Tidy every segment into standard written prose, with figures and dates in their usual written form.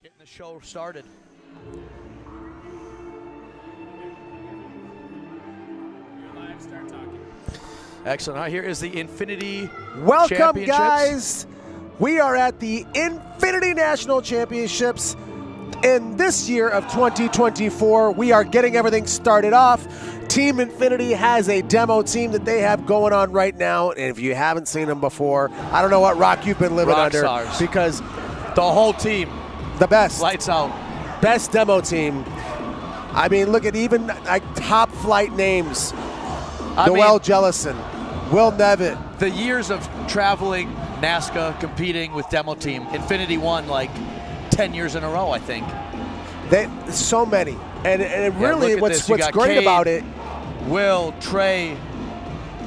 Getting the show started. You're live, start talking. Excellent. All right, here is the Infinity Welcome, Championships. guys. We are at the Infinity National Championships in this year of 2024. We are getting everything started off. Team Infinity has a demo team that they have going on right now. And if you haven't seen them before, I don't know what rock you've been living Rock under. stars. Because The whole team, the best. lights out. Best demo team. I mean, look at even like top flight names. Noel Jellison, Will Nevitt. The years of traveling NASCAR, competing with demo team, Infinity won like 10 years in a row, I think. So many. And it Yeah, really, look at what's this. You got great Cade, about it, Will, Trey,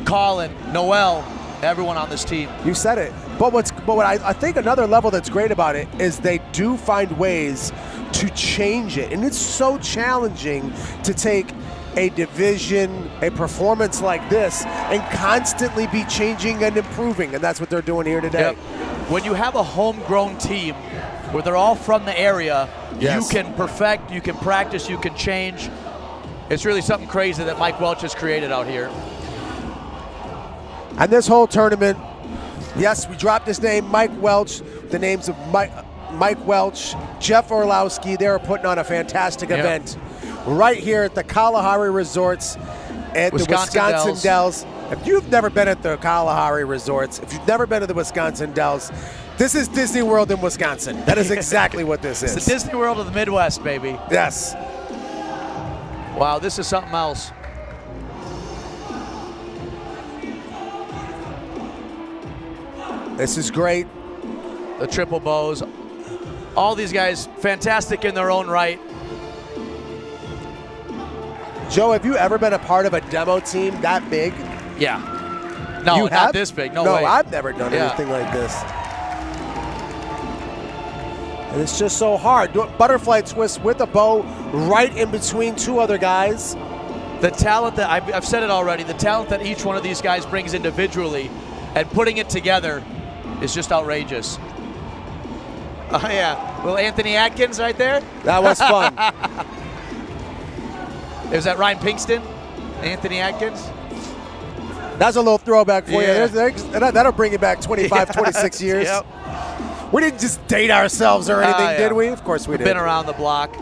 Colin, Noel, everyone on this team. you said it. But what I think another level that's great about it is they do find ways to change it. And it's so challenging to take a division, a performance like this, and constantly be changing and improving. And that's what they're doing here today. Yep. When you have a homegrown team where they're all from the area, Yes. you can perfect, you can practice, you can change. It's really something crazy that Mike Welch has created out here. And this whole tournament, yes, we dropped his name, Mike Welch, the names of Mike Welch, Jeff Orlowski. They are putting on a fantastic event right here at the Kalahari Resorts at the Wisconsin Dells. If you've never been at the Kalahari Resorts, if you've never been to the Wisconsin Dells, this is Disney World in Wisconsin. That is exactly what this is. It's the Disney World of the Midwest, baby. Yes. Wow, this is something else. This is great. The triple bows. All these guys, fantastic in their own right. Joe, have you ever been a part of a demo team that big? Yeah. No, You not have? this big. No No, way. I've never done anything like this. And it's just so hard. Do a butterfly twist with a bow right in between two other guys. The talent that, I've said it already, the talent that each one of these guys brings individually and putting it together is just outrageous. Oh yeah, little Anthony Atkins right there. That was fun. Is that Ryan Pinkston? Anthony Atkins? That's a little throwback for Yeah. you. That'll bring you back 25, Yeah. 26 years. Yep. We didn't just date ourselves or anything, Yeah. did we? Of course we We've did. been around the block.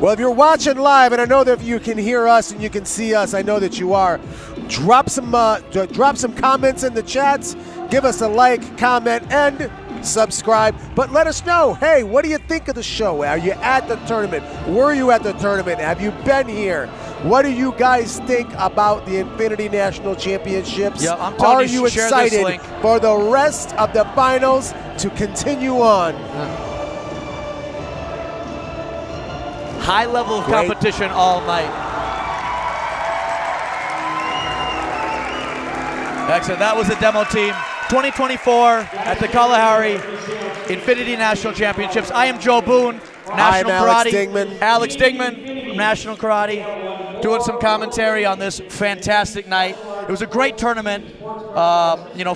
Well, if you're watching live, and I know that you can hear us and you can see us, I know that you are. Drop some comments in the chats. Give us a like, comment, and subscribe. But let us know, hey, what do you think of the show? Are you at the tournament? Were you at the tournament? Have you been here? What do you guys think about the Infinity National Championships? Yeah, I'm telling Are you, you share this excited link. for the rest of the finals to continue on? High level of Great. competition all night. Excellent. That was the demo team. 2024 at the Kalahari Infinity National Championships. I am Joe Boone, National I'm Karate. Alex Dingmann. Alex Dingmann from National Karate, doing some commentary on this fantastic night. It was a great tournament.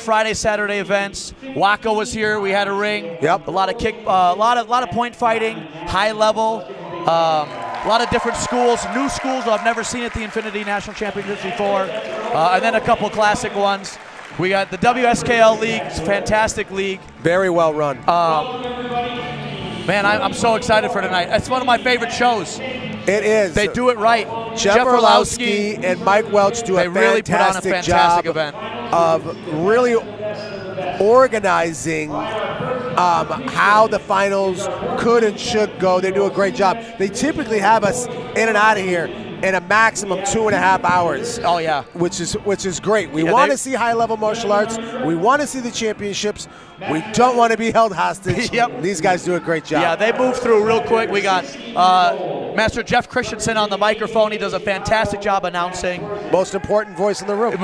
Friday, Saturday events. Wacko was here. We had a ring. Yep. A lot of point fighting, high level. A lot of different schools, new schools I've never seen at the Infinity National Championships before, and then a couple classic ones. We got the WSKL League, it's a fantastic league. Very well run. Man, I'm so excited for tonight. It's one of my favorite shows. It is. They do it right. Jeff Orlowski and Mike Welch do they a really put on a fantastic fantastic job event. of really organizing how the finals could and should go. They do a great job. They typically have us in and out of here in a maximum 2.5 hours. Oh yeah, which is great. We want to see high-level martial arts. We want to see the championships. We don't want to be held hostage. Yep. These guys do a great job. Yeah, they move through real quick. We got Master Jeff Christensen on the microphone. He does a fantastic job announcing. Most important voice in the room.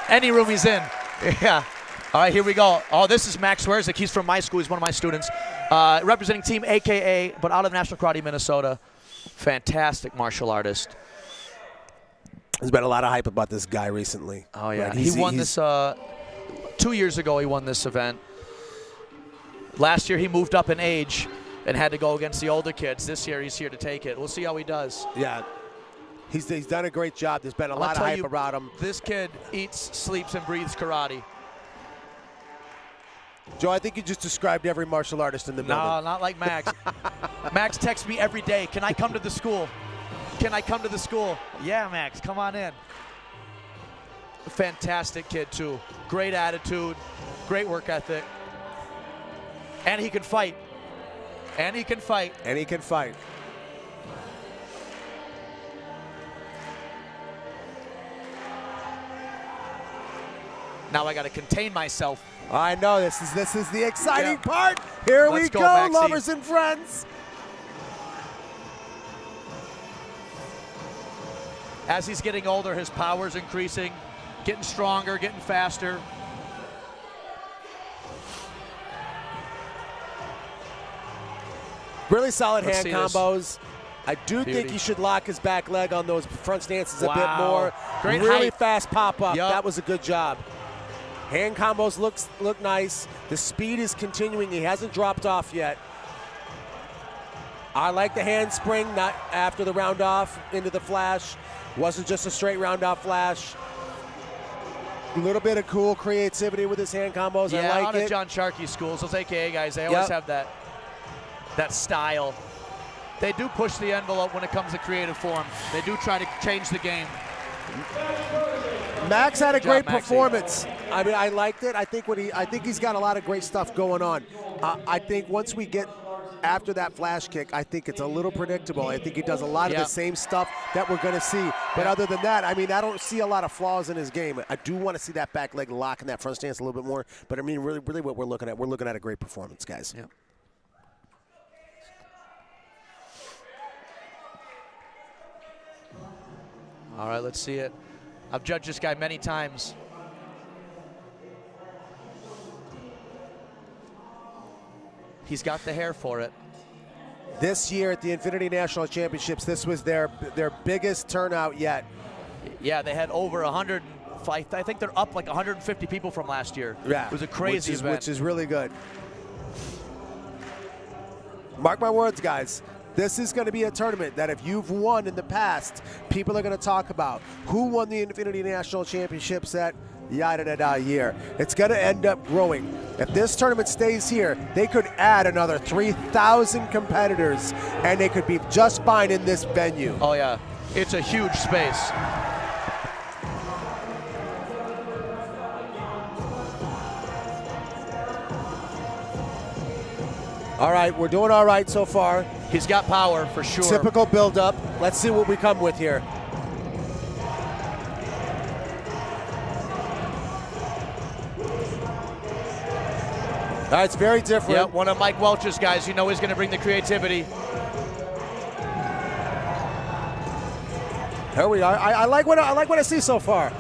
Any room he's in. Yeah. All right, here we go. Oh, this is Max Swerzik. He's from my school. He's one of my students. Representing Team AKA, but out of National Karate, Minnesota. Fantastic martial artist. There's been a lot of hype about this guy recently. Oh, yeah. Like, he won this 2 years ago. He won this event. Last year he moved up in age and had to go against the older kids. This year he's here to take it. We'll see how he does. Yeah. He's done a great job. There's been a lot of hype about him. This kid eats, sleeps, and breathes karate. Joe, I think you just described every martial artist in the building. No, not like Max. Max texts me every day, can I come to the school? Can I come to the school? Yeah, Max, come on in. Fantastic kid, too. Great attitude, great work ethic. And he can fight. And he can fight. And he can fight. Now I got to contain myself. I know, this is the exciting part. Here Let's we go, Maxie. lovers and friends. As he's getting older, his power's increasing, getting stronger, getting faster. Really solid Let's hand see this. combos. I do think he should lock his back leg on those front stances a bit more. Great really height. fast pop up. Yup. That was a good job. Hand combos look nice. The speed is continuing. He hasn't dropped off yet. I like the handspring, not after the round off into the flash. Wasn't just a straight round off flash. A little bit of cool creativity with his hand combos. Yeah, I like out of it. John Sharkey schools, those AKA guys, they always have that style. They do push the envelope when it comes to creative form. They do try to change the game. Max had a great Maxie. performance. I mean, I liked it. I think he's got a lot of great stuff going on. I think once we get after that flash kick, I think it's a little predictable. I think he does a lot of the same stuff that we're going to see. But other than that, I mean, I don't see a lot of flaws in his game. I do want to see that back leg lock and that front stance a little bit more. But I mean, really what we're looking at a great performance, guys. Yeah. All right, let's see it. I've judged this guy many times. He's got the hair for it. This year at the Infinity National Championships, this was their biggest turnout yet. Yeah, they had over 100. I think they're up like 150 people from last year. Yeah, it was a crazy event. Which is really good. Mark my words, guys. This is going to be a tournament that if you've won in the past, people are going to talk about. Who won the Infinity National Championships at yada-da-da year? It's going to end up growing. If this tournament stays here, they could add another 3,000 competitors, and they could be just fine in this venue. Oh, yeah. It's a huge space. All right, we're doing all right so far. He's got power for sure. Typical build-up. Let's see what we come with here. All right, it's very different. Yeah, one of Mike Welch's guys, you know he's going to bring the creativity. Here we are. I like what I see so far.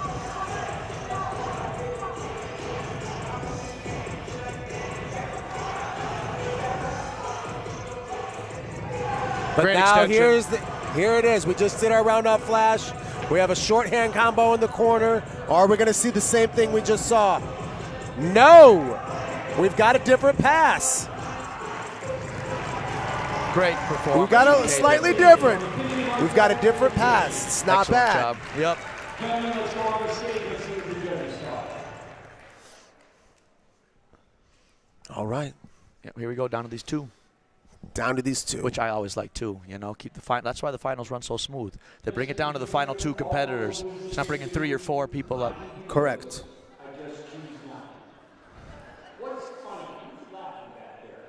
But Great now extension. here it is. We just did our round off flash. We have a short hand combo in the corner. Are we going to see the same thing we just saw? No. We've got a different pass. Great performance. We've got a slightly different. We've got a different pass. It's not Excellent bad. job. Yep. All right. Yep, here we go, down to these two. Down to these two. Which I always like too, you know, keep the final. That's why the finals run so smooth. They bring it down to the final two competitors. It's not bringing 3 or 4 people up. Correct.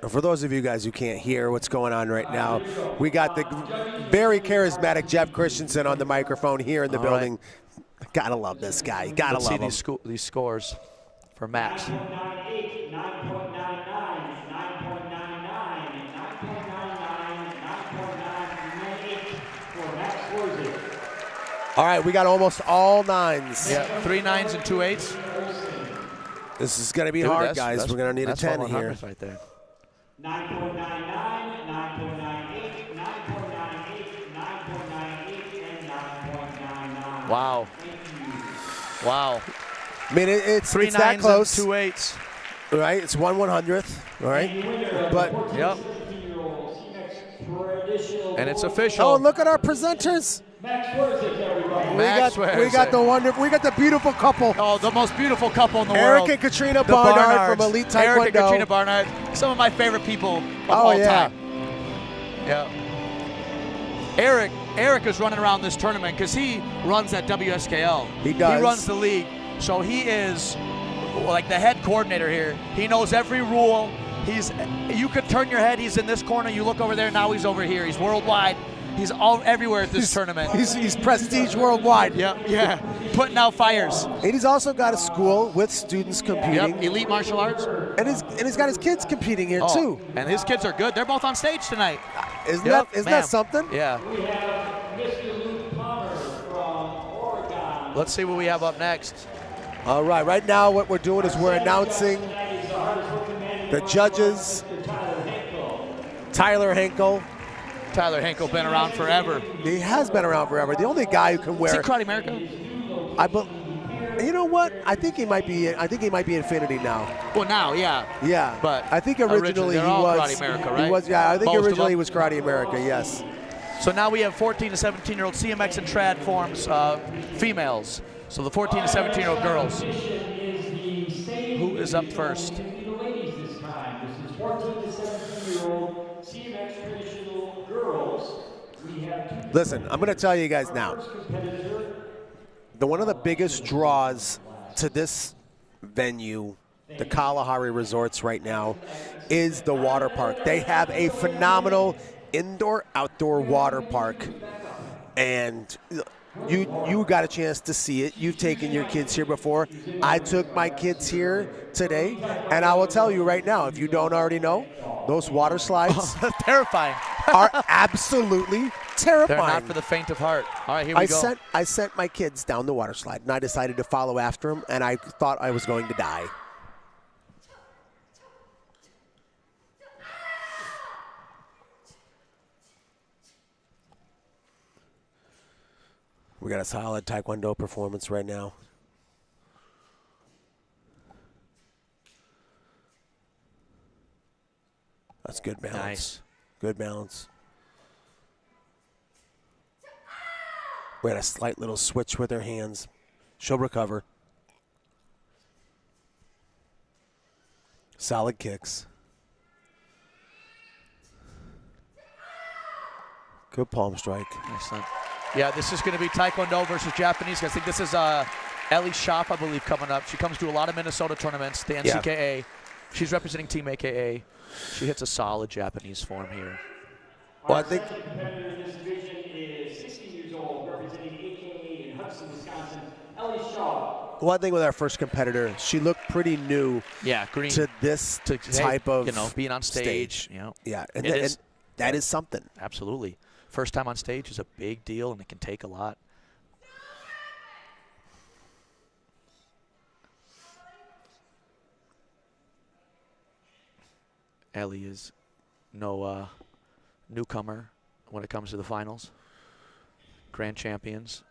For those of you guys who can't hear what's going on right now, we got the very charismatic Jeff Christensen on the microphone here in the building. Right. Gotta love this guy. Gotta love him. Let's see these scores for Max. 9.98, 9.99, 9.99, 9.99, 9.98 for Max Worthy. All right, we got almost all 9s. Yeah, 3 9s and 2 8s. This is gonna be hard, guys. We're gonna need a 10 here. Right there. 9.99, 9.98, 9.98, 9.98, and 9.99. Wow. Wow. I mean, it's Three that nines close. and 2 8s. Right? It's 1/100th. All right? But Yep. And it's official. oh, look at our presenters. Max We got the beautiful couple. Oh, the most beautiful couple in the Eric world. and Katrina The Barnard Barnards. from Elite Taekwondo. Eric and Katrina Barnard, some of my favorite people of Oh, all yeah. time. Yeah. Eric is running around this tournament because he runs that WSKL. He does. He runs the league, so he is like the head coordinator here. He knows every rule. You could turn your head. He's in this corner. You look over there. Now he's over here. He's worldwide. He's everywhere at this tournament. He's prestige worldwide. Yeah. Putting out fires. And he's also got a school with students competing. Yep. Elite martial arts. And he's got his kids competing here too. And his kids are good. They're both on stage tonight. Isn't that something? Yeah. We have Mr. Luke Palmer from Oregon. Let's see what we have up next. All right. Right now, what we're doing is we're announcing the judges. Tyler Henkel. Tyler Henkel been around forever. He has been around forever. The only guy who can wear. Is he Karate America? You know what? I think he might be. Infinity now. Well, now, yeah. Yeah, But I think originally he they're all was. Karate America, right? He was. Yeah, I think Most of originally he them? was Karate America. Yes. So now we have 14 to 17-year-old CMX and trad forms, females. So the 14 to 17-year-old girls. Who is up first? The ladies this time. This is 14 to 17-year-old CMX traditional girls. We have Listen, I'm going to tell you guys now. One of the biggest draws to this venue, the Kalahari Resorts right now, is the water park. They have a phenomenal indoor-outdoor water park, and you got a chance to see it. You've taken your kids here before. I took my kids here today, and I will tell you right now, if you don't already know, those water slides Terrifying. are absolutely terrifying. They're not for the faint of heart. All right, here we go. I sent my kids down the water slide, and I decided to follow after them, and I thought I was going to die. We got a solid Taekwondo performance right now. That's good balance. Nice. Good balance. We had a slight little switch with her hands. She'll recover. Solid kicks. Good palm strike. Excellent. Yeah, this is going to be Taekwondo versus Japanese. I think this is Ellie Sha, I believe, coming up. She comes to a lot of Minnesota tournaments, the NCKA. Yeah. She's representing Team AKA. She hits a solid Japanese form here. Well, I think competitor in this division is 16 years old, representing AKA in Hudson, Wisconsin, Ellie Sha. one thing with our first competitor, she looked pretty new green. to this type of being on stage. Yeah, and that is something. Absolutely. First time on stage is a big deal, and it can take a lot. Ellie is no newcomer when it comes to the finals. Grand champions.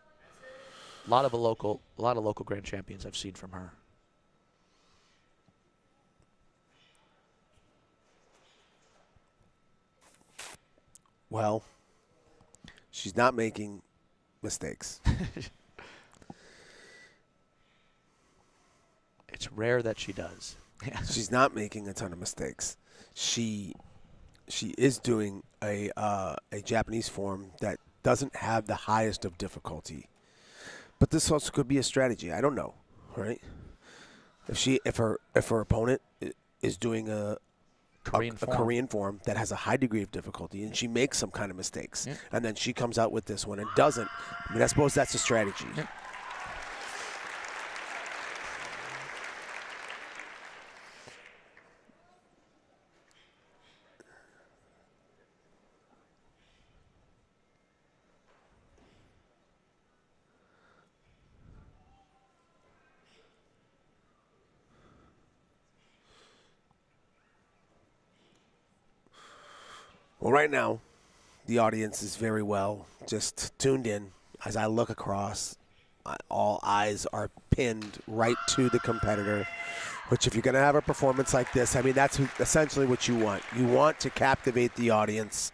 A lot of local grand champions I've seen from her. Well, she's not making mistakes. It's rare that she does. She's not making a ton of mistakes. She is doing a Japanese form that doesn't have the highest of difficulty. But this also could be a strategy. I don't know, right? If her opponent is doing a Korean form that has a high degree of difficulty, and she makes some kind of mistakes, and then she comes out with this one and doesn't, I mean, I suppose that's a strategy. Yeah. Well, right now, the audience is very well just tuned in as I look across all eyes are pinned right to the competitor, which if you're going to have a performance like this, I mean, that's essentially what you want. You want to captivate the audience.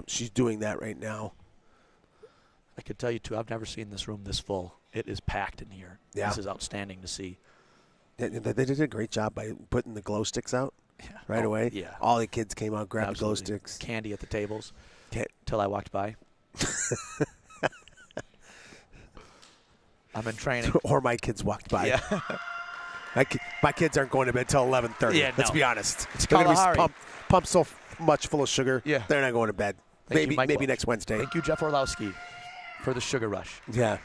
She's doing that right now. I could tell you, too, I've never seen this room this full. It is packed in here. Yeah. This is outstanding to see. They did a great job by putting the glow sticks out right away. Yeah. All the kids came out, grabbed Absolutely. the glow sticks. Candy at the tables till I walked by. I'm in training. Or my kids walked by. Yeah. My kids aren't going to bed until 11:30. Yeah, Let's no. be honest. It's They're gonna Kalahari. be pumped so much full of sugar. Yeah. They're not going to bed. Thank you, Mike Maybe Welch. next Wednesday. Thank you, Jeff Orlowski, for the sugar rush. Yeah.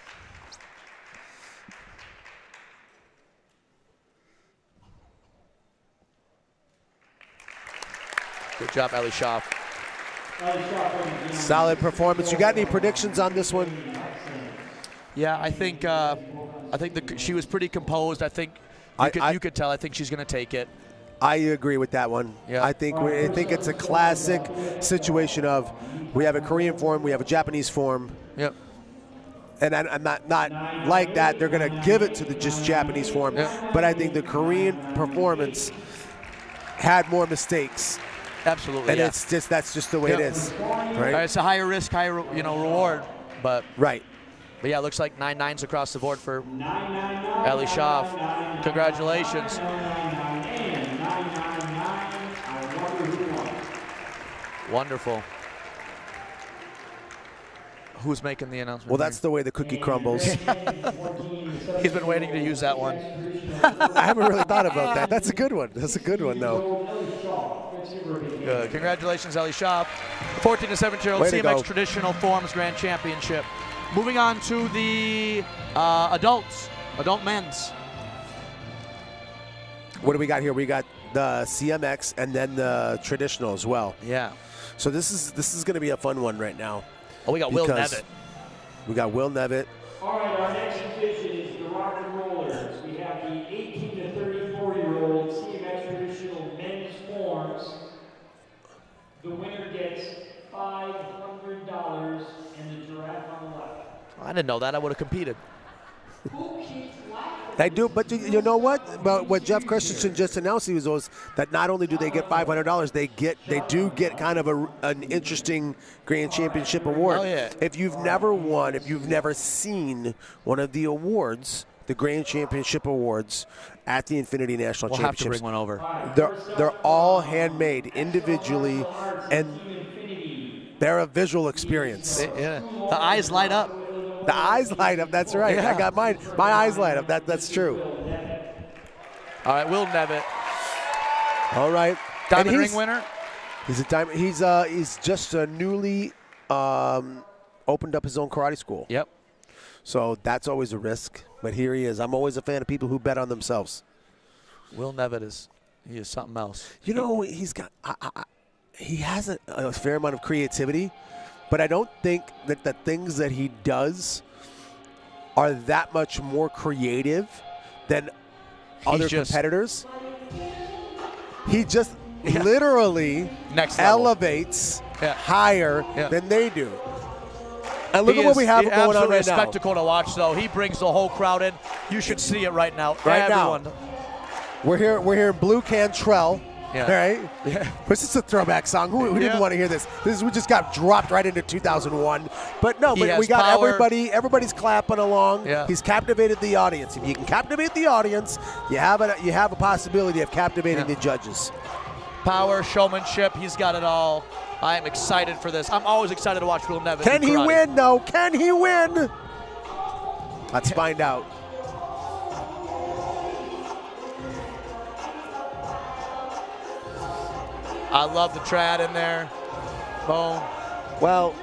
Good job, Ellie Sha. Solid performance. You got any predictions on this one? Yeah, I think she was pretty composed. I think you could tell. I think she's going to take it. I agree with that one. Yeah. I think it's a classic situation of we have a Korean form, we have a Japanese form. Yep. And I'm not like that. They're going to give it to the just Japanese form. Yep. But I think the Korean performance had more mistakes. Absolutely. And yeah. that's just the way it is. Right? It's a higher risk, higher reward. But Right. But yeah, it looks like 9 9s across the board for Ellie Sha. Congratulations. Wonderful. Who's making the announcement? Well, that's the way the cookie crumbles. He's been waiting to use that one. I haven't really thought about that. That's a good one. That's a good one, though. Good. Congratulations, Ellie Sha. 14 to 17-year-old Way to CMX go. Traditional Forms Grand Championship. Moving on to the adult men's. What do we got here? We got the CMX and then the traditional as well. Yeah. So this is going to be a fun one right now. Oh, we got Will because Nevitt. We got Will Nevitt. All right, our next division is the Rock and Rollers. We have the 18 to 34-year-old CMX Traditional Men's Forms. The winner gets $500 and the giraffe on the left. I didn't know that. I would have competed. They do, but you know what? But what Jeff Christensen just announced was that not only do they get $500, they do get kind of an interesting Grand Championship award. Oh, yeah. If you've never won, if you've never seen one of the awards, the Grand Championship awards at the Infinity National We'll have to Championships, bring one over. they're all handmade individually, and they're a visual experience. Yeah. The eyes light up. The eyes light up. That's right. Yeah. I got mine. My eyes light up. That's true. All right, Will Nevitt. All right. Diamond And ring winner. He's a diamond. He's just newly opened up his own karate school. Yep. So that's always a risk. But here he is. I'm always a fan of people who bet on themselves. Will Nevitt is something else. You know, he's got he has a fair amount of creativity, but I don't think that the things that he does are that much more creative than other competitors. He just literally Next level. elevates higher than they do. And look He at what is we have going on absolutely right a now. spectacle to watch, though. He brings the whole crowd in. You should see it right now. Right Everyone. now. We're here in Blue Cantrell. Yeah. Right? Yeah. This is a throwback song. Who didn't want to hear this? We just got dropped right into 2001. But no, but we got power. everybody's clapping along. Yeah. He's captivated the audience. If you can captivate the audience, you have a possibility of captivating the judges. Power, showmanship, he's got it all. I am excited for this. I'm always excited to watch Will Nevitt. Can do he karate. win, though? Can he win? Let's find out. I love the trad in there. Boom. Well,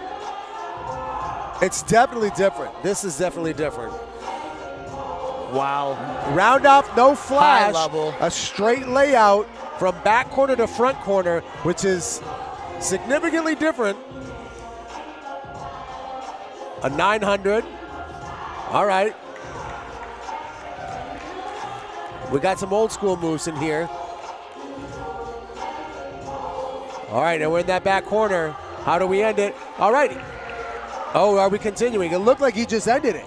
it's definitely different. This is definitely different. Wow. Round off, no flash. High level. A straight layout from back corner to front corner, which is significantly different. A 900. All right. We got some old school moves in here. All right, and we're in that back corner. How do we end it? All righty. Oh, are we continuing? It looked like he just ended it.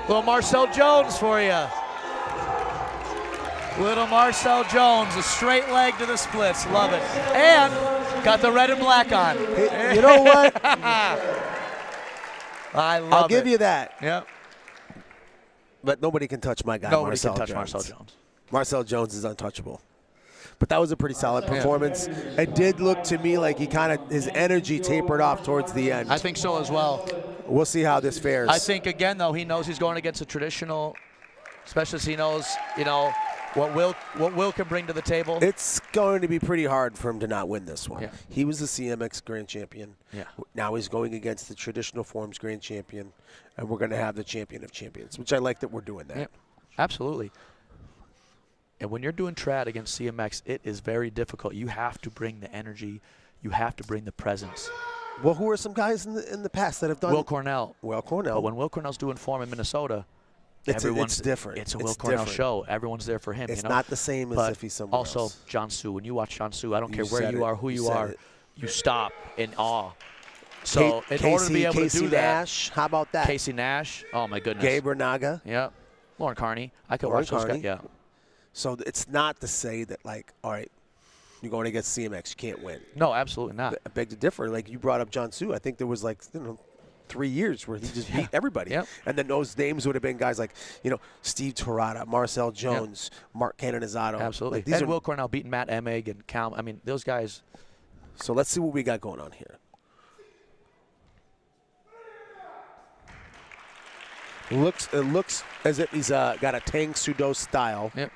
Little Marcel Jones for you. Little Marcel Jones, a straight leg to the splits. Love it. And got the red and black on. Hey, you know what? I love it. I'll give you that. Yep. But nobody can touch my guy, Nobody Marcel can touch Jones. Marcel Jones. Marcel Jones is untouchable. But that was a pretty solid performance. Yeah. It did look to me like his energy tapered off towards the end. I think so as well. We'll see how this fares. I think, again, though, he knows he's going against a traditional, especially as he knows, what Will can bring to the table. It's going to be pretty hard for him to not win this one. Yeah. He was the CMX Grand Champion. Yeah. Now he's going against the traditional forms Grand Champion, and we're going to have the Champion of Champions, which I like that we're doing that. Yeah, absolutely. And when you're doing trad against CMX, it is very difficult. You have to bring the energy. You have to bring the presence. Well, who are some guys in the past that have done? Will Cornell. Will Cornell. But when Will Cornell's doing form in Minnesota, it's different. It's a Will Cornell show. Everyone's there for him. It's not the same as if he's somewhere else. Also, John Su. When you watch John Su, I don't care where you are, who you are, you stop in awe. So in order to be able to do that, Nash, how about that? Casey Nash. Oh my goodness. Gabe Bernaga. Yeah. Lauren Carney. I could watch those guys. Yeah. So it's not to say that, like, all right, you're going against CMX, you can't win. No, absolutely not. I beg to differ. Like, you brought up John Su. I think there was, 3 years where he just beat everybody. Yep. And then those names would have been guys like, Steve Torada, Marcel Jones, Mark Canonizato. Absolutely. And Will Cornell beating Matt Emig and Cal. I mean, those guys. So let's see what we got going on here. It looks as if he's got a Tang Sudo style. Yep.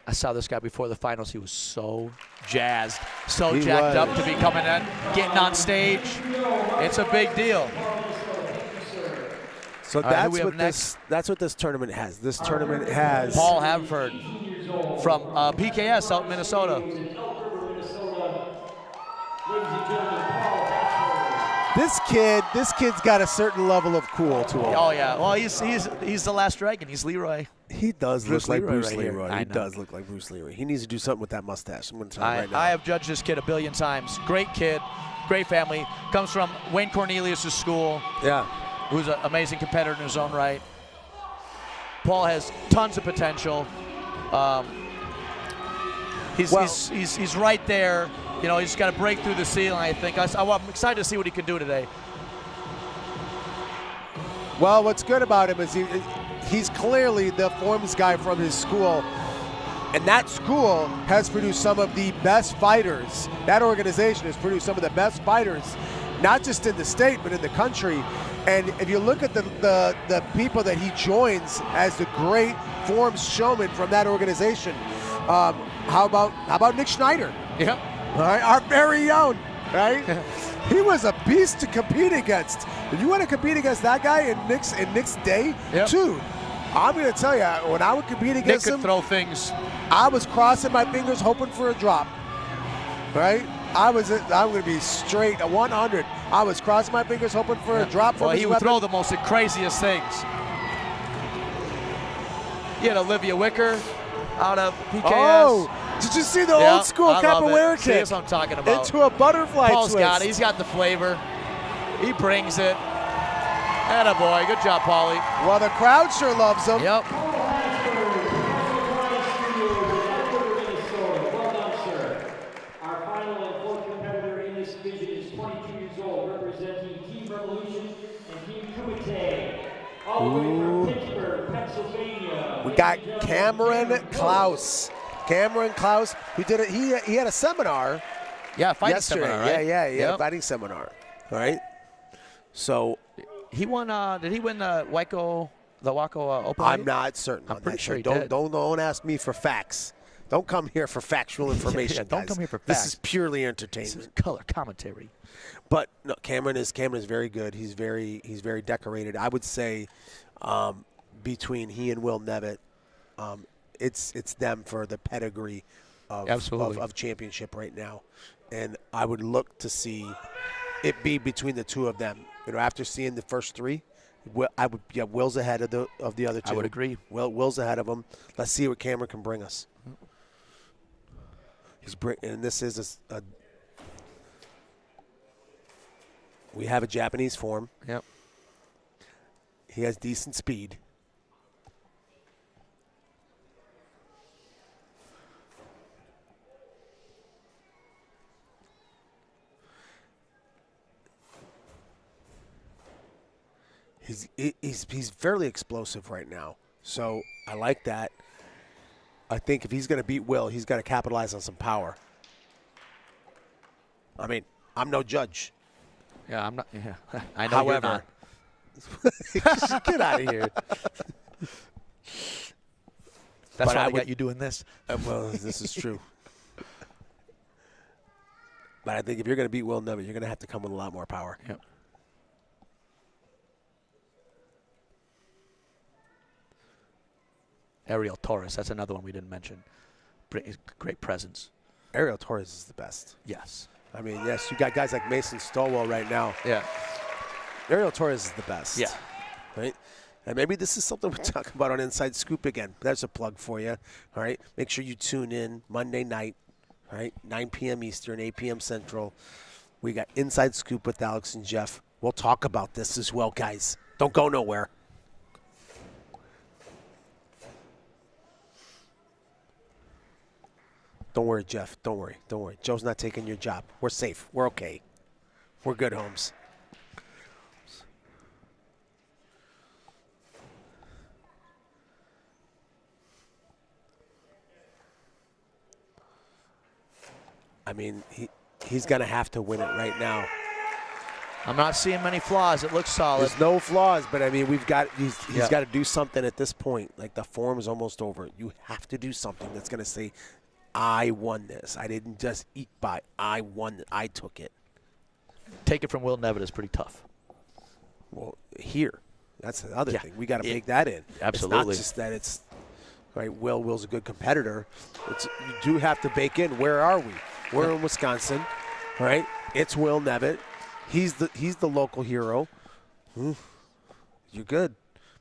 I saw this guy before the finals. He was so jazzed, so jacked up to be coming in, getting on stage. It's a big deal. So that's what this tournament has. This tournament has Paul Haverford from PKS out in Minnesota. This kid's got a certain level of cool to him. Oh yeah. Well, he's the last dragon. He's Leroy. He does look like Bruce Leroy. He does look like Bruce Leroy. He needs to do something with that mustache. I'm going to tell you right now. I have judged this kid a billion times. Great kid, great family. Comes from Wayne Cornelius' school. Yeah. Who's an amazing competitor in his own right. Paul has tons of potential. He's right there. He's got to break through the ceiling, I think. I'm excited to see what he can do today. Well, what's good about him is he's clearly the forms guy from his school. And that school has produced some of the best fighters. That organization has produced some of the best fighters, not just in the state, but in the country. And if you look at the people that he joins as the great forms showmen from that organization, how about Nick Schneider? Yeah. All right, our very own, right? He was a beast to compete against. If you want to compete against that guy in Nick's day, dude, I'm going to tell you, when I would compete against him, Nick could throw things. I was crossing my fingers hoping for a drop, right? I'm going to be straight at 100. I was crossing my fingers hoping for a drop from his he would throw the most craziest things. You had Olivia Wicker out of PKS. Oh, did you see the old school capoeira kick? That's what I'm talking about. Into a butterfly Paul's twist. got it. He's got the flavor. He brings it. Attaboy. Good job, Paulie. Well, the crowd sure loves him. Yep. Our final and fourth competitor in this division is 22 years old, representing Team Revolution and Team Kumite. All the way from Pittsburgh, Pennsylvania. We got Cameron Klaus. Cameron Klaus, who did it. He had a seminar. Yeah, fighting yesterday. seminar, right? Yeah, fighting seminar. All right. So he won. Did he win the Waco Open? I'm not certain. I'm pretty sure he did. Don't ask me for facts. Don't come here for factual information. Don't come here for facts. This is purely entertainment. This is color commentary. But no, Cameron is very good. He's very decorated. I would say between he and Will Nevitt, it's them for the pedigree of championship right now. And I would look to see it be between the two of them. You know, after seeing the first three, Will's ahead of the other two. I would agree. Will's ahead of him. Let's see what Cameron can bring us. And this is we have a Japanese form. Yep. He has decent speed. He's fairly explosive right now, so I like that. I think if he's going to beat Will, he's got to capitalize on some power. I mean, I'm no judge. Yeah, I'm not. Yeah, I know. However, you're not. Get out of here. That's why I got you doing this. Well, this is true. But I think if you're going to beat Will Nevitt, you're going to have to come with a lot more power. Yep. Ariel Torres, that's another one we didn't mention. Great presence. Ariel Torres is the best. Yes. I mean, yes, you got guys like Mason Stowell right now. Yeah. Ariel Torres is the best. Yeah. Right? And maybe this is something we're talking about on Inside Scoop again. There's a plug for you. All right? Make sure you tune in Monday night, all right? 9 p.m. Eastern, 8 p.m. Central. We got Inside Scoop with Alex and Jeff. We'll talk about this as well, guys. Don't go nowhere. Don't worry, Jeff. Don't worry. Don't worry. Joe's not taking your job. We're safe. We're okay. We're good, Holmes. I mean, he's going to have to win it right now. I'm not seeing many flaws. It looks solid. There's no flaws, but I mean, he's got to do something at this point. Like, the form is almost over. You have to do something that's going to say, I won this. I didn't just eat by. I won it. I took it. Take it from Will Nevitt is pretty tough. Well, here, that's the other thing. We got to make that in. Absolutely. It's not just that it's right. Will's a good competitor. You do have to bake in. Where are we? We're in Wisconsin, right? It's Will Nevitt. He's the local hero. You're good,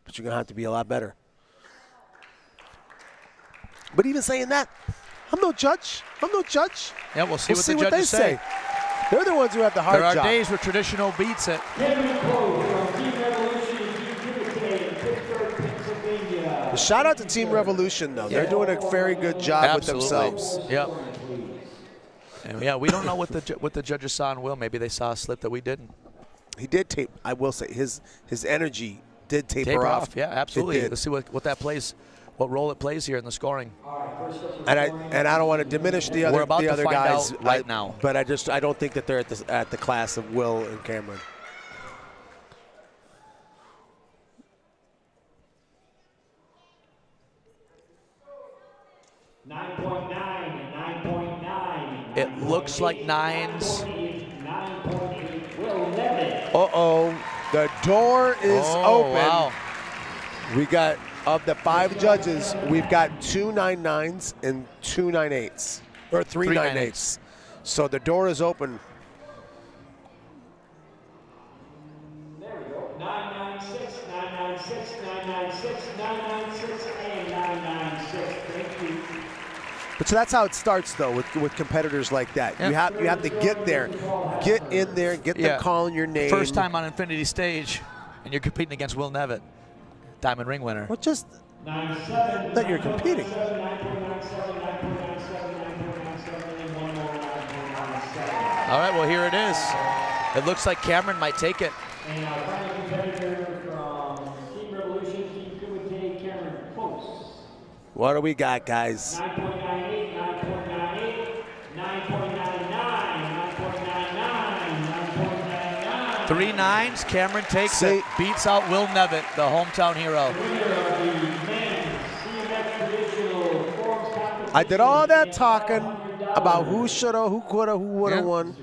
but you're gonna have to be a lot better. But even saying that, I'm no judge. Yeah, we'll see what the judges say. They're the ones who have the hard job. There are days where traditional beats it. Shout out to Team Revolution, though. They're doing a very good job with themselves. Yep. And yeah, we don't know what the judges saw in Will. Maybe they saw a slip that we didn't. He did tape. I will say his energy did taper off. Yeah, absolutely. Let's see what that plays. What role it plays here in the scoring. And I don't want to diminish the other guys right now. But I don't think that they're at the class of Will and Cameron. It looks like 9s. Uh-oh. The door is open. Wow. We got, of the 5 judges, we've got 2 9-9s and 2 9-8s. Or 3 9-8s. So the door is open. There we go. 996, 996, 996, 996, and 996. Thank you. But so that's how it starts, though, with competitors like that. Yeah. You have to get there, get in there, get them calling your name. First time on Infinity stage, and you're competing against Will Nevitt, Diamond Ring winner. Well, just that you're competing. All right, well, here it is. It looks like Cameron might take it. And our final competitor from Team Revolution, Team Kumite, Cameron Close. What do we got, guys? 9.98, 9.98, 9.99, 9.99, 9.99. 3 9s, Cameron takes it, beats out Will Nevitt, the hometown hero. I did all that talking about who shoulda, who coulda, who woulda won.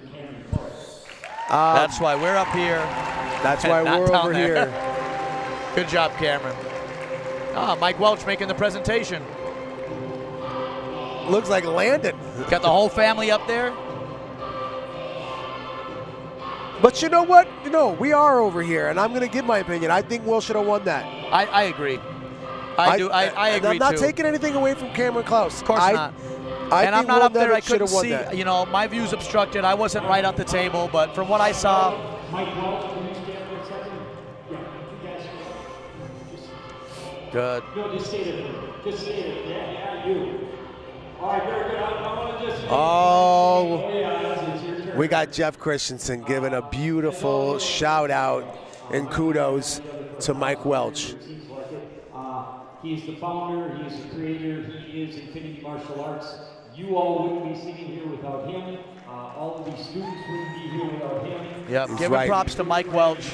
That's why we're up here. That's why we're over here. Good job, Cameron. Mike Welch making the presentation. looks like Landon. Got the whole family up there. But you know what? You know, we are over here, and I'm going to give my opinion. I think Will should have won that. I agree. I agree, and I'm not too. taking anything away from Cameron Klaus. Of course not. And I'm not up there. I couldn't see. That. You know, my view's obstructed. I wasn't right at the table, but from what I saw. Good. No, just stay there. Just stay there. Yeah, you. All right, very good. I want to just. Oh. Yeah, we got Jeff Christensen giving a beautiful shout out and kudos to Mike Welch. He is the founder, he is the creator, he is Infinity Martial Arts. You all wouldn't be sitting here without him. All of these students wouldn't be here without him. Yep, giving props to Mike Welch,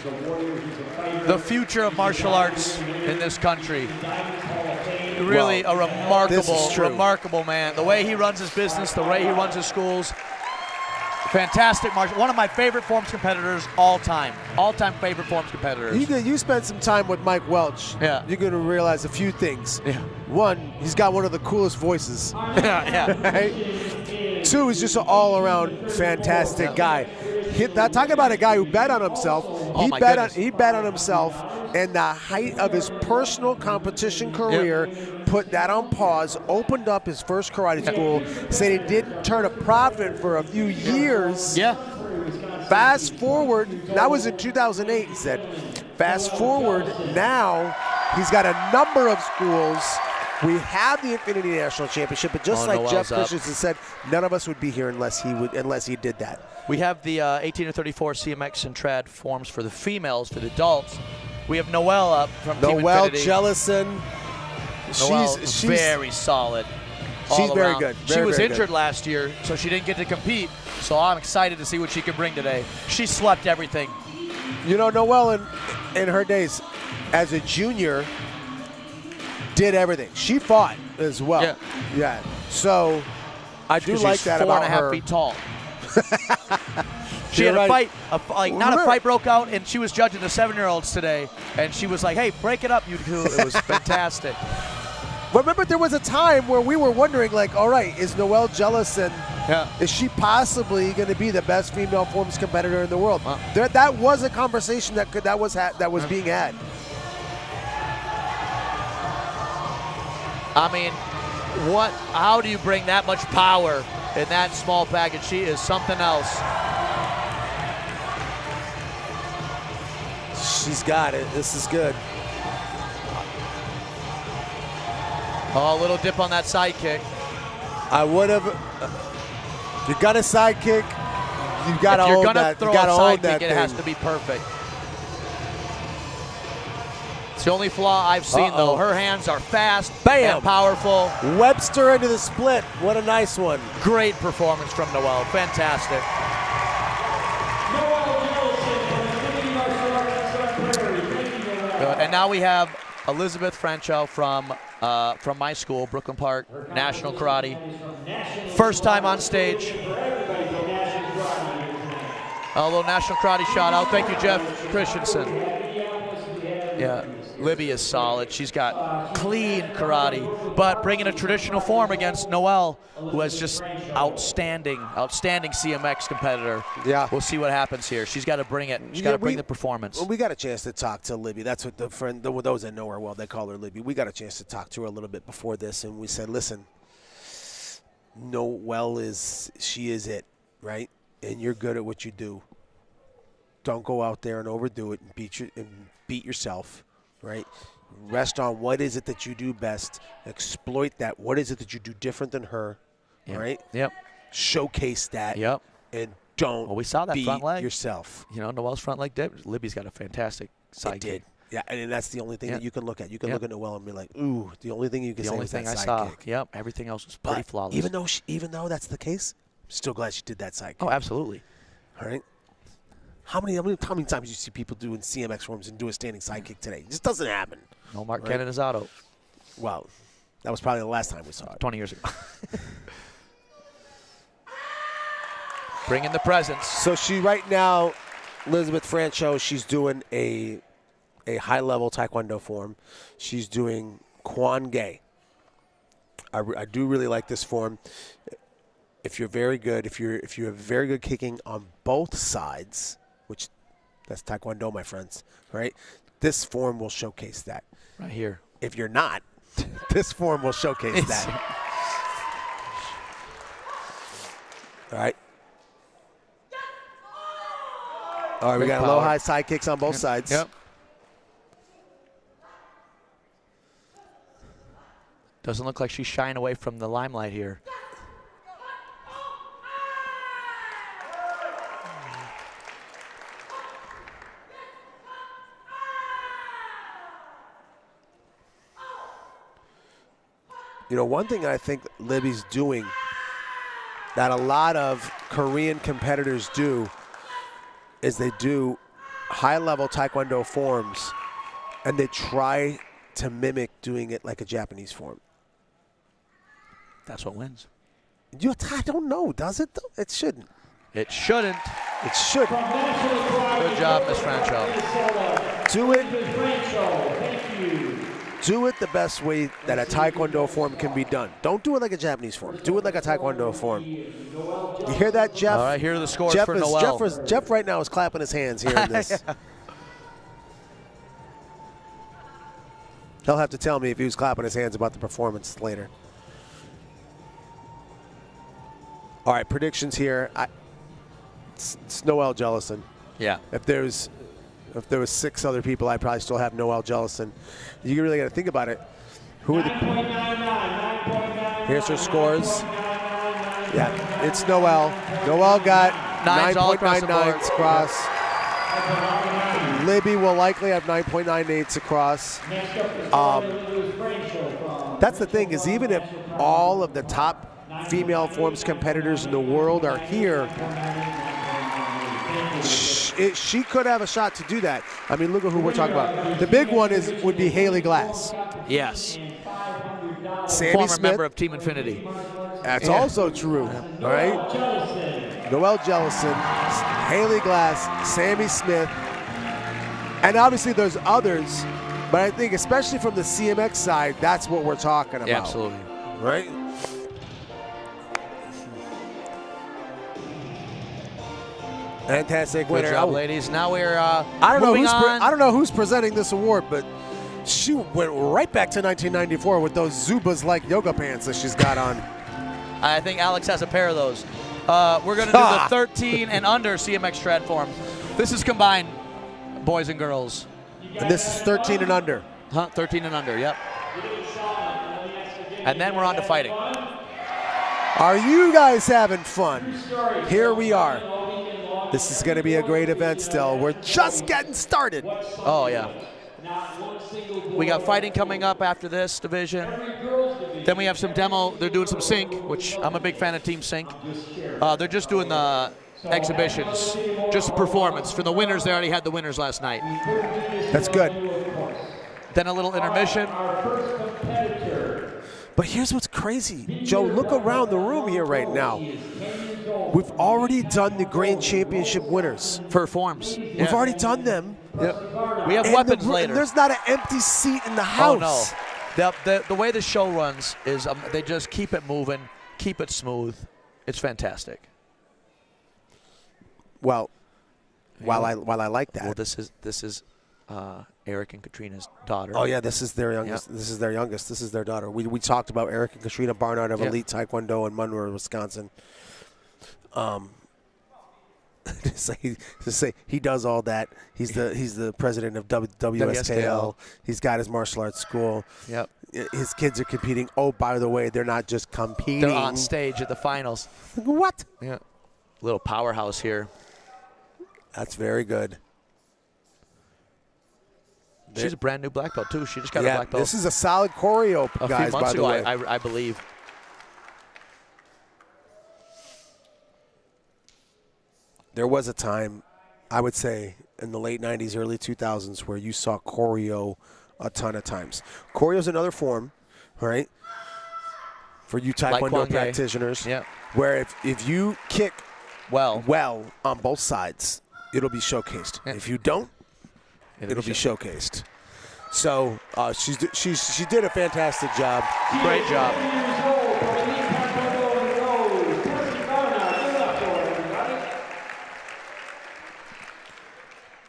the future of martial arts in this country. Really a remarkable man. The way he runs his business, the way he runs his schools. Fantastic martial. One of my favorite forms competitors all time. All-time favorite forms competitors. You spend some time with Mike Welch. Yeah. You're going to realize a few things. Yeah. One, he's got one of the coolest voices. Yeah. Right? Two, he's just an all-around fantastic guy. Talking about a guy who bet on himself. He bet on himself, and the height of his personal competition career put that on pause, opened up his first karate school, said he didn't turn a profit for a few years. Yeah. Fast forward, that was in 2008, he said. Fast forward, now he's got a number of schools. We have the Infinity National Championship, but just like Jeff Christensen said, none of us would be here unless he did that. We have the 18 to 34 CMX and Trad forms for the females, for the adults. We have Noelle up from Team Infinity. Noelle Jellison. She's very solid. She's very good. She was injured last year, so she didn't get to compete. So I'm excited to see what she can bring today. She slept everything. You know, Noelle in her days as a junior did everything. She fought as well. Yeah. So I do like that about her. 4.5 feet tall. She had a fight, not a fight broke out, and she was judging the 7-year-olds today, and she was like, hey, break it up, you two. It was fantastic. But remember, there was a time where we were wondering, like, all right, is Noelle Jellison, is she possibly going to be the best female forms competitor in the world? That was a conversation that was being had. I mean, how do you bring that much power in that small package? She is something else. She's got it. This is good. Oh, a little dip on that side kick. I would have. You got a side kick. You got to hold that. If you're going to throw a side kick, it has to be perfect. It's the only flaw I've seen, though. Her hands are fast and powerful. Webster into the split. What a nice one. Great performance from Noelle. Fantastic. Good. And now we have Elizabeth Francho from my school, Brooklyn Park, National Karate. First time on stage. A little National Karate shout out. Thank you, Jeff Christensen. Yeah, Libby is solid. She's got clean karate, but bringing a traditional form against Noelle, who has just outstanding CMX competitor. Yeah. We'll see what happens here. She's got to bring it. She's got to bring the performance. Well, we got a chance to talk to Libby. That's what those that know her well, they call her Libby. We got a chance to talk to her a little bit before this, and we said, listen, Noelle she is it, right? And you're good at what you do. Don't go out there and overdo it and beat yourself, right? Rest on what is it that you do best. Exploit that. What is it that you do different than her, right? Yep. Showcase that. Yep. And don't we saw that beat front leg yourself. You know, Noelle's front leg dip. Libby's got a fantastic side kick. Yeah, and that's the only thing that you can look at. You can look at Noelle and be like, ooh, the only thing you can say is that side kick. Yep, everything else was pretty flawless. Even though that's the case, I'm still glad she did that side kick. Oh, absolutely. All right. How many times do you see people doing CMX forms and do a standing side kick today? It just doesn't happen. No Mark Canonizato. Well, that was probably the last time we saw it. 20 years ago. Bring in the presence. So right now, Elizabeth Francho, she's doing a high-level Taekwondo form. She's doing Kwan Ge. I do really like this form. If you're very good, if you have very good kicking on both sides, which that's Taekwondo, my friends, right? This form will showcase that. Right here. If you're not, this form will showcase that. All right. All right, we got low, high side kicks on both sides. Yep. Doesn't look like she's shying away from the limelight here. You know, one thing I think Libby's doing that a lot of Korean competitors do is they do high-level Taekwondo forms and they try to mimic doing it like a Japanese form. That's what wins. I don't know, does it though? It shouldn't. It shouldn't. It shouldn't. Good job, Miss Francho. Do it. Do it the best way that a Taekwondo form can be done. Don't do it like a Japanese form. Do it like a Taekwondo form. You hear that, Jeff? All right, here are the scores Jeff for is, Noelle. Jeff right now is clapping his hands here in this. Yeah. He'll have to tell me if he was clapping his hands about the performance later. All right, predictions here. It's Noelle Jellison. Yeah. If there was 6 other people, I'd probably still have Noelle Jellison. You really got to think about it. Who are the? Here's her scores. Yeah, it's Noelle. Noelle got 9.99 across. Libby will likely have 9.98 across. That's the thing, is even if all of the top female forms competitors in the world are here, she could have a shot to do that. I mean, look at who we're talking about. The big one would be Haley Glass. Yes. Sammy Former Smith. member of Team Infinity. That's also true. All right. Noelle Jellison, Haley Glass, Sammy Smith, and obviously there's others. But I think, especially from the CMX side, that's what we're talking about. Yeah, absolutely. Right. Fantastic winner. Good job, ladies. Now we're I don't know who's presenting this award, but she went right back to 1994 with those Zubas-like yoga pants that she's got on. I think Alex has a pair of those. We're going to do the 13 and under CMX trad form. This is combined, boys and girls. And this is 13 and under. 13 and under, yep. And then we're on to fighting. Are you guys having fun? Here we are. This is going to be a great event still. We're just getting started. Oh, yeah. We got fighting coming up after this division. Then we have some demo. They're doing some sync, which I'm a big fan of Team Sync. They're just doing the exhibitions, just performance. For the winners, they already had the winners last night. That's good. Then a little intermission. But here's what's crazy. Joe, look around the room here right now. We've already done the Grand Championship winners. For forms. Yeah. We've already done them. Yep. We have weapons later. There's not an empty seat in the house. Oh, no. The way the show runs is they just keep it moving, keep it smooth. It's fantastic. Well, while I like that. Well, this is Eric and Katrina's daughter. Oh yeah, this is their youngest. Yep. This is their youngest. This is their daughter. We talked about Eric and Katrina Barnard of Elite Taekwondo in Monroe, Wisconsin. To say he does all that. He's the president of WSKL. He's got his martial arts school. Yep. His kids are competing. Oh, by the way, they're not just competing. They're on stage at the finals. What? Yeah. Little powerhouse here. That's very good. She's a brand new black belt too. She just got a black belt. This is a solid choreo, guys. By the way, I believe. There was a time, I would say, in the late 90s, early 2000s, where you saw choreo a ton of times. Choreo is another form, right, for you Taekwondo practitioners, where if you kick well on both sides, it'll be showcased. Yeah. If you don't, it'll be showcased. So she did a fantastic job. Great job.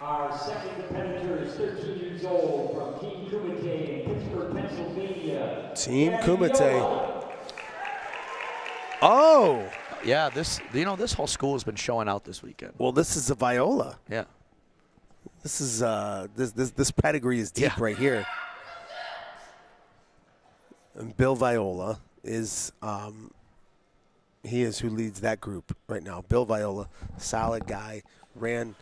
Our second competitor is 13 years old from Team Kumite in Pittsburgh, Pennsylvania. Team Kumite. Oh. Yeah, this whole school has been showing out this weekend. Well, this is a Viola. Yeah. This is this pedigree is deep right here. And Bill Viola is he is who leads that group right now. Bill Viola, solid guy, ran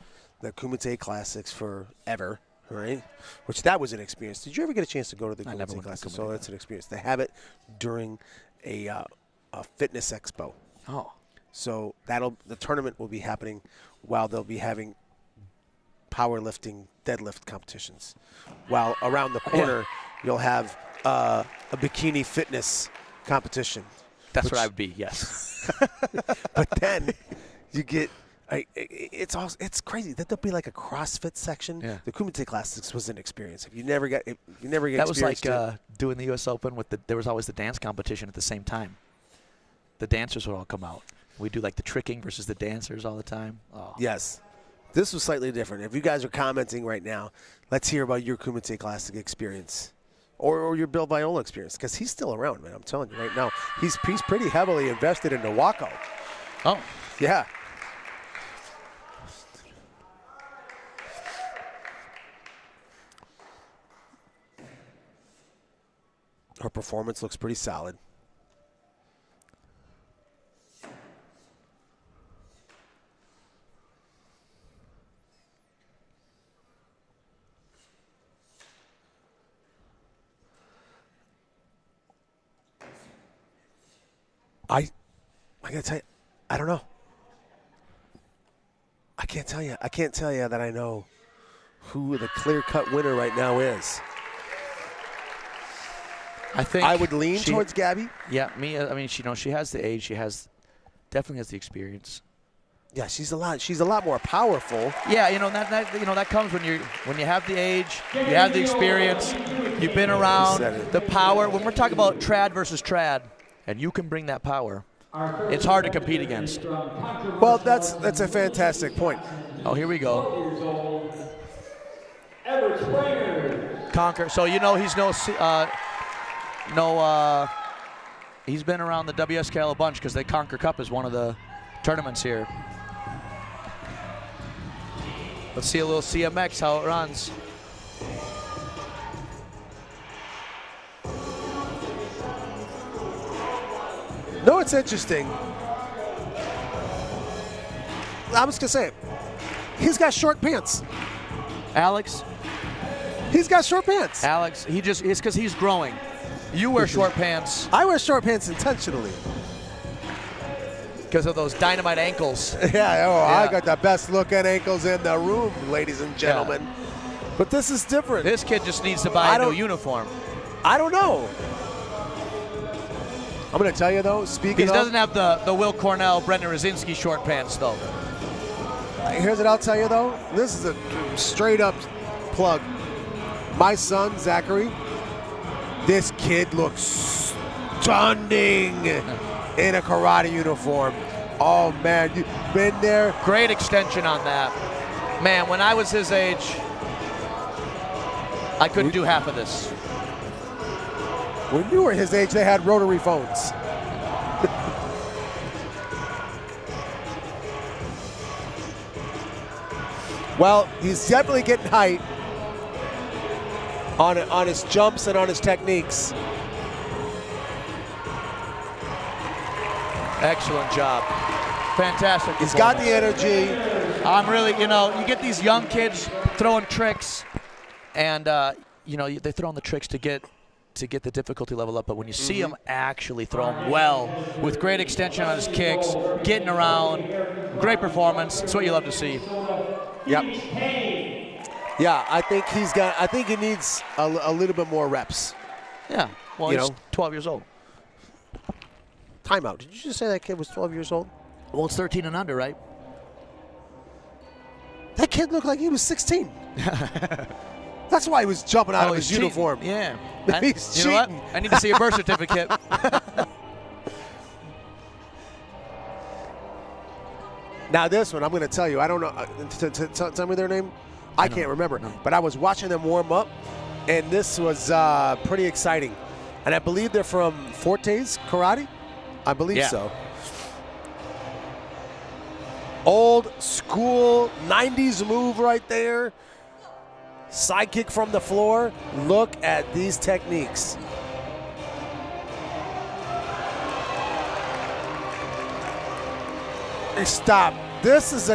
the Kumite Classics forever, right? Which that was an experience. Did you ever get a chance to go to the Kumite Classics? So that's an experience. They have it during a fitness expo. Oh. So the tournament will be happening while they'll be having powerlifting, deadlift competitions. While around the corner, you'll have a bikini fitness competition. That's what I would be, yes. But then you get, it's crazy that there'll be like a CrossFit section. Yeah. The Kumite Classics was an experience. If you never get that was like it, doing the U.S. Open with there was always the dance competition at the same time. The dancers would all come out. We do like the tricking versus the dancers all the time. Oh. Yes. This was slightly different. If you guys are commenting right now, let's hear about your Kumite Classic experience or your Bill Viola experience, because he's still around, man. I'm telling you right now. He's pretty heavily invested in Nawako. Oh. Yeah. Her performance looks pretty solid. I gotta tell you, I don't know. I can't tell you. I can't tell you that I know who the clear-cut winner right now is. I think I would lean towards Gabby. Yeah, me. I mean, she has the age. She definitely has the experience. Yeah, she's a lot more powerful. Yeah, that comes when you have the age, you have the experience, you've been around, the power. When we're talking about trad versus trad, and you can bring that power, it's hard to compete against. Well, that's a fantastic point. Oh, here we go. Conquer. So he's been around the WSKL a bunch because the Conquer Cup is one of the tournaments here. Let's see a little CMX, how it runs. No, it's interesting. I was gonna say, he's got short pants. Alex? He's got short pants. Alex, it's because he's growing. You wear short pants. I wear short pants intentionally. Because of those dynamite ankles. Yeah, I got the best looking ankles in the room, ladies and gentlemen. Yeah. But this is different. This kid just needs to buy a new uniform. I don't know. I'm going to tell you, though, He doesn't have the Will Cornell, Brendan Rosinski short pants, though. Here's what I'll tell you, though. This is a straight-up plug. My son, Zachary, this kid looks stunning in a karate uniform. Oh, man, you've been there. Great extension on that. Man, when I was his age, I couldn't do half of this. When you were his age, they had rotary phones. Well, he's definitely getting height on his jumps and on his techniques. Excellent job. Fantastic. He's got the energy. I'm really, you get these young kids throwing tricks, and, they throw in the tricks to get the difficulty level up, but when you see him actually throw them well, with great extension on his kicks, getting around, great performance, it's what you love to see. Yep. Yeah, I think he needs a little bit more reps. Yeah, well, he's 12 years old. Timeout. Did you just say that kid was 12 years old? Well, it's 13 and under, right? That kid looked like he was 16. That's why he was jumping out of his uniform. Yeah. He's cheating. You know what? I need to see a birth certificate. Now this one, I'm going to tell you, I don't know. Tell me their name. I can't remember. No. But I was watching them warm up, and this was pretty exciting. And I believe they're from Fortes Karate. I believe so. Old school 90s move right there. Side kick from the floor. Look at these techniques. Stop. This is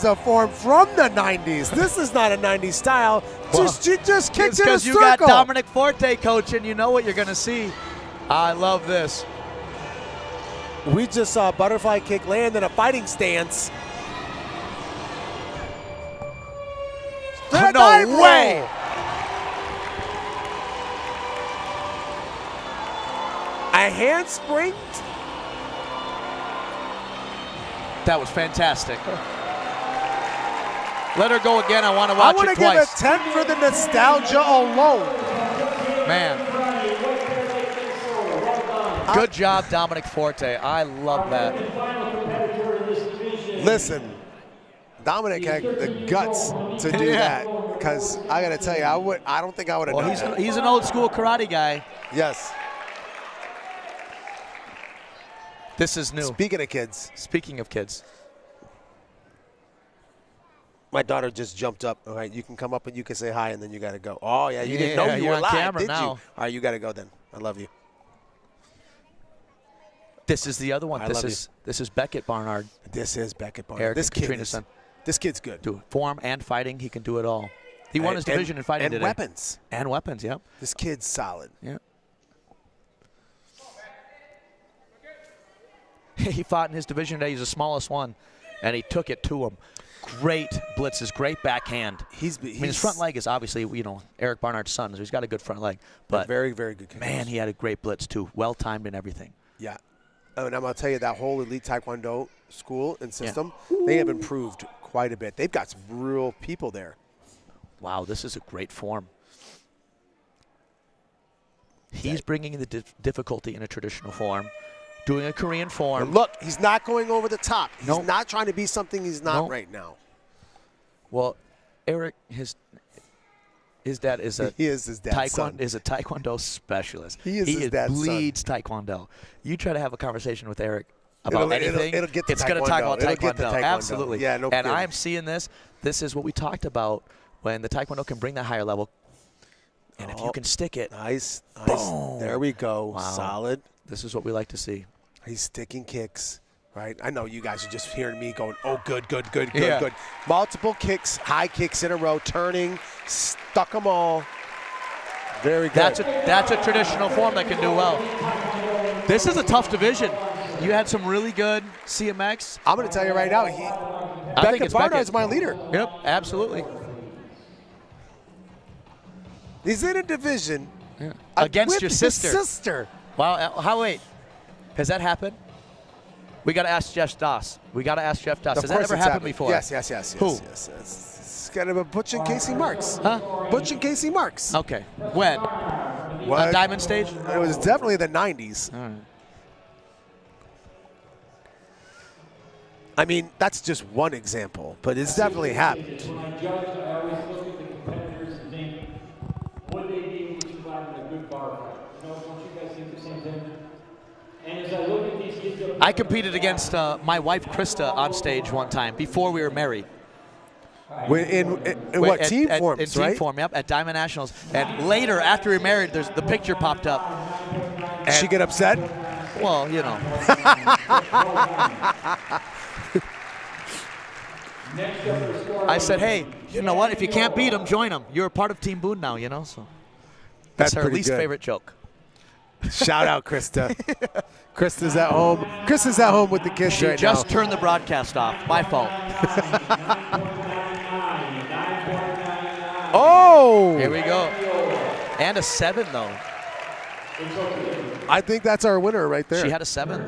a form from the 90s. This is not a 90s style. Well, just kick to the because circle. You got Dominic Forte coaching. You know what you're going to see. I love this. We just saw a butterfly kick land in a fighting stance. No way. A handspring. That was fantastic. Let her go again. I want to watch it twice. I want to give a 10 for the nostalgia alone. Man. Good job, Dominic Forte. I love that. Listen, Dominic had the guts to do that, because I got to tell you, I don't think I would have done that. He's an old school karate guy. Yes. This is new. Speaking of kids. Speaking of kids. My daughter just jumped up. All right, you can come up and you can say hi, and then you got to go. Oh, yeah, you didn't know you were live, did you? All right, you got to go then. I love you. This is the other one. This is Beckett Barnard. This is Beckett Barnard. This kid's good. Do form and fighting, he can do it all. He won his division in fighting today. And weapons. And weapons, yep. This kid's solid. Yeah. He fought in his division today. He's the smallest one, and he took it to him. Great blitzes, great backhand. I mean, his front leg is obviously, Eric Barnard's son, so he's got a good front leg. But very, very good kick. Man, he had a great blitz too. Well timed and everything. Yeah. And I'm going to tell you, that whole elite Taekwondo school and system, they have improved quite a bit. They've got some real people there. Wow, this is a great form. He's bringing the difficulty in a traditional form, doing a Korean form. And look, he's not going over the top. He's not trying to be something he's not right now. Well, Eric, his dad is a Taekwondo specialist. He is his dad's bleeds son. Taekwondo. You try to have a conversation with Eric about anything, it'll get to it's going to talk about Taekwondo. Taekwondo. Absolutely. Yeah, no and kidding. I'm seeing this. This is what we talked about when the Taekwondo can bring that higher level. And if you can stick it. Nice. Boom. There we go. Wow. Solid. This is what we like to see. He's sticking kicks. Right, I know you guys are just hearing me going, oh, good. Multiple kicks, high kicks in a row, turning, stuck them all. Very good. That's a traditional form that can do well. This is a tough division. You had some really good CMX. I'm going to tell you right now, Beckett Barnard is my leader. Yep, absolutely. He's in a division against your sister. Wow, wait, has that happened? We got to ask Jeff Doss. Has that ever happened before? Yes. Who? Yes. It's kind of a Butch and Casey Marks. Huh? Butch and Casey Marks. Okay. When? On Diamond stage? It was definitely the 90s. All right. I mean, that's just one example, but it's definitely happened. When I judge, I always look at the competitors and think, would they be able to survive in a good bar fight? Don't you guys think the same thing? And as I look at these kids, I competed against my wife Krista on stage one time before we were married. In what, team forms, in right? Team form, yep, at Diamond Nationals. And later, after we were married, the picture popped up. Did she get upset? Well, I said, hey, you know what? If you can't beat them, join them. You're a part of Team Boone now, So that's her least favorite joke. Shout out, Krista. Krista's at home. Krista's at home with the kids right now. She just turned the broadcast off. My fault. Oh! Here we go. And a 7, though. I think that's our winner right there. She had a 7.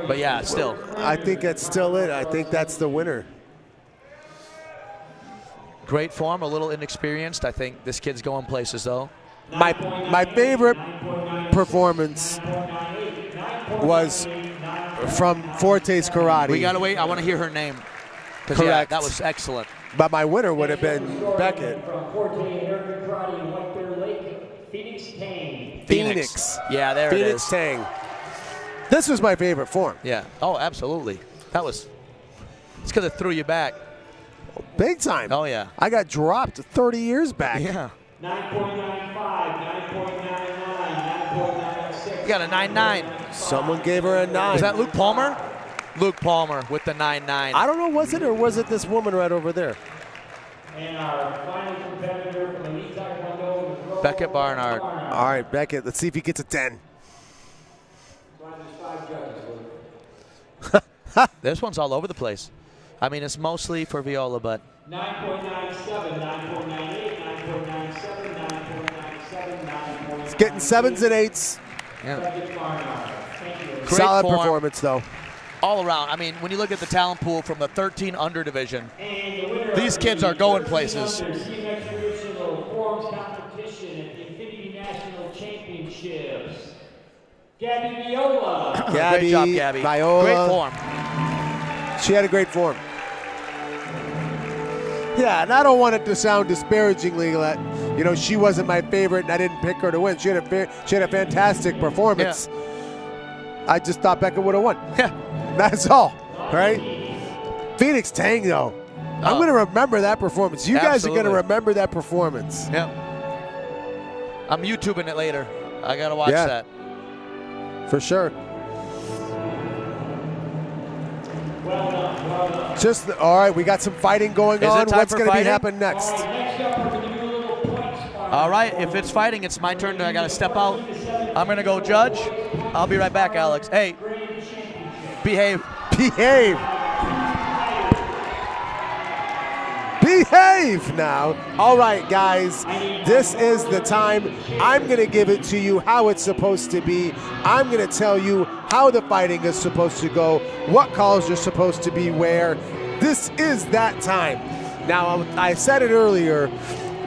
But, yeah, still. I think that's still it. I think that's the winner. Great form, a little inexperienced. I think this kid's going places, though. My favorite performance was from Forte's Karate. We gotta wait. I want to hear her name. Correct. Yeah, that was excellent. But my winner would have been Beckett. From Forte American Karate in White Bear Lake, Phoenix Tang. Phoenix. Yeah, there it is. Phoenix Tang. This was my favorite form. Yeah. Oh, absolutely. That was. It's because it threw you back. Big time. Oh yeah. I got dropped 30 years back. Yeah. 9.95, 9.99, 9.96. You got a 9.9. Someone gave her a 9. Was that Luke Palmer? Luke Palmer with the 9.9. I don't know, was it, or was it this woman right over there? And our final competitor from Elite Taekwondo, Beckett Barnard. All right, Beckett, let's see if he gets a 10. This one's all over the place. I mean, it's mostly for Viola, but 9.97, 9.98, 9.97, 9.97, 9.97. It's getting 7s and 8s. yeah. Great Solid form performance, though. all around. I mean, when you look at the talent pool from the 13 under division, these kids are going places. Gabby Viola. Great job, Gabby. Viola. Great form. She had a great form. Yeah, and I don't want it to sound disparagingly that, you know, she wasn't my favorite and I didn't pick her to win. She had a fantastic performance. Yeah. I just thought Becca would have won. Yeah. That's all, right? Phoenix Tang, though. I'm going to remember that performance. You guys are going to remember that performance. Yeah. I'm YouTubing it later. I got to watch that. For sure. Well done, well done. Just all right, we got some fighting going on. What's going to be happening next? Next up, we're going to do a little point sparring. All right, if it's fighting, it's my turn. I got to step out. I'm going to go judge. I'll be right back, Alex. Hey, behave. Behave. Behave now. All right, guys, this is the time. I'm going to give it to you how it's supposed to be. I'm going to tell you how the fighting is supposed to go, what calls are supposed to be where. This is that time. Now, I said it earlier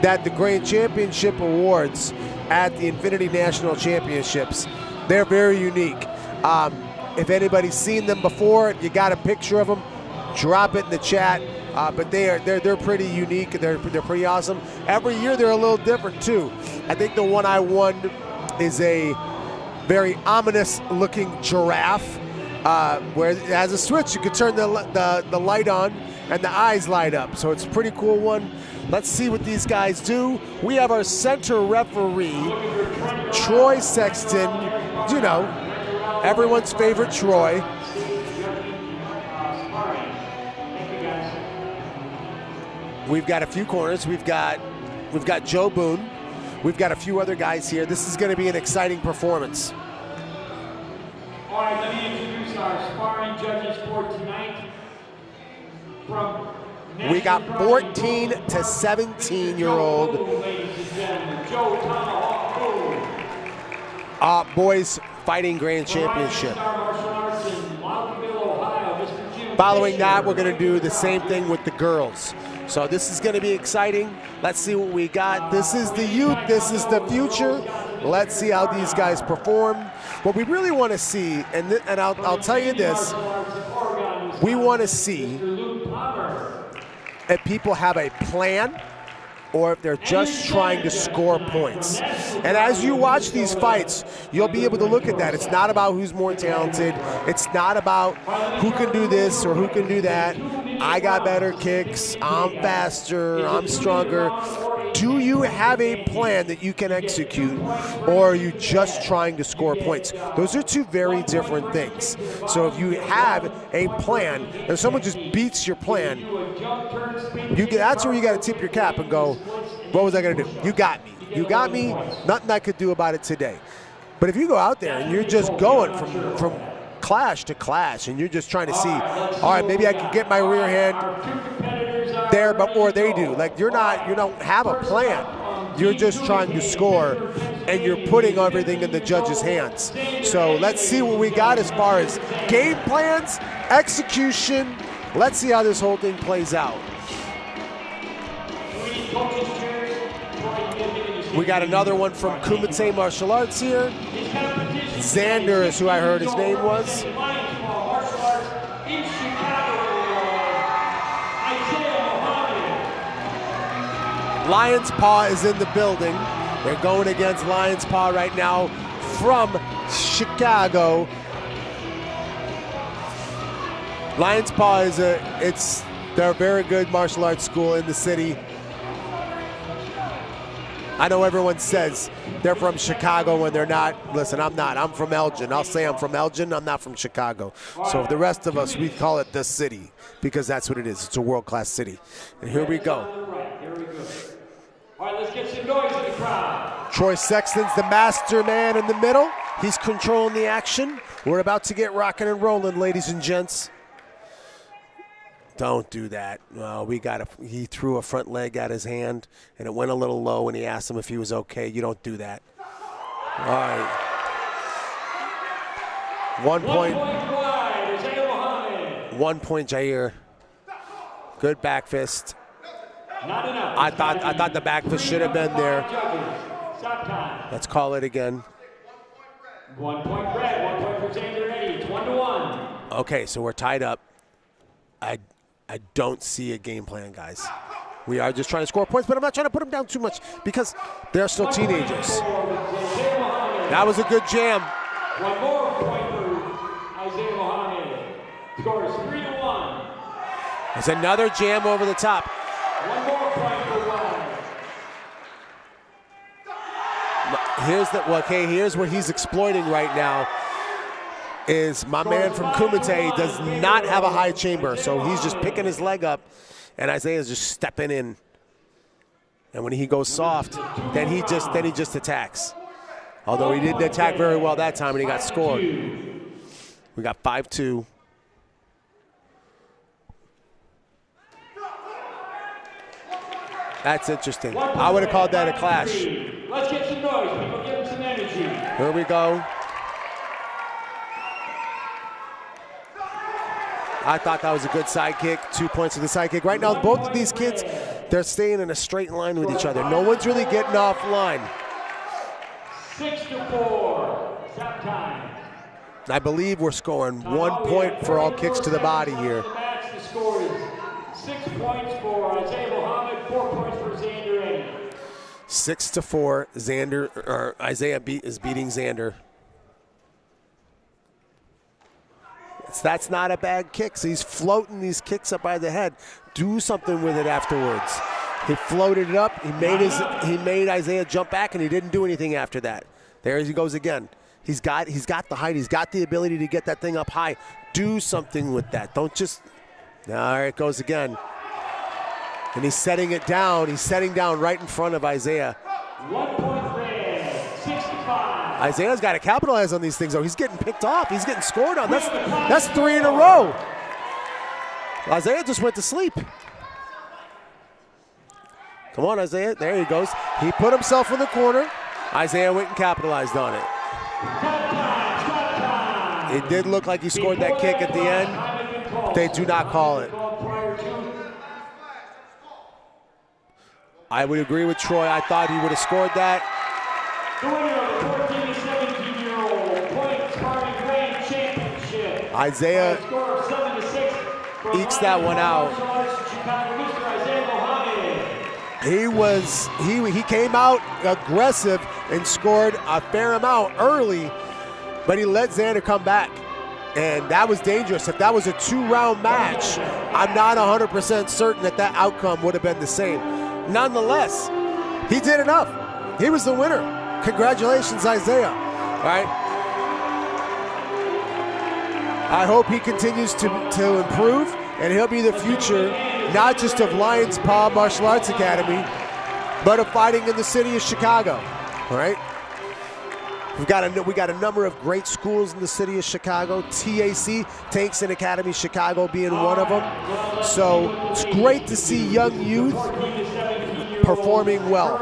that the Grand Championship Awards at the Infinity National Championships, they're very unique. If anybody's seen them before, you got a picture of them, drop it in the chat. But they're pretty unique. They're pretty awesome. Every year they're a little different too. I think the one I won is a very ominous-looking giraffe, where it has a switch. You can turn the light on, and the eyes light up. So it's a pretty cool one. Let's see what these guys do. We have our center referee, Troy Sexton. You know, everyone's favorite Troy. We've got a few corners. We've got Joe Boone. We've got a few other guys here. This is going to be an exciting performance. All right, let me introduce our sparring judges for tonight. We got 14 to 17-year-old boys fighting grand championship. Following that, we're going to do the same thing with the girls. So this is going to be exciting. Let's see what we got. This is the youth. This is the future. Let's see how these guys perform. What we really want to see, and I'll tell you this, we want to see if people have a plan or if they're just trying to score points. And as you watch these fights, you'll be able to look at that. It's not about who's more talented. It's not about who can do this or who can do that. I got better kicks, I'm faster, I'm stronger. Do you have a plan that you can execute, or are you just trying to score points? Those are two very different things. So if you have a plan and someone just beats your plan, that's where you got to tip your cap and go, what was I going to do? You got me. You got me. Nothing I could do about it today. But if you go out there and you're just going from clash to clash and you're just trying to see, all right, maybe I can get my rear hand there before they do. Like you don't have a plan. You're just trying to score and you're putting everything in the judge's hands. So let's see what we got as far as game plans, execution. Let's see how this whole thing plays out. We got another one from Kumite Martial Arts here. Xander is who I heard his name was. Lion's Paw is in the building. They're going against Lion's Paw right now from Chicago. Lion's Paw is they're a very good martial arts school in the city. I know everyone says they're from Chicago when they're not. Listen, I'm not. I'm from Elgin. I'll say I'm from Elgin. I'm not from Chicago. So the rest of us, we call it the city because that's what it is. It's a world-class city. And here we go. All right, let's get some noise in the crowd. Troy Sexton's the master man in the middle. He's controlling the action. We're about to get rocking and rolling, ladies and gents. Don't do that. No, he threw a front leg at his hand, and it went a little low, and he asked him if he was okay. You don't do that. All right. 1 point. 1 point, Jair. Good back fist. Not enough. I thought the back fist should have been there. Stop time. Let's call it again. 1 point red, 1 point for Xander Eddie. It's 1-1. Okay, so we're tied up. I don't see a game plan, guys. We are just trying to score points, but I'm not trying to put them down too much because they're still teenagers. That was a good jam. 1 more point for Isaiah Mohammed. Scores 3-1. There's another jam over the top. 1 more point for Wise. Here's what he's exploiting right now. Is my man from Kumite does not have a high chamber, so he's just picking his leg up, and Isaiah's just stepping in. And when he goes soft, then he just attacks. Although he didn't attack very well that time, and he got scored. We got 5-2. That's interesting. I would have called that a clash. Let's get some noise. People give him some energy. Here we go. I thought that was a good side kick. 2 points for the side kick. Right now, both of these kids, they're staying in a straight line with each other. No one's really getting off line. 6-4. Stop time. I believe we're scoring 1 point for all kicks to the body here. The score is 6 points for Isaiah Mohammed, 4 points for Xander Eddie. 6-4. Isaiah is beating Xander. That's not a bad kick. So he's floating these kicks up by the head. Do something with it afterwards. He floated it up. He made Isaiah jump back, and he didn't do anything after that. There he goes again. He's got the height. He's got the ability to get that thing up high. Do something with that. Don't just. There it goes again. And he's setting it down. He's setting down right in front of Isaiah. 1 point red, 6-5. Isaiah's got to capitalize on these things, though. He's getting picked off. He's getting scored on. That's 3 in a row. Isaiah just went to sleep. Come on, Isaiah. There he goes. He put himself in the corner. Isaiah went and capitalized on it. It did look like he scored that kick at the end. They do not call it. I would agree with Troy. I thought he would have scored that. The winner of the 14 to 17-year-old point Sparring Grand Championship. Isaiah Score of 7-6 ekes that one out. He came out aggressive and scored a fair amount early, but he let Xander come back. And that was dangerous. If that was a 2-round match, I'm not 100% certain that outcome would have been the same. Nonetheless, he did enough. He was the winner. Congratulations, Isaiah. All right. I hope he continues to improve, and he'll be the future, not just of Lion's Paw Martial Arts Academy, but of fighting in the city of Chicago. All right. We got a number of great schools in the city of Chicago. TAC, Tanks and Academy Chicago, being one of them. So it's great to see young youth performing well.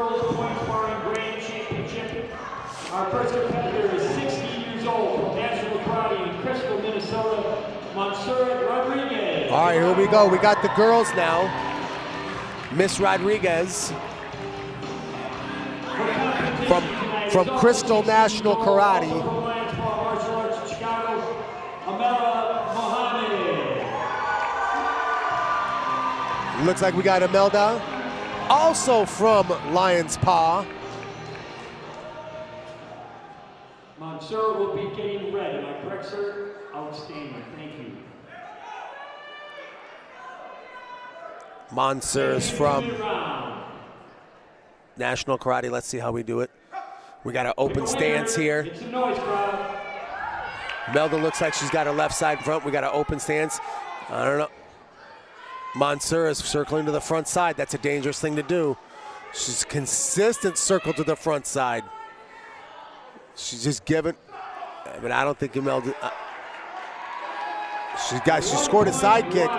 Our first competitor is 16 years old from National Karate in Crystal, Minnesota, Montserrat Rodriguez. All right, here we go. We got the girls now. Miss Rodriguez from Crystal National Karate. Looks like we got Imelda. also from Lion's Paw. Mansour will be getting red. Am I correct, sir? Outstanding. Thank you. Mansour is from National Karate. Let's see how we do it. We got an open stance here. Make some noise, crowd. Melda looks like she's got her left side front. We got an open stance. I don't know. Mansour is circling to the front side. That's a dangerous thing to do. She's consistent circle to the front side. She's just giving, but I don't think Imelda. She scored a side kick,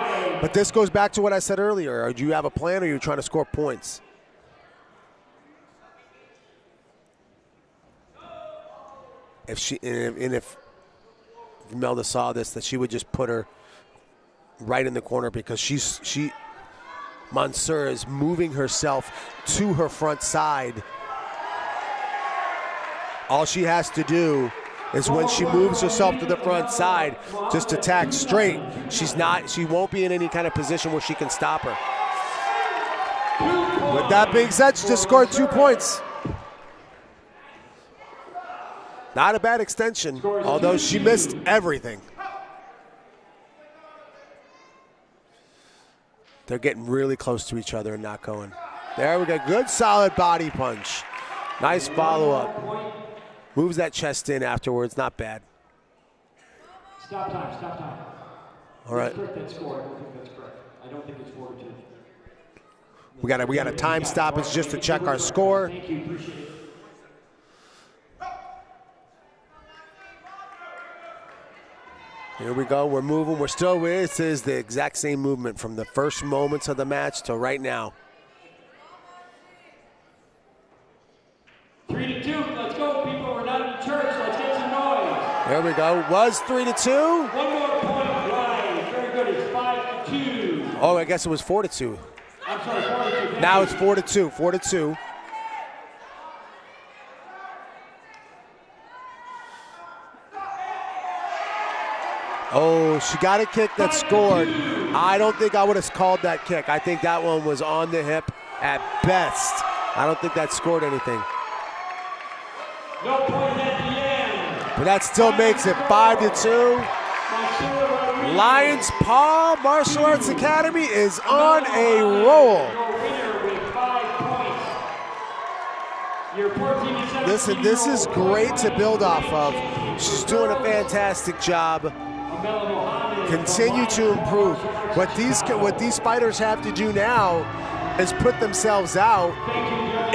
but this goes back to what I said earlier. Do you have a plan, or are you trying to score points? If Imelda saw this, that she would just put her right in the corner, because Mansour is moving herself to her front side. All she has to do is, when she moves herself to the front side, just attack straight. She won't be in any kind of position where she can stop her. With that being said, she just scored 2 points. Not a bad extension, although she missed everything. They're getting really close to each other and not going. There we go, good solid body punch. Nice follow-up. Moves that chest in afterwards, not bad. Stop time, stop time. All right. Correct that score. I don't think that's correct. I don't think it's 4-2. We got a time stoppage just to check our score. Thank you, appreciate it. Here we go, we're moving, this is the exact same movement from the first moments of the match to right now. 3-2, let's go, people. We're not in church. Let's get some noise. There we go. Was 3-2. One more point, right. Very good. It's 5-2. Oh, I guess it was 4-2. I'm sorry, 4-2. Now it's 4-2. 4-2. Oh, she got a kick that scored. I don't think I would have called that kick. I think that one was on the hip at best. I don't think that scored anything. No point at the end. But that still makes it 5-2. Lion's Paw Martial Arts Academy is on a roll. Listen, this is great to build off of. She's doing a fantastic job. Continue to improve. What these fighters have to do now is put themselves out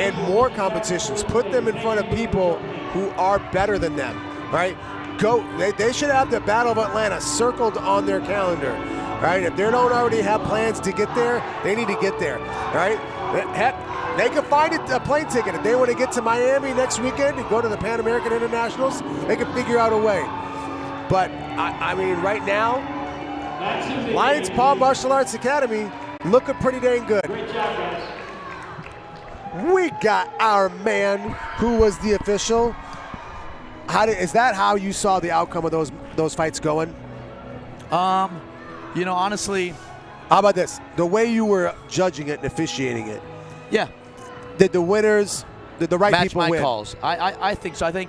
in more competitions. Put them in front of people who are better than them, right? They should have the Battle of Atlanta circled on their calendar, right? If they don't already have plans to get there, they need to get there, right? Heck, they can find a plane ticket. If they want to get to Miami next weekend and go to the Pan American Internationals, they can figure out a way. But, I mean, right now, Lion's Paw Martial Arts Academy looking pretty dang good. Great job, guys. We got our man who was the official. Is that how you saw the outcome of those fights going? You know, honestly. How about this? The way you were judging it and officiating it. Yeah. Did the right match people my win? calls? I think so. I think.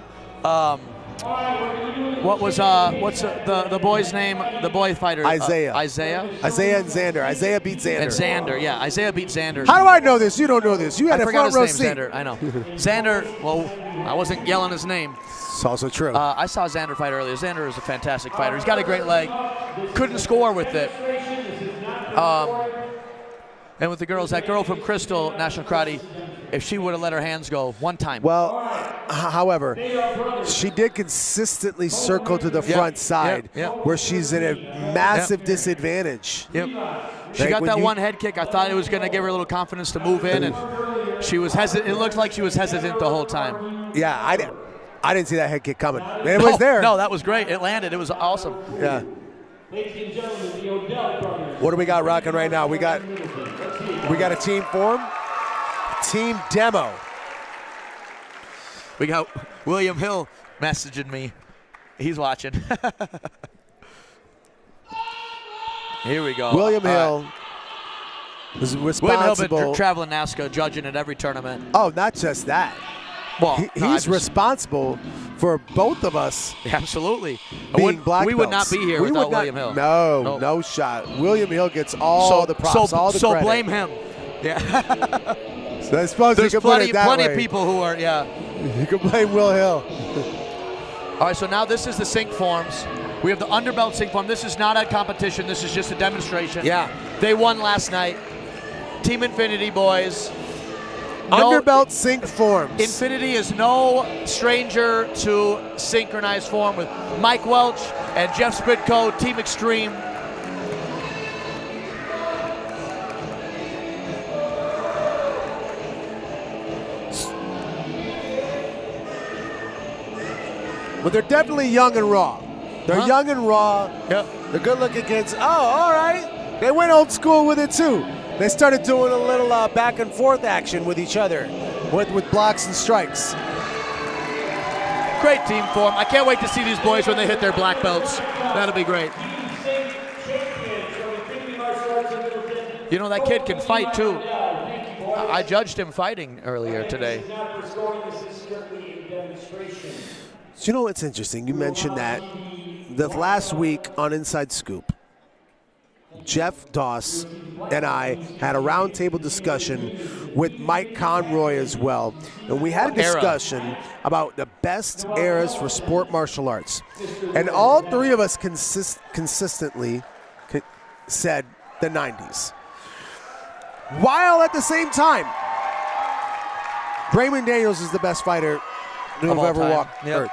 What's the boy's name? The boy fighter. Isaiah. Isaiah And Xander. Isaiah beat Xander. And Xander, yeah. Isaiah beat Xander. How do I know this? You don't know this. You had a front row seat. Xander. I know. Xander. Well, I wasn't yelling his name. It's also true. I saw Xander fight earlier. Xander is a fantastic fighter. He's got a great leg. Couldn't score with it. And with the girls, that girl from Crystal National Karate, if she would have let her hands go one time. Well, however, she did consistently circle to the front side where she's in a massive disadvantage. Yep. She got that one head kick. I thought it was going to give her a little confidence to move in, and she was hesitant. It looked like she was hesitant the whole time. Yeah, I didn't see that head kick coming. It was there. No, that was great. It landed. It was awesome. Yeah. Ladies and gentlemen, the Odell brothers. What do we got rocking right now? We got a team form, team demo. We got William Hill messaging me. He's watching. Here we go. William Hill. was William responsible. Hill been traveling NASCAR, judging at every tournament. Oh, not just that. Well, He's responsible for both of us absolutely being black We would not belts. be here without William Hill. No shot. William Hill gets all the props, all the credit. So blame him. Yeah. So I suppose There's you can put it that plenty way. of people who are, yeah. You can blame Will Hill. All right, so now this is the sync forms. We have the underbelt sync form. This is not a competition. This is just a demonstration. Yeah. They won last night. Team Infinity boys. Underbelt sync forms. Infinity is no stranger to synchronized form with Mike Welch and Jeff Spitko, Team Extreme. But they're definitely young and raw. They're young and raw. Yep. They're good-looking kids. Oh, all right. They went old school with it, too. They started doing a little back and forth action with each other, with blocks and strikes. Great team form. I can't wait to see these boys when they hit their black belts. That'll be great. You know, that kid can fight, too. I judged him fighting earlier today. You know what's interesting? You mentioned that last week on Inside Scoop, Jeff Doss and I had a roundtable discussion with Mike Conroy as well. And we had a discussion about the best eras for sport martial arts. And all three of us consistently said the 90s. While at the same time, Raymond Daniels is the best fighter who have ever walked earth.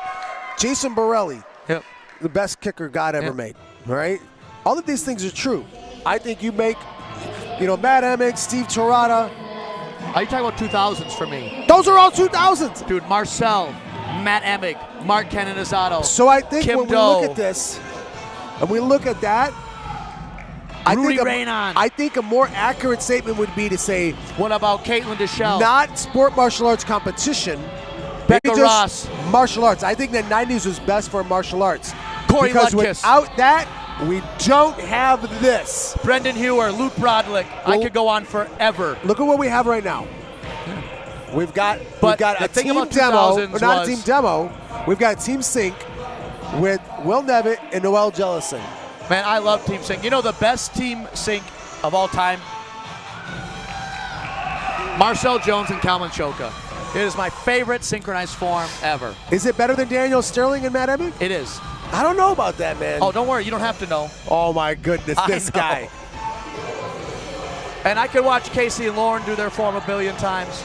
Jason Borelli, the best kicker God ever made. All right? All of these things are true. I think you make, Matt Emick, Steve Torada. Are you talking about 2000s for me? Those are all 2000s. Dude, Marcel, Matt Emick, Mark Canonizato. So I think Kim when we Doe. look at this, and we look at that, Rudy Raynon. I think a more accurate statement would be to say, what about Caitlin Deschelle? not sport martial arts competition, Becca maybe Ross. just martial arts. I think the 90s was best for martial arts. Corey because Lutkus. without that, we don't have this. Brendan Hewer, Luke Brodlick. I could go on forever. Look at what we have right now. We've got the a thing team about demo, 2000s or not a was- team demo. We've got a team sync with Will Nevitt and Noel Jellison. Man, I love Team Sync. You know the best Team Sync of all time? Marcel Jones and Kalman Choka. It is my favorite synchronized form ever. Is it better than Daniel Sterling and Matt Emick? It is. I don't know about that, man. Oh, don't worry. You don't have to know. Oh my goodness, this guy. And I could watch Casey and Lauren do their form a billion times.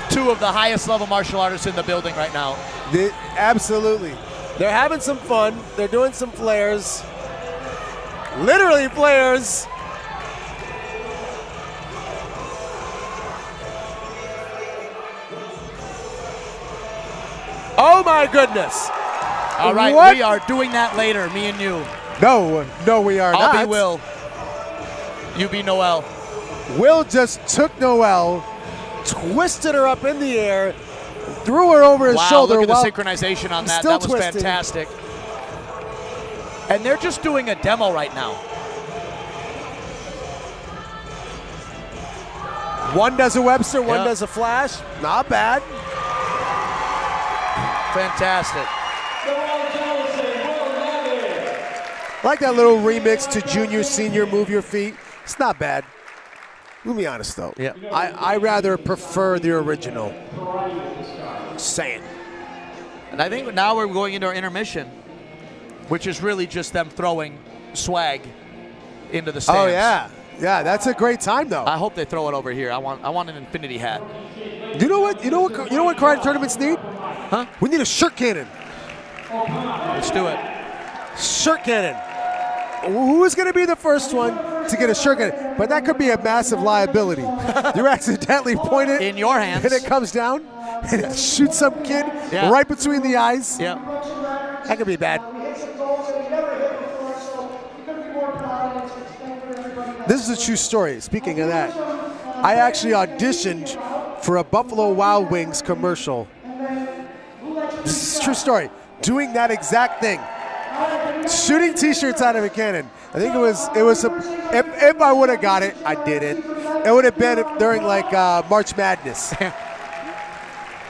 Two of the highest level martial artists in the building right now. Absolutely. They're having some fun. They're doing some flares. Literally flares. Oh my goodness. All right, What? we are doing that later, me and you. No, we are not. I'll be Will. You be Noel. Will just took Noel, twisted her up in the air, threw her over his shoulder. Look at the while synchronization on that. still That was twisting. fantastic. And they're just doing a demo right now. One does a Webster, one does a Flash. Not bad. Fantastic. I like that little remix to Junior, Senior, Move Your Feet. It's not bad. Let me be honest, though. Yeah. I rather prefer the original. Saying. And I think now we're going into our intermission, which is really just them throwing swag into the stands. Oh, yeah. Yeah, that's a great time, though. I hope they throw it over here. I want an infinity hat. You know what karate tournaments need? Huh? We need a shirt cannon. Let's do it. Shirt cannon. Who is going to be the first one to get a shirt cannon? But that could be a massive liability. You accidentally point it in your hands, and it comes down and it shoots some kid right between the eyes. Yeah, that could be bad. This is a true story. Speaking of that, I actually auditioned for a Buffalo Wild Wings commercial. This is a true story. Doing that exact thing. Shooting T-shirts out of a cannon. I think if I would have got it, I didn't. It would have been during like March Madness. It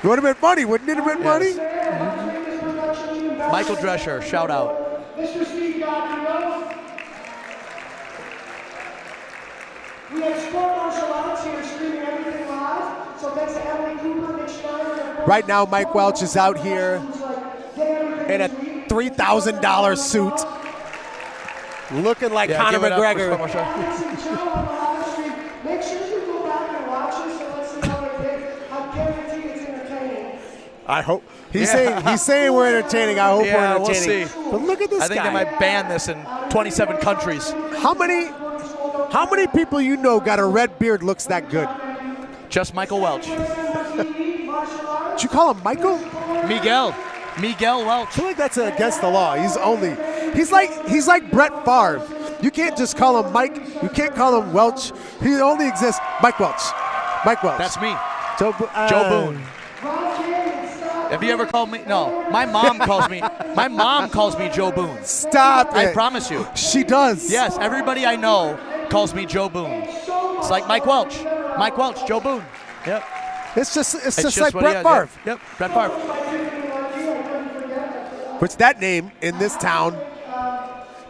would have been funny, wouldn't it have been funny? Michael Drescher, shout out. Mr. Steve Gagliano. We have SportMartialArts here streaming everything live. So thanks to Emily Cooper, Nick Schneider. Right now, Mike Welch is out here in a $3,000 suit, looking like Conor McGregor. Make sure you go back and watch this and let's see how they did. I guarantee it's entertaining. I hope. He's saying we're entertaining. I hope we're entertaining. We'll see. But look at this guy. I think they might ban this in 27 countries. How many people you know got a red beard looks that good? Just Michael Welch. Did you call him Michael? Miguel Welch. I feel like that's against the law. He's like Brett Favre. You can't just call him Mike. You can't call him Welch. He only exists. Mike Welch. Mike Welch. That's me. Joe Boone. Have you ever called me? No. My mom calls me Joe Boone. Stop it. I promise you. She does. Yes, everybody I know calls me Joe Boone. It's like Mike Welch. Mike Welch, Joe Boone. Yep. It's just like Brett Favre. Yep, Brett Favre. What's that name in this town?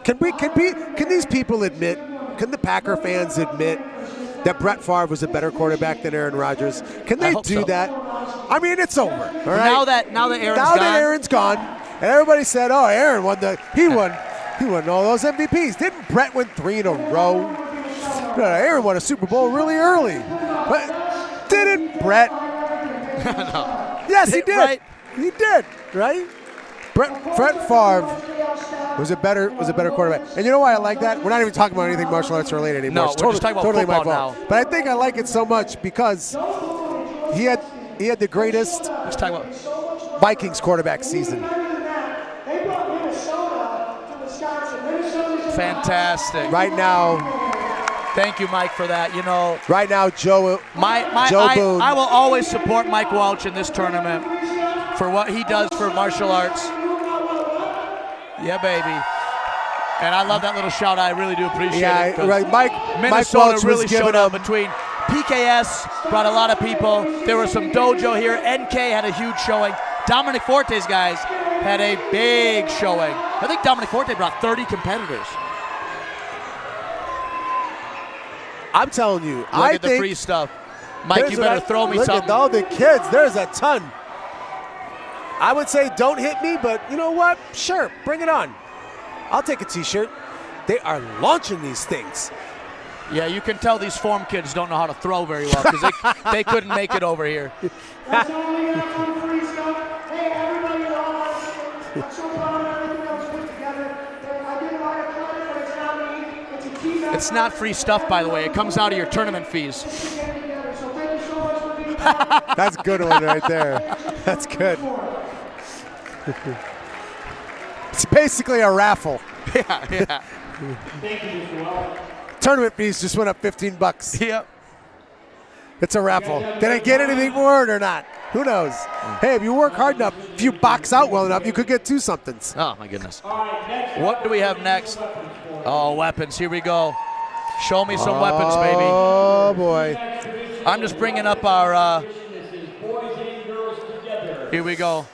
Can these people admit? Can the Packer fans admit that Brett Favre was a better quarterback than Aaron Rodgers? Can they do that? I mean, it's over. All right? Now that Aaron's gone, and everybody said, "Oh, Aaron won he won all those MVPs." Didn't Brett win 3 in a row? Aaron won a Super Bowl really early, but didn't Brett? No. Yes, he did. Right. He did. Right? Brett Favre was a better quarterback. And you know why I like that? We're not even talking about anything martial arts related anymore. No, it's we're just talking about totally my football fault. now. But I think I like it so much because he had the greatest Let's talk about Vikings quarterback season. fantastic. Right now. Thank you, Mike, for that. You know, right now, Joe Boone. I will always support Mike Welch in this tournament for what he does for martial arts. Yeah, baby. And I love that little shout out. I really do appreciate it. Yeah, right. Minnesota Mike really showed up between PKS, brought a lot of people. There was some dojo here. NK had a huge showing. Dominic Forte's guys had a big showing. I think Dominic Forte brought 30 competitors. I'm telling you, Look at the free stuff. Mike, you better throw me something. Look at all the kids. There's a ton. I would say don't hit me, but you know what? Sure, bring it on. I'll take a T-shirt. They are launching these things. Yeah, you can tell these form kids don't know how to throw very well because they couldn't make it over here. It's not free stuff, by the way. It comes out of your tournament fees. That's a good one right there. That's good. It's basically a raffle. Yeah. Tournament fees just went up $15. Yep. It's a raffle. Did I get anything for it or not? Who knows? Hey, if you work hard enough, if you box out well enough, you could get 2 somethings. Oh, my goodness. What do we have next? Oh, weapons. Here we go. Show me some weapons, baby. Oh, boy. I'm just bringing up our... here we go.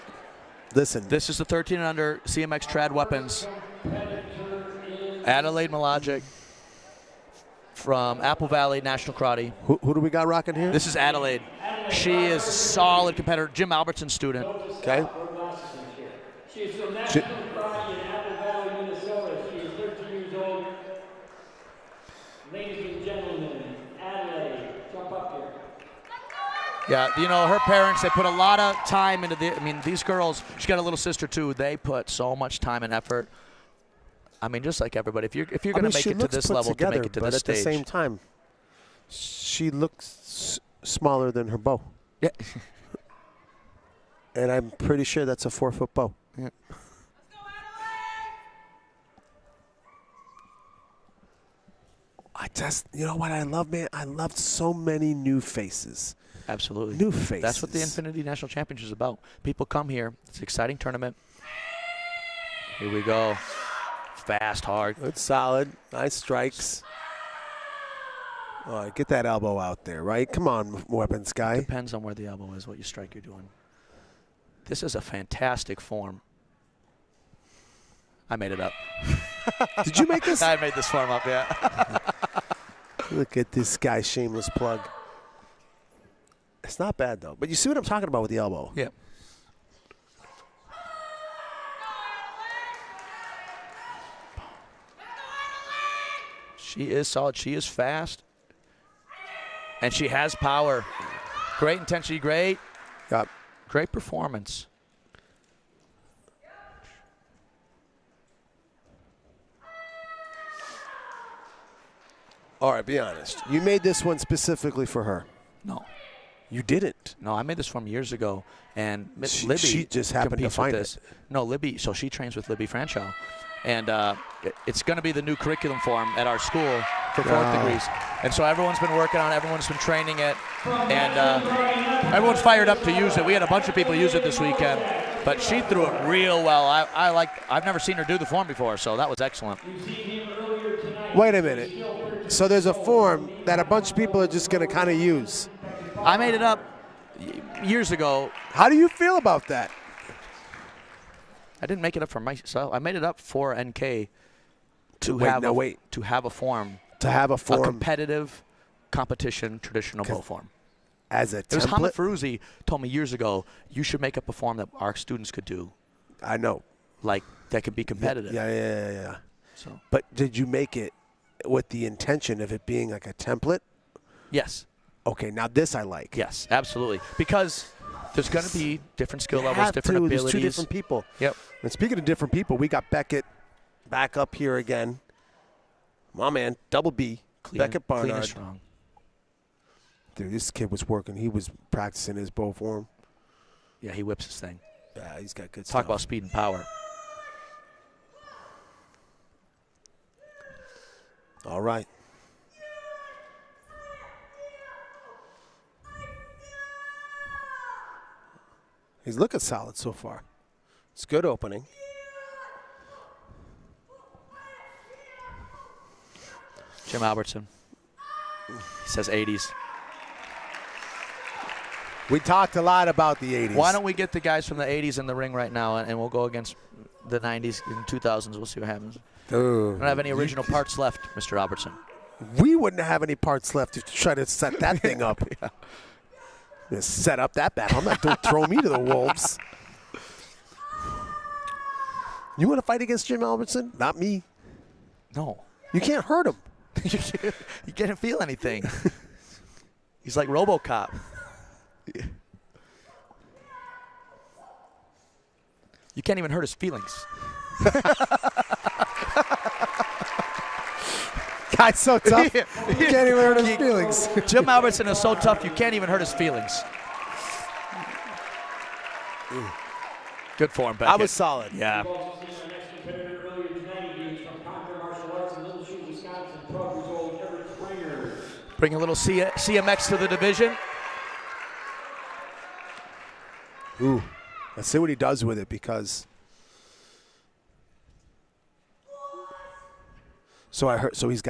Listen. This is the 13 and under CMX trad weapons. Adelaide Melagic from Apple Valley National Karate. Who do we got rocking here? This is Adelaide. She is a solid competitor. Jim Albertson's student. Okay. She's from National Karate in Apple Valley, Minnesota. She is 13 years old. Ladies and gentlemen, Adelaide, jump up here. Yeah, you know, her parents, they put a lot of time into these girls, she's got a little sister too, they put so much time and effort. I mean, just like everybody, if you're going to make it to this level, to make it to this stage. But at the same time, she looks smaller than her bow. Yeah. And I'm pretty sure that's a 4-foot bow. Yeah. You know what I love, man? I love so many new faces. Absolutely. New faces. That's what the Infinity National Championship is about. People come here. It's an exciting tournament. Here we go. fast, hard. It's solid. Nice strikes. All right, get that elbow out there, right? Come on, weapons guy. Depends on where the elbow is, what you strike you're doing. This is a fantastic form. I made it up. Did you make this? I made this form up, yeah. Look at this guy, shameless plug. It's not bad, though. But you see what I'm talking about with the elbow? Yeah. She is solid. She is fast. And she has power. Great intensity, great. Yep. Great performance. All right, be honest. You made this one specifically for her. No. You didn't. No, I made this form years ago, and Libby she just happened to find this. it. No, Libby. So she trains with Libby Franchot, and it's going to be the new curriculum form at our school for fourth degrees. And so everyone's been working on it. Everyone's been training it, and everyone's fired up to use it. We had a bunch of people use it this weekend, but she threw it real well. I've never seen her do the form before, so that was excellent. Wait a minute. So there's a form that a bunch of people are just going to kind of use. I made it up years ago. How do you feel about that? I didn't make it up for myself. I made it up for NK to have a form. To have a form. A competitive competition traditional bow form. As a template? It was Hamid Feruzzi told me years ago, you should make up a form that our students could do. I know. Like, that could be competitive. Yeah. So. But did you make it with the intention of it being like a template? Yes. Okay, now this I like. Yes, absolutely. Because there's going to be different skill levels, different abilities. There's two different people. Yep. And speaking of different people, we got Beckett back up here again. My man, double B, Beckett Barnard. Clean and strong. Dude, this kid was working. He was practicing his bow form. Yeah, he whips his thing. Yeah, he's got good stuff. Talk about speed and power. All right. He's looking solid so far. It's good opening. Jim Albertson. He says 80s. We talked a lot about the 80s. Why don't we get the guys from the 80s in the ring right now, and we'll go against the 90s and 2000s. We'll see what happens. Dude, I don't have any original parts left, Mr. Albertson. We wouldn't have any parts left to try to set that thing up. Yeah. Just set up that battle. I'm not going to throw me to the wolves. You want to fight against Jim Albertson? Not me. No. You can't hurt him. You can't feel anything. He's like RoboCop. You can't even hurt his feelings. Guy's so tough. You can't even hurt his feelings. Jim Albertson is so tough, you can't even hurt his feelings. Good form, Beckett. I was solid. Yeah. Bring a little CMX to the division. Ooh, let's see what he does with it, because so I heard. So he's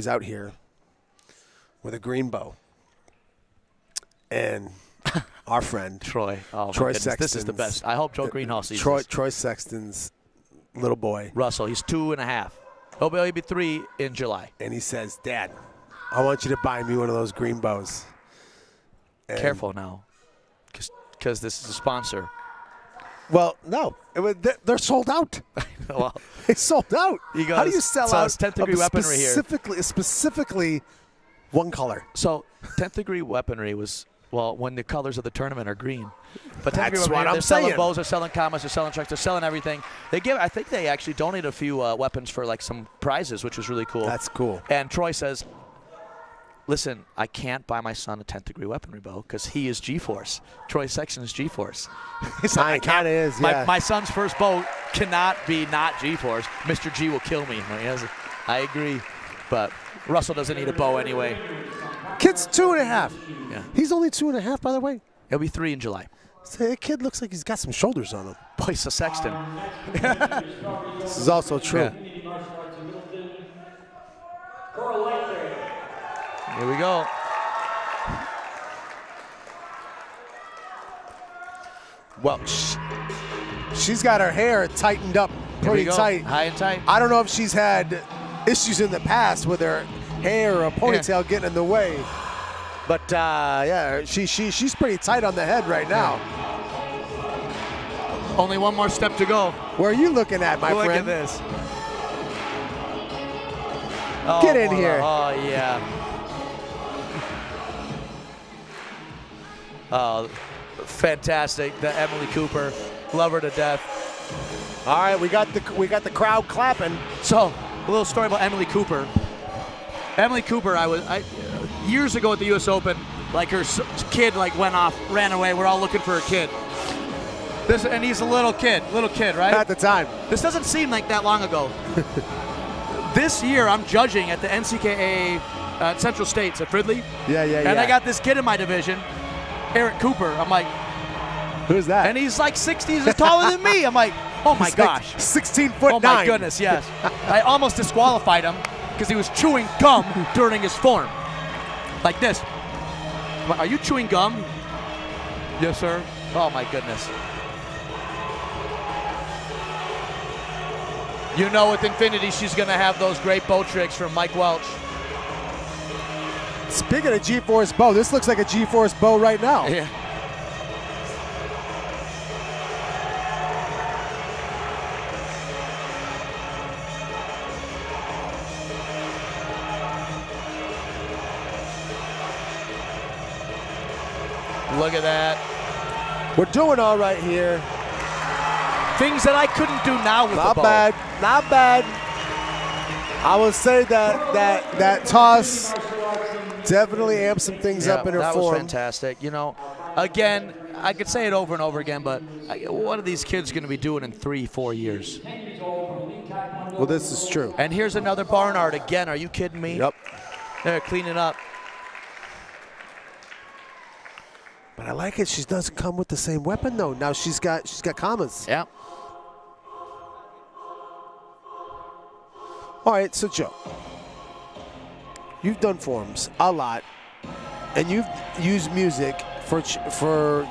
out here with a green bow, and our friend Troy. Oh, Troy Sexton. This is the best. I hope Joe Greenhall sees this. Troy Sexton's little boy Russell. He's 2.5. He'll be 3 in July. And he says, "Dad, I want you to buy me one of those green bows." And careful now, because this is a sponsor. Well, no, they're sold out. Well, they sold out. Goes, how do you sell out? It's 10th degree weaponry here. Specifically, one color. So 10th degree weaponry was, well, when the colors of the tournament are green. But 10th degree That's what weaponry, I'm they're saying. selling bows, they're selling commas, they're selling trucks, they're selling everything. I think they actually donate a few weapons for like some prizes, which was really cool. That's cool. And Troy says, listen, I can't buy my son a 10th degree weaponry bow because he is G-Force. Troy Sexton is G-Force. It kind of is, yeah. My son's first bow cannot be not G-Force. Mr. G will kill me. I agree. But Russell doesn't need a bow anyway. Kid's 2.5. Yeah. He's only 2.5, by the way. He'll be 3 in July. So that kid looks like he's got some shoulders on him. Boy, he's a Sexton. This is also true. Yeah. Here we go. Well, she's got her hair tightened up pretty tight. High and tight. I don't know if she's had issues in the past with her hair or ponytail getting in the way. But yeah, she's pretty tight on the head right now. Only one more step to go. Where are you looking at, my friend? Look at this. Get in here. Oh, yeah. Oh, fantastic. The Emily Cooper. Love her to death. All right, we got the crowd clapping. So, a little story about Emily Cooper. Emily Cooper, years ago at the U.S. Open, like her kid went off, ran away. We're all looking for her kid. And he's a little kid, right? At the time. This doesn't seem like that long ago. This year, I'm judging at the NCKA Central States at Fridley. Yeah. And I got this kid in my division, Eric Cooper. I'm like, who's that? and he's like 60, he's taller than me. I'm like, oh my gosh. 16 foot 9. Oh my goodness, yes. I almost disqualified him because he was chewing gum during his form. Like this. Are you chewing gum? Yes, sir. Oh my goodness. You know with Infinity, she's going to have those great bow tricks from Mike Welch. Speaking of G-Force bow, this looks like a G-Force bow right now. Yeah. Look at that. We're doing all right here. Things that I couldn't do now with the bow. Not bad. I would say that toss definitely amped some things up in her form. That was fantastic. You know, again, I could say it over and over again, but what are these kids going to be doing in 3-4 years? Well, this is true. And here's another Barnard again. Are you kidding me? Yep. They're cleaning up. But I like it. She doesn't come with the same weapon though. Now she's got commas. Yeah. All right, so Joe, you've done forms a lot, and you've used music for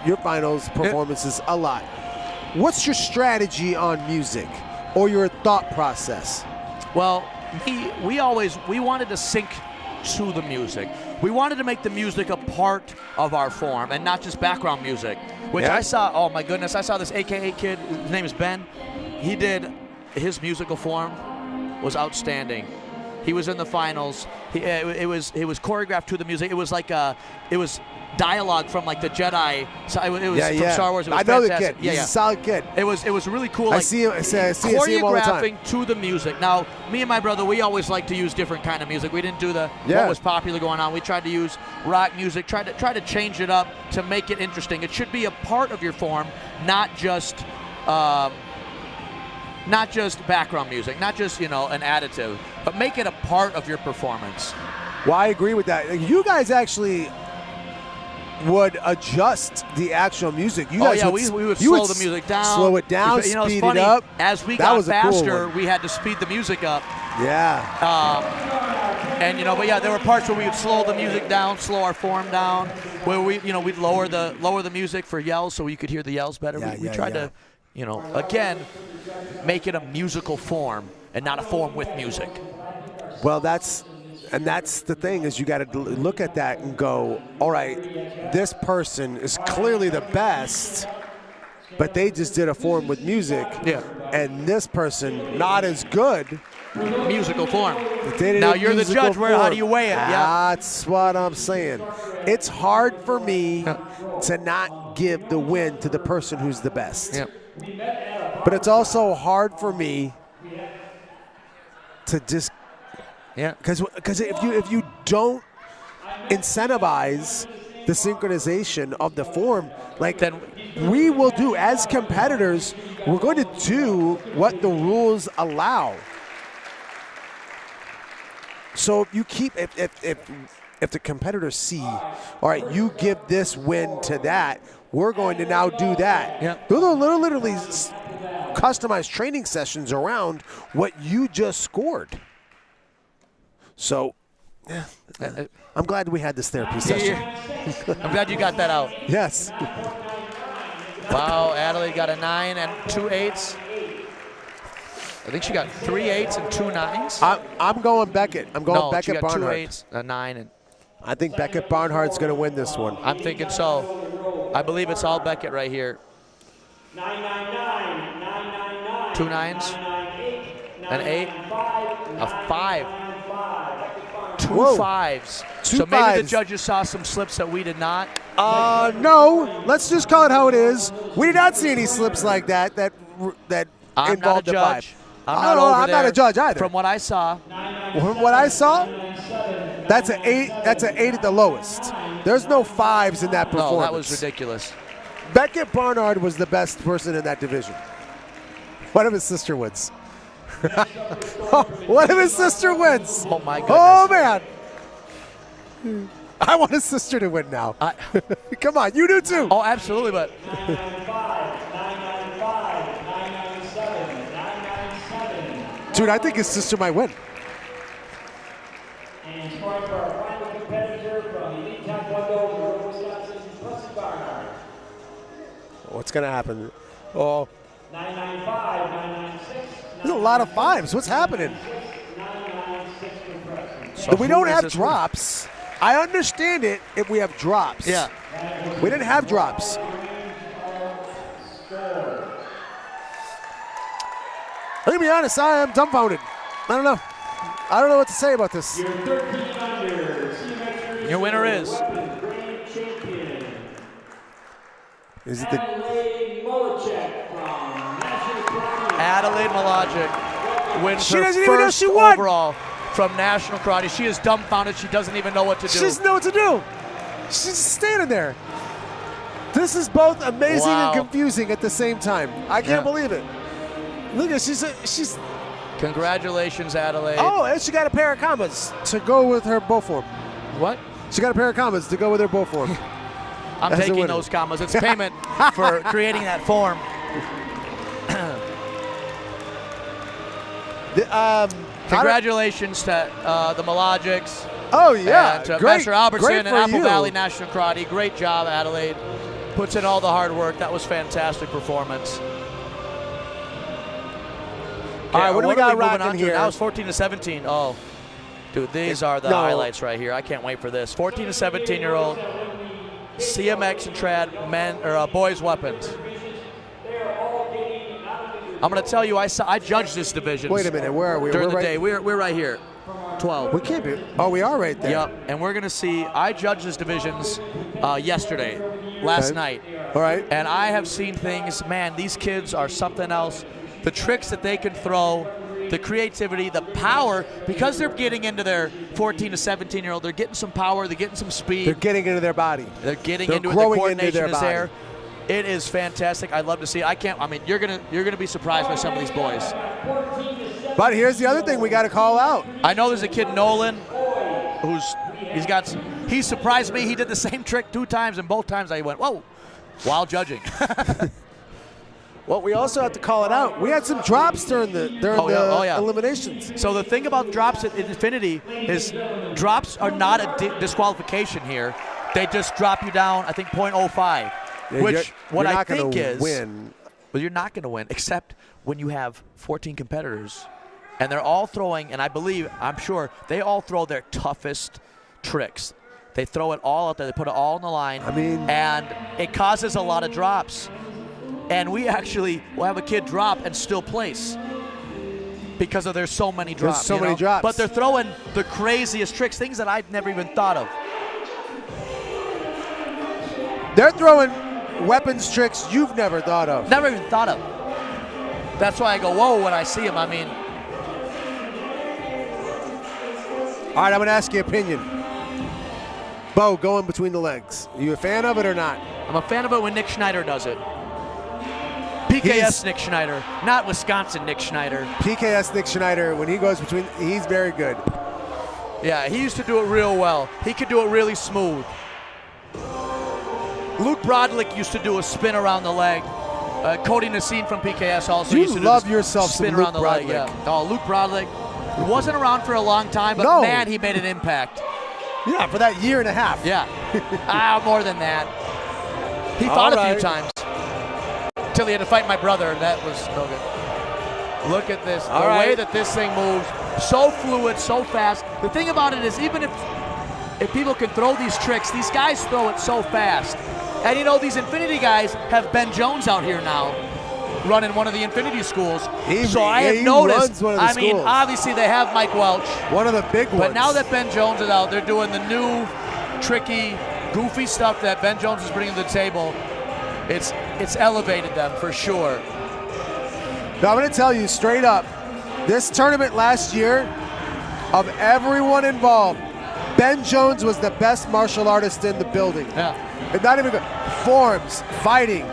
your finals performances a lot. What's your strategy on music, or your thought process? Well, we wanted to sync to the music. We wanted to make the music a part of our form and not just background music, which I saw, oh my goodness, I saw this AKA kid, his name is Ben. He did, his musical form was outstanding. He was in the finals. It was choreographed to the music. It was like it was dialogue from like the Jedi. So it was from Star Wars. It was I know fantastic. the kid. He's a solid kid. It was really cool. I Like, see him all the time. choreographing to the music. Now, me and my brother, we always like to use different kind of music. We didn't do what was popular going on. We tried to use rock music. Try to change it up to make it interesting. It should be a part of your form, not just background music, not just an additive, but make it a part of your performance. Well, I agree with that. You guys actually would adjust the actual music. You guys we would slow the music down. Slow it down, speed it up. As we got faster, we had to speed the music up. Yeah. But yeah, there were parts where we would slow the music down, slow our form down, where we'd lower the music for yells so you could hear the yells better. We tried to, again, make it a musical form and not a form with music. Well, that's the thing, is you got to look at that and go, all right, this person is clearly the best, but they just did a form with music. Yeah. And this person, not as good. Musical form. Now you're the judge. How do you weigh it? That's what I'm saying. It's hard for me to not give the win to the person who's the best. Yeah. But it's also hard for me to just, because if you don't incentivize the synchronization of the form, like then we will do as competitors, we're going to do what the rules allow. So if you keep, if the competitors see, all right, you give this win to that, we're going to now do that. Yeah. Those are literally customized training sessions around what you just scored. So I'm glad we had this therapy session. I'm glad you got that out. Yes. Wow, Adelaide got a 9 and 2 8s. I think she got 3 8s and 2 9s. I'm going Beckett. I'm going Beckett she got Barnhart. 2 8s, a 9, and I think Beckett Barnhart's going to win this one. I'm thinking so. I believe it's all Beckett right here. 999, 999. 2 9s, an 8, a 5, 2 Whoa. 5s. Two so maybe fives. the judges saw some slips that we did not. No. Let's just call it how it is. We did not see any slips like that I'm involved not a the judge. 5. I'm not over I'm there. not a judge either. From what I saw, From what I saw, that's an 8. That's an 8 at the lowest. There's no 5s in that performance. no, that was ridiculous. Beckett Barnard was the best person in that division. What if his sister wins? What if his sister wins? Oh my goodness. Oh man. I want his sister to win now. Come on, you do too. Oh, absolutely, but 995, 995, 997, 997. Dude, I think his sister might win. And scoring for our final competitor from Elite Taekwondo, Wisconsin, Preston Barnard. What's gonna happen? Oh, 995, 996. there's a lot of 5s. What's happening? 996 for Preston. so We who don't is have this drops. I understand it if we have drops. Yeah. We didn't have drops. Let me be honest, I am dumbfounded. I don't know. I don't know what to say about this. Your 13 under, CMX Your winner is grand champion, Is it the Adelaide Molachek from National Karate. Adelaide Malajic wins She her doesn't even know first she won. overall from National Karate. She is dumbfounded. She doesn't even know what to do. She doesn't know what to do. She's just standing there. This is both amazing Wow. and confusing at the same time. I can't Yeah. believe it. Look at she's. Congratulations, Adelaide. Oh, and she got a pair of commas to go with her bow form. What? She got a pair of commas to go with her bow form. I'm As a taking winner. those commas. It's payment for creating that form. Congratulations to the Malajics. Oh yeah, And to great, Master Albertson great and for Apple you. Valley National Karate. Great job, Adelaide. Puts in all the hard work. That was fantastic performance. All right, what do we got are moving rocking on to? here? Now it's 14 to 17. Oh, dude, these are the No. highlights right here. I can't wait for this. 14 to 17-year-old CMX and trad men or boys weapons. I'm going to tell you, I judged this division. Wait a minute, where are we? During We're the right- day, we're right here. 12. We can't be. Oh, we are right there. Yep, and we're gonna see. I judged this divisions yesterday, last Okay. night, All right. and I have seen things. Man, these kids are something else. The tricks that they can throw, the creativity, the power, because they're getting into their 14 to 17-year-old. They're getting some power. They're getting some speed. They're getting into their body. They're getting they're into it. The growing into coordination their is body. there. It is fantastic. I'd love to see it. I mean, you're gonna be surprised by some of these boys. But here's the other thing we got to call out. I know there's a kid, Nolan, he surprised me. He did the same trick 2 times, and both times I went, whoa, while judging. Well, we also have to call it out. We had some drops during the yeah. eliminations. So the thing about drops at Infinity is drops are not a disqualification here. They just drop you down, I think, 0.05, which what I think is win. Well, you're not going to win, except when you have 14 competitors, and they're all throwing, and I'm sure, they all throw their toughest tricks. They throw it all out there. They put it all on the line. I mean, and it causes a lot of drops. And we actually will have a kid drop and still place because there's so many drops. There's so many drops. But they're throwing the craziest tricks, things that I've never even thought of. They're throwing weapons tricks you've never thought of. Never even thought of. That's why I go, whoa, when I see them. I mean, All right, I'm going to ask you opinion. Bo, going between the legs. Are you a fan of it or not? I'm a fan of it when Nick Schneider does it. PKS Nick Schneider, not Wisconsin Nick Schneider. PKS Nick Schneider, when he goes between, he's very good. Yeah, he used to do it real well. He could do it really smooth. Luke Brodlick used to do a spin around the leg. Cody Nassine from PKS also You used to do love this yourself some spin Luke around the leg. Brodlick. Yeah. Oh, Luke Brodlick, Wasn't around for a long time, but man, he made an impact. Yeah, for that year and a half. Yeah. More than that. He fought a few times. Until he had to fight my brother, and that was no good. Look at this. The way that this thing moves. So fluid, so fast. The thing about it is, even if people can throw these tricks, these guys throw it so fast. And you know, these Infinity guys have Ben Jones out here now, running one of the Infinity schools. I have noticed, I mean, obviously they have Mike Welch. One of the big ones. But now that Ben Jones is out, they're doing the new, tricky, goofy stuff that Ben Jones is bringing to the table. It's elevated them for sure. Now, I'm going to tell you straight up, this tournament last year, of everyone involved, Ben Jones was the best martial artist in the building. Yeah. And not even good. Forms, fighting,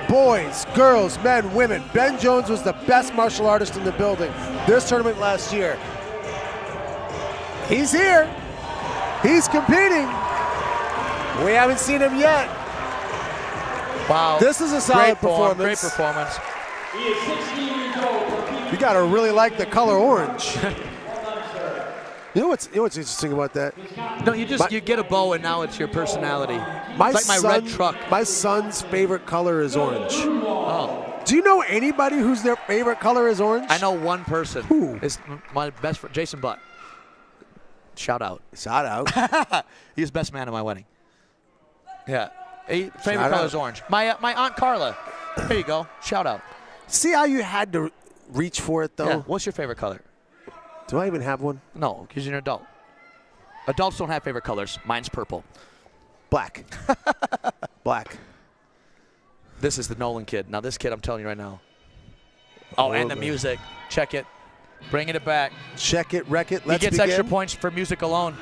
boys, girls, men, women. Ben Jones was the best martial artist in the building this tournament last year. He's here. He's competing. We haven't seen him yet. Wow. This is a solid performance. Great performance. He is 16 years old. You gotta really like the color orange. You know what's interesting about that? No, you get a bow and now it's your personality. It's like my red truck. My son's favorite color is orange. Oh. Do you know anybody whose their favorite color is orange? I know one person. Who? It's my best friend, Jason Butt. Shout out. Shout out. He was best man at my wedding. Yeah. Favorite Shout color out. is orange. My Aunt Carla. There you go. Shout out. See how you had to reach for it, though? Yeah. What's your favorite color? Do I even have one? No, because you're an adult. Adults don't have favorite colors. Mine's purple. Black. Black. This is the Nolan kid. Now this kid, I'm telling you right now. Oh, and the music. Check it. Bringing it back. Check it, wreck it, let's He gets begin. extra points for music alone.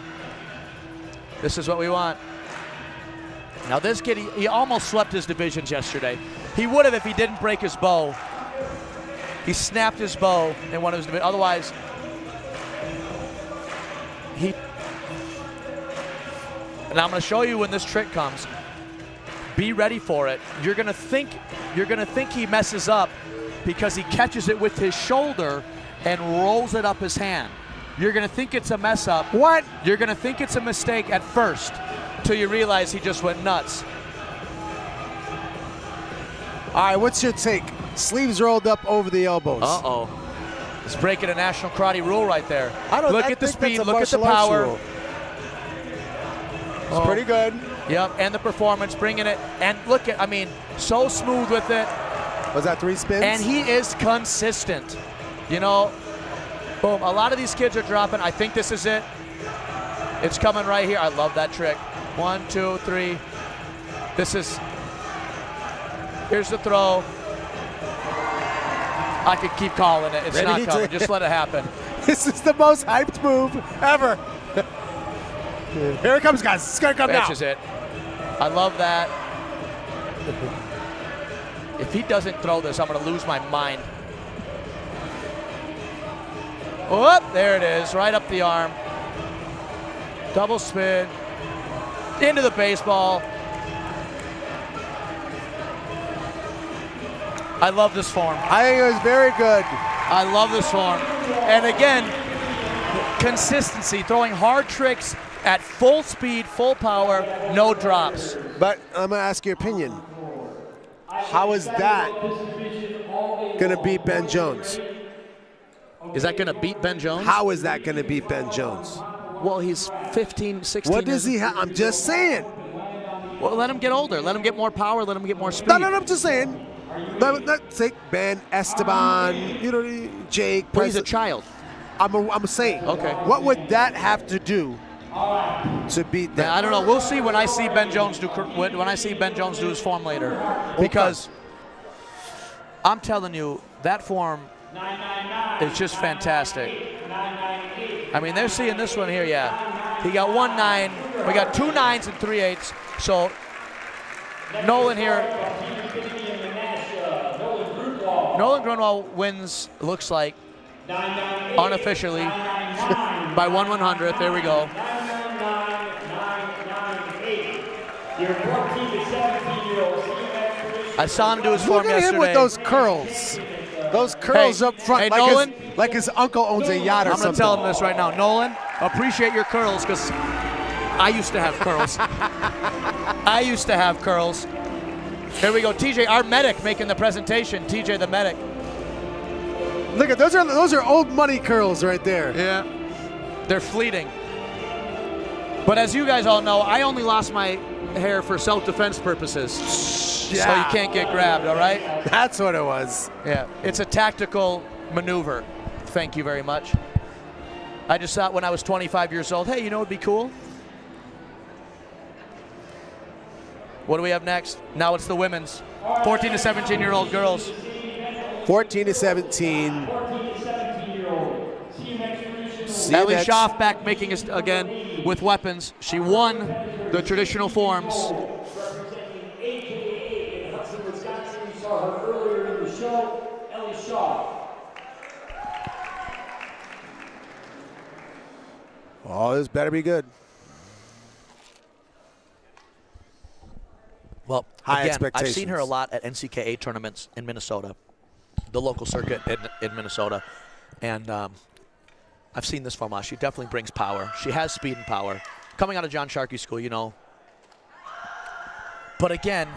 This is what we want. Now this kid, he almost swept his divisions yesterday. He would have if he didn't break his bow. He snapped his bow in one of his divisions. Otherwise, and I'm going to show you when this trick comes. Be ready for it. You're going to think he messes up because he catches it with his shoulder and rolls it up his hand. You're going to think it's a mess up. What? You're going to think it's a mistake at first till you realize he just went nuts. All right, what's your take? Sleeves rolled up over the elbows. Uh-oh. It's breaking a national karate rule right there. Look at the speed, that's a look at the martial arts power. rule. It's pretty good. Yep, and the performance, bringing it. And look at, I mean, so smooth with it. Was that 3 spins? And he is consistent. You know, boom, a lot of these kids are dropping. I think this is it. It's coming right here. I love that trick. 1, 2, 3. Here's the throw. I could keep calling it. It's not coming. Just let it happen. This is the most hyped move ever. Here it comes, guys. It's going to come now. This is it. I love that. If he doesn't throw this, I'm going to lose my mind. Whoop, there it is. Right up the arm. Double spin. Into the baseball. I love this form. I think it was very good. I love this form. And again, consistency, throwing hard tricks at full speed, full power, no drops. But I'm going to ask your opinion. How is that going to beat Ben Jones? Is that going to beat Ben Jones? How is that going to beat Ben Jones? Well, he's 15, 16. What does he have? I'm just saying. Well, let him get older. Let him get more power. Let him get more speed. No, I'm just saying. Let's take Ben, Esteban, Jake. Well, he's a child. I'm saying. Okay. What would that have to do to beat them? I don't know. We'll see when I see Ben Jones do his form later, because I'm telling you that form is just fantastic. I mean, they're seeing this one here. Yeah, he got 1-9. We got 2 9s and 3 8s. So Nolan here. Nolan Grunwald wins. Looks like unofficially by 1/100th. There we go. I saw him do his form yesterday. Look at him with those curls. Those curls Hey, up front, hey, like, Nolan? like his uncle owns a yacht or I'm something. going to tell him this right now. Nolan, appreciate your curls because I used to have curls. I used to have curls. Here we go. TJ, our medic, making the presentation. TJ, the medic. Look at those are old money curls right there. Yeah. They're fleeting. But as you guys all know, I only lost my hair for self-defense purposes. Yeah. So you can't get grabbed, all right? That's what it was. Yeah. It's a tactical maneuver. Thank you very much. I just thought when I was 25 years old, hey, you know what would be cool? What do we have next? Now it's the women's. 14 to 17-year-old girls. 14 to 17. Ellie Sha back making us again with weapons. She won the traditional forms. Representing AKA in Hudson, Wisconsin. You saw her earlier in the show, Ellie Sha. Oh, this better be good. Well, High again, expectations. I've seen her a lot at NCKA tournaments in Minnesota, the local circuit in Minnesota, and I've seen this form. She definitely brings power. She has speed and power. Coming out of John Sharkey School, you know. But again,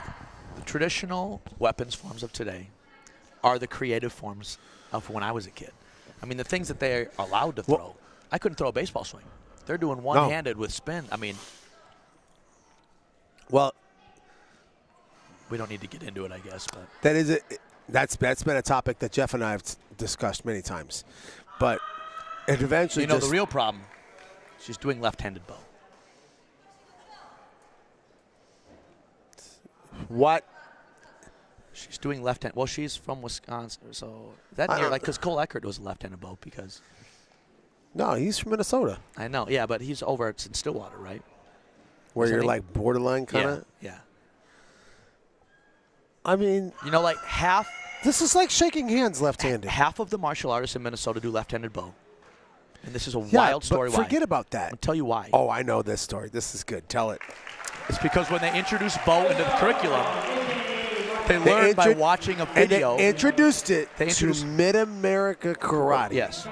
the traditional weapons forms of today are the creative forms of when I was a kid. I mean, the things that they're allowed to throw. Well, I couldn't throw a baseball swing. They're doing one-handed with spin. I mean, well, we don't need to get into it, I guess. But that's been a topic that Jeff and I have discussed many times. But it eventually you know, the real problem, she's doing left-handed bow. What? She's doing left-hand. Well, she's from Wisconsin, so that near, like, because Cole Eckert was a left-handed bow because. No, he's from Minnesota. I know, yeah, but he's over in Stillwater, right? Where you're he? like borderline kind of. Yeah. I mean, You know, like half this is like shaking hands left-handed. half of the martial artists in Minnesota do left-handed bow, and this is a Yeah, wild story. but forget about that. I'll tell you why. Oh, I know this story. This is good. Tell it. It's because when they introduced bow into the curriculum, they learned by watching a video. And they introduced it They introduced- to Mid-America Karate. Yes.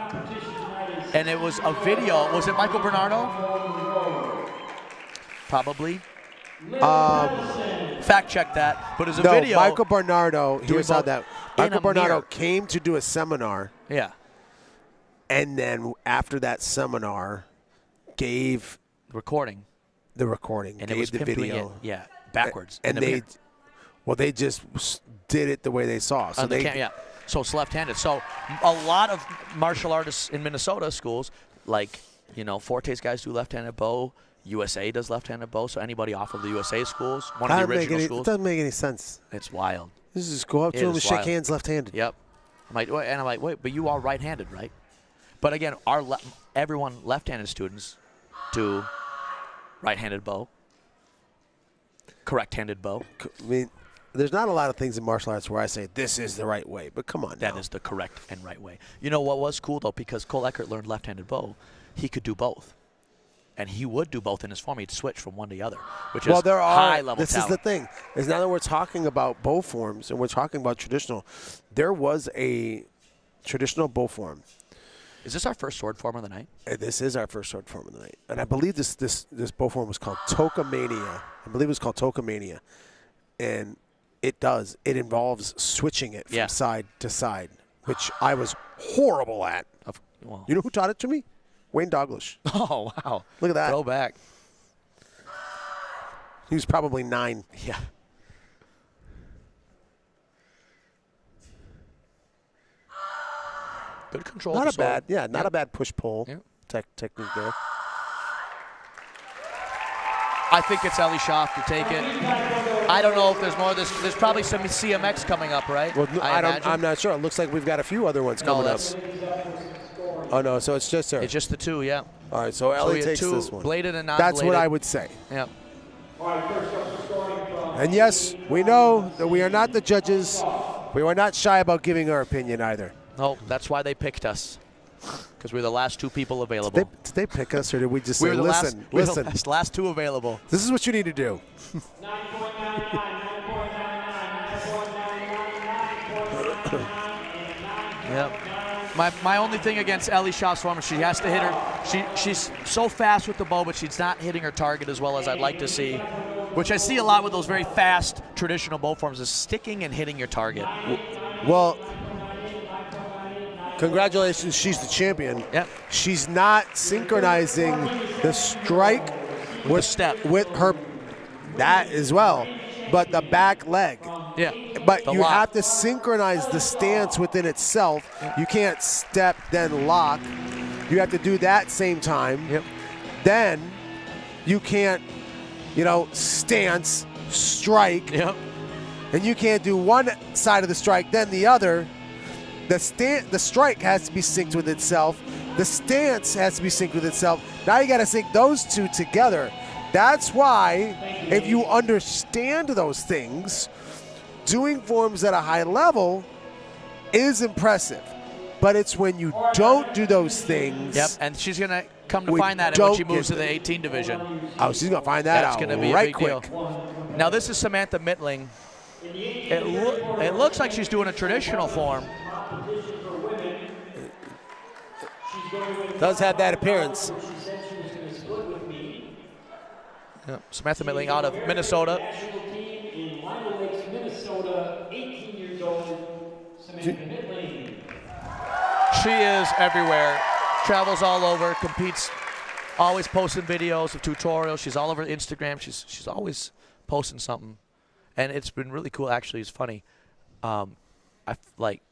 And it was a video. Was it Michael Bernardo? Probably. Fact check that. But it was a No, video. Michael Bernardo, doing here's how both that. in Michael a Bernardo mirror. came to do a seminar, Yeah. and then after that seminar, gave Recording. the recording, And gave it was the pimping video. it. Yeah. Backwards. And in the they, mirror. well, they just did it the way they saw. So they, Yeah. So it's left-handed. So a lot of martial artists in Minnesota schools, like, you know, Forte's guys do left-handed bow. USA does left-handed bow. So anybody off of the USA schools, one of the original it schools, doesn't make any sense. it's wild. This is just go up to It him and is shake wild. hands left-handed. Yep. I'm like, wait, but you are right-handed, right? But again, everyone left-handed students do right-handed bow, correct-handed bow. I mean, there's not a lot of things in martial arts where I say this is the right way, but come on That now. is the correct and right way. You know what was cool, though? Because Cole Eckert learned left-handed bow, he could do both. And he would do both in his form. He'd switch from one to the other, which is there are, high-level this talent. is the thing. Is now that we're talking about bow forms and we're talking about traditional, there was a traditional bow form. Is this our first sword form of the night? And this is our first sword form of the night. And I believe this bow form was called Tokamania. I believe it was called Tokamania. And it involves switching it from side to side, which I was horrible at. You know who taught it to me? Wayne Douglas. Oh, wow. Look at that. Throwback. He was probably 9. Yeah. Good control. Not of a the sword. bad, not a bad push-pull Yeah. technique there. I think it's Ellie Sha to take it. I don't know if there's more. There's probably some CMX coming up, right? Well, imagine. I'm not sure. It looks like we've got a few other ones coming up. Oh, no, so it's just her. It's just the two, yeah. All right, so Ellie we have takes two this one. bladed and non-bladed. That's what I would say. Yeah. And yes, we know that we are not the judges. We were not shy about giving our opinion either. No, that's why they picked us, because we're the last two people available. Did they pick us, or did we just say, we're the listen, listen, last two available. this is what you need to do. 9.99, 9.99, 9.99, 9.99, and Yep. My only thing against Ellie Sha's form is she has to hit her. She's so fast with the bow, but she's not hitting her target as well as I'd like to see, which I see a lot with those very fast traditional bow forms, is sticking and hitting your target. Well, congratulations, she's the champion. Yep. She's not synchronizing the strike with step with her, that as well, but the back leg. Yeah. But you have to synchronize the stance within itself. You can't step, then lock. You have to do that same time. Yep. Then you can't, you know, stance, strike. Yep. And you can't do one side of the strike, then the other. The strike has to be synced with itself. The stance has to be synced with itself. Now you got to sync those two together. That's why, if you understand those things, doing forms at a high level is impressive. But it's when you don't do those things. Yep, and she's going to come to find that when she moves to the 18 division. Oh, she's going to find that out going to be right a big quick. Deal. Now this is Samantha Mittling. It looks like she's doing a traditional form. Does have that appearance. Yep. Samantha Mittling out of Minnesota. She is everywhere. Travels all over, competes, always posting videos of tutorials. She's all over Instagram. She's always posting something. And it's been really cool, actually. It's funny.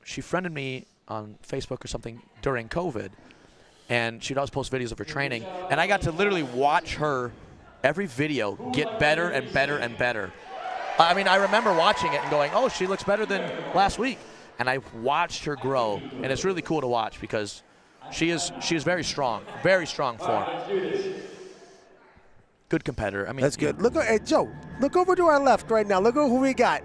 She friended me on Facebook or something during COVID, and she'd always post videos of her training. And I got to literally watch her, every video, get better and better and better. I mean, I remember watching it and going, oh, she looks better than last week. And I watched her grow, and it's really cool to watch because she is very strong form. Good competitor. I mean, that's good. Look, hey Joe, look over to our left right now. Look at who we got.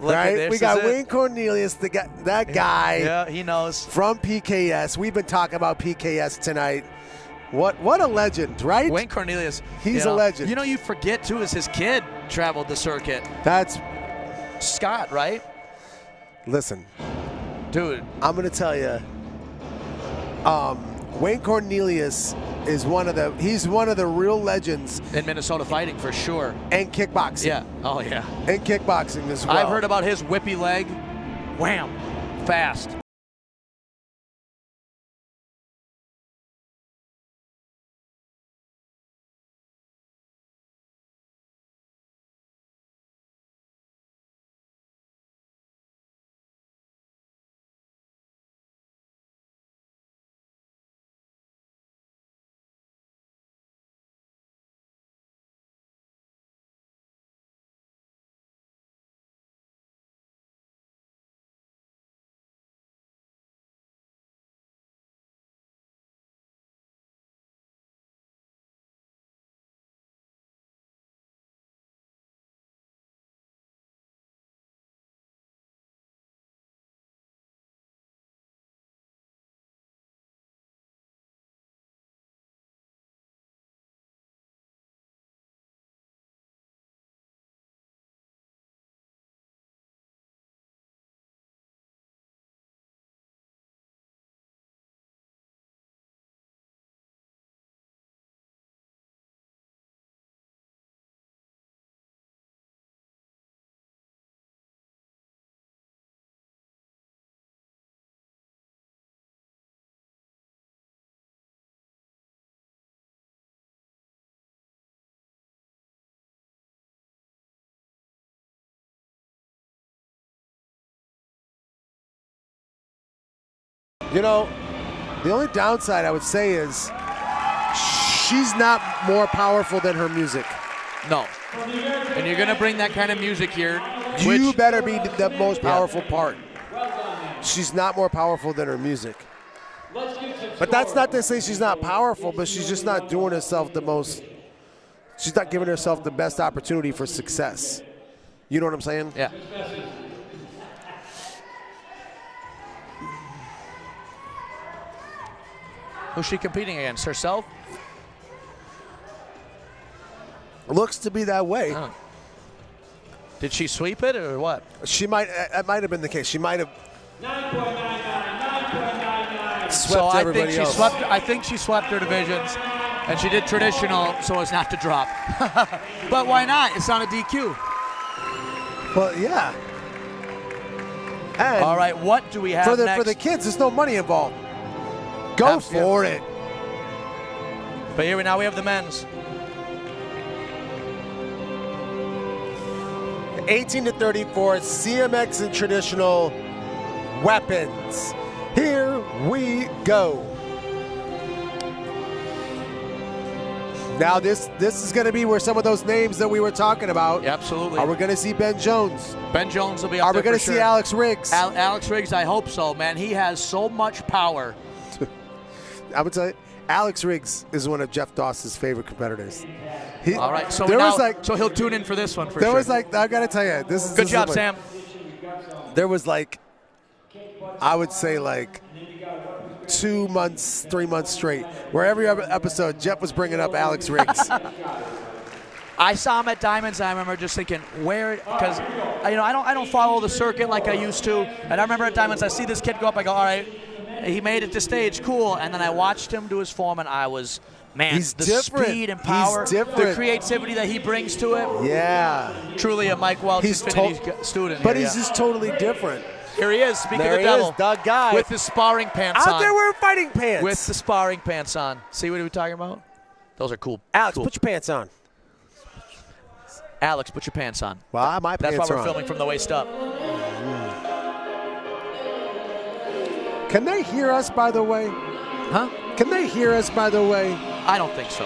Look at this. We got Wayne Cornelius, that guy. Yeah, he knows. From PKS. We've been talking about PKS tonight. What a legend, right? Wayne Cornelius. He's a legend. You know, you forget too, is his kid traveled the circuit. That's Scott, right? Listen, dude, I'm gonna tell you. Wayne Cornelius is one of the real legends in Minnesota fighting for sure, and kickboxing. Yeah. Oh yeah. And kickboxing as well. I've heard about his whippy leg. Wham! Fast. You know, the only downside I would say is she's not more powerful than her music. No. And you're going to bring that kind of music here. You better be the most powerful part. She's not more powerful than her music. But that's not to say she's not powerful, but she's just not doing herself the most, she's not giving herself the best opportunity for success. You know what I'm saying? Yeah. Who's she competing against? Herself? Looks to be that way. Oh. Did she sweep it or what? She might. It might have been the case. She might have. 9.99, swept everybody else. I think she swept her divisions, and she did traditional so as not to drop. But why not? It's not a DQ. Well, yeah. And all right, what do we have next? For the kids, there's no money involved. Go for it. But here now we have the men's. 18 to 34, CMX and traditional weapons. Here we go. Now this is going to be where some of those names that we were talking about. Yeah, absolutely. Are we going to see Ben Jones? Ben Jones will be up Are there we going to for see sure. Alex Riggs? Alex Riggs, I hope so, man. He has so much power. I would tell you, Alex Riggs is one of Jeff Doss's favorite competitors. All right, so so he'll tune in for this one for sure. There was like, I got to tell you, this is good job, Sam. There was like, I would say like 2 months, 3 months straight, where every episode Jeff was bringing up Alex Riggs. I saw him at Diamonds, and I remember just thinking, where? Because I don't follow the circuit like I used to. And I remember at Diamonds, I see this kid go up, I go, all right, he made it to stage, cool. And then I watched him do his form, and I was, man, he's the different. speed and power, the creativity that he brings to it. Yeah, truly a Mike Welch Infinity student. But here, he's just totally different. Here he is, speaking of the There devil. he is, the guy. With his sparring pants on. Out there wearing fighting pants. With the sparring pants on. See what we're talking about? Those are cool. Alex, cool. put your pants on. Alex, put your pants on. Well, my pants are on. That's why we're filming from the waist up. Can they hear us, by the way? Huh? Can they hear us, by the way? I don't think so.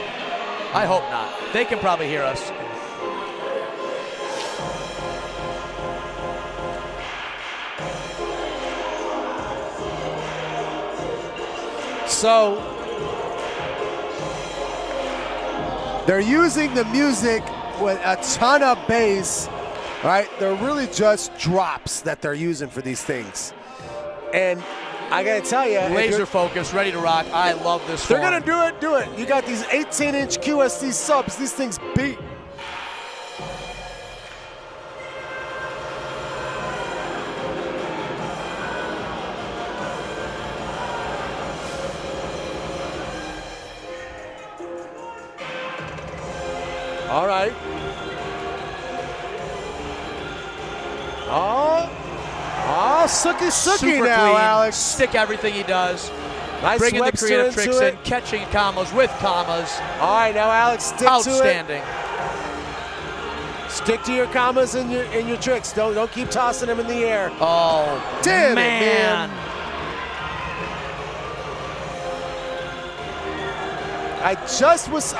I hope not. They can probably hear us. So they're using the music with a ton of bass, right? They're really just drops that they're using for these things. And I gotta tell you, laser focus, ready to rock. I love this. They're gonna do it. You got these 18-inch QSD subs. These things beat. All right. Oh, sooky now, clean. Alex. Stick everything he does. Nice bringing the creative into tricks it. in, catching commas with commas. All right, now Alex, stick to it. Outstanding. Stick to your commas and your tricks. Don't keep tossing them in the air. Oh, damn it, man. I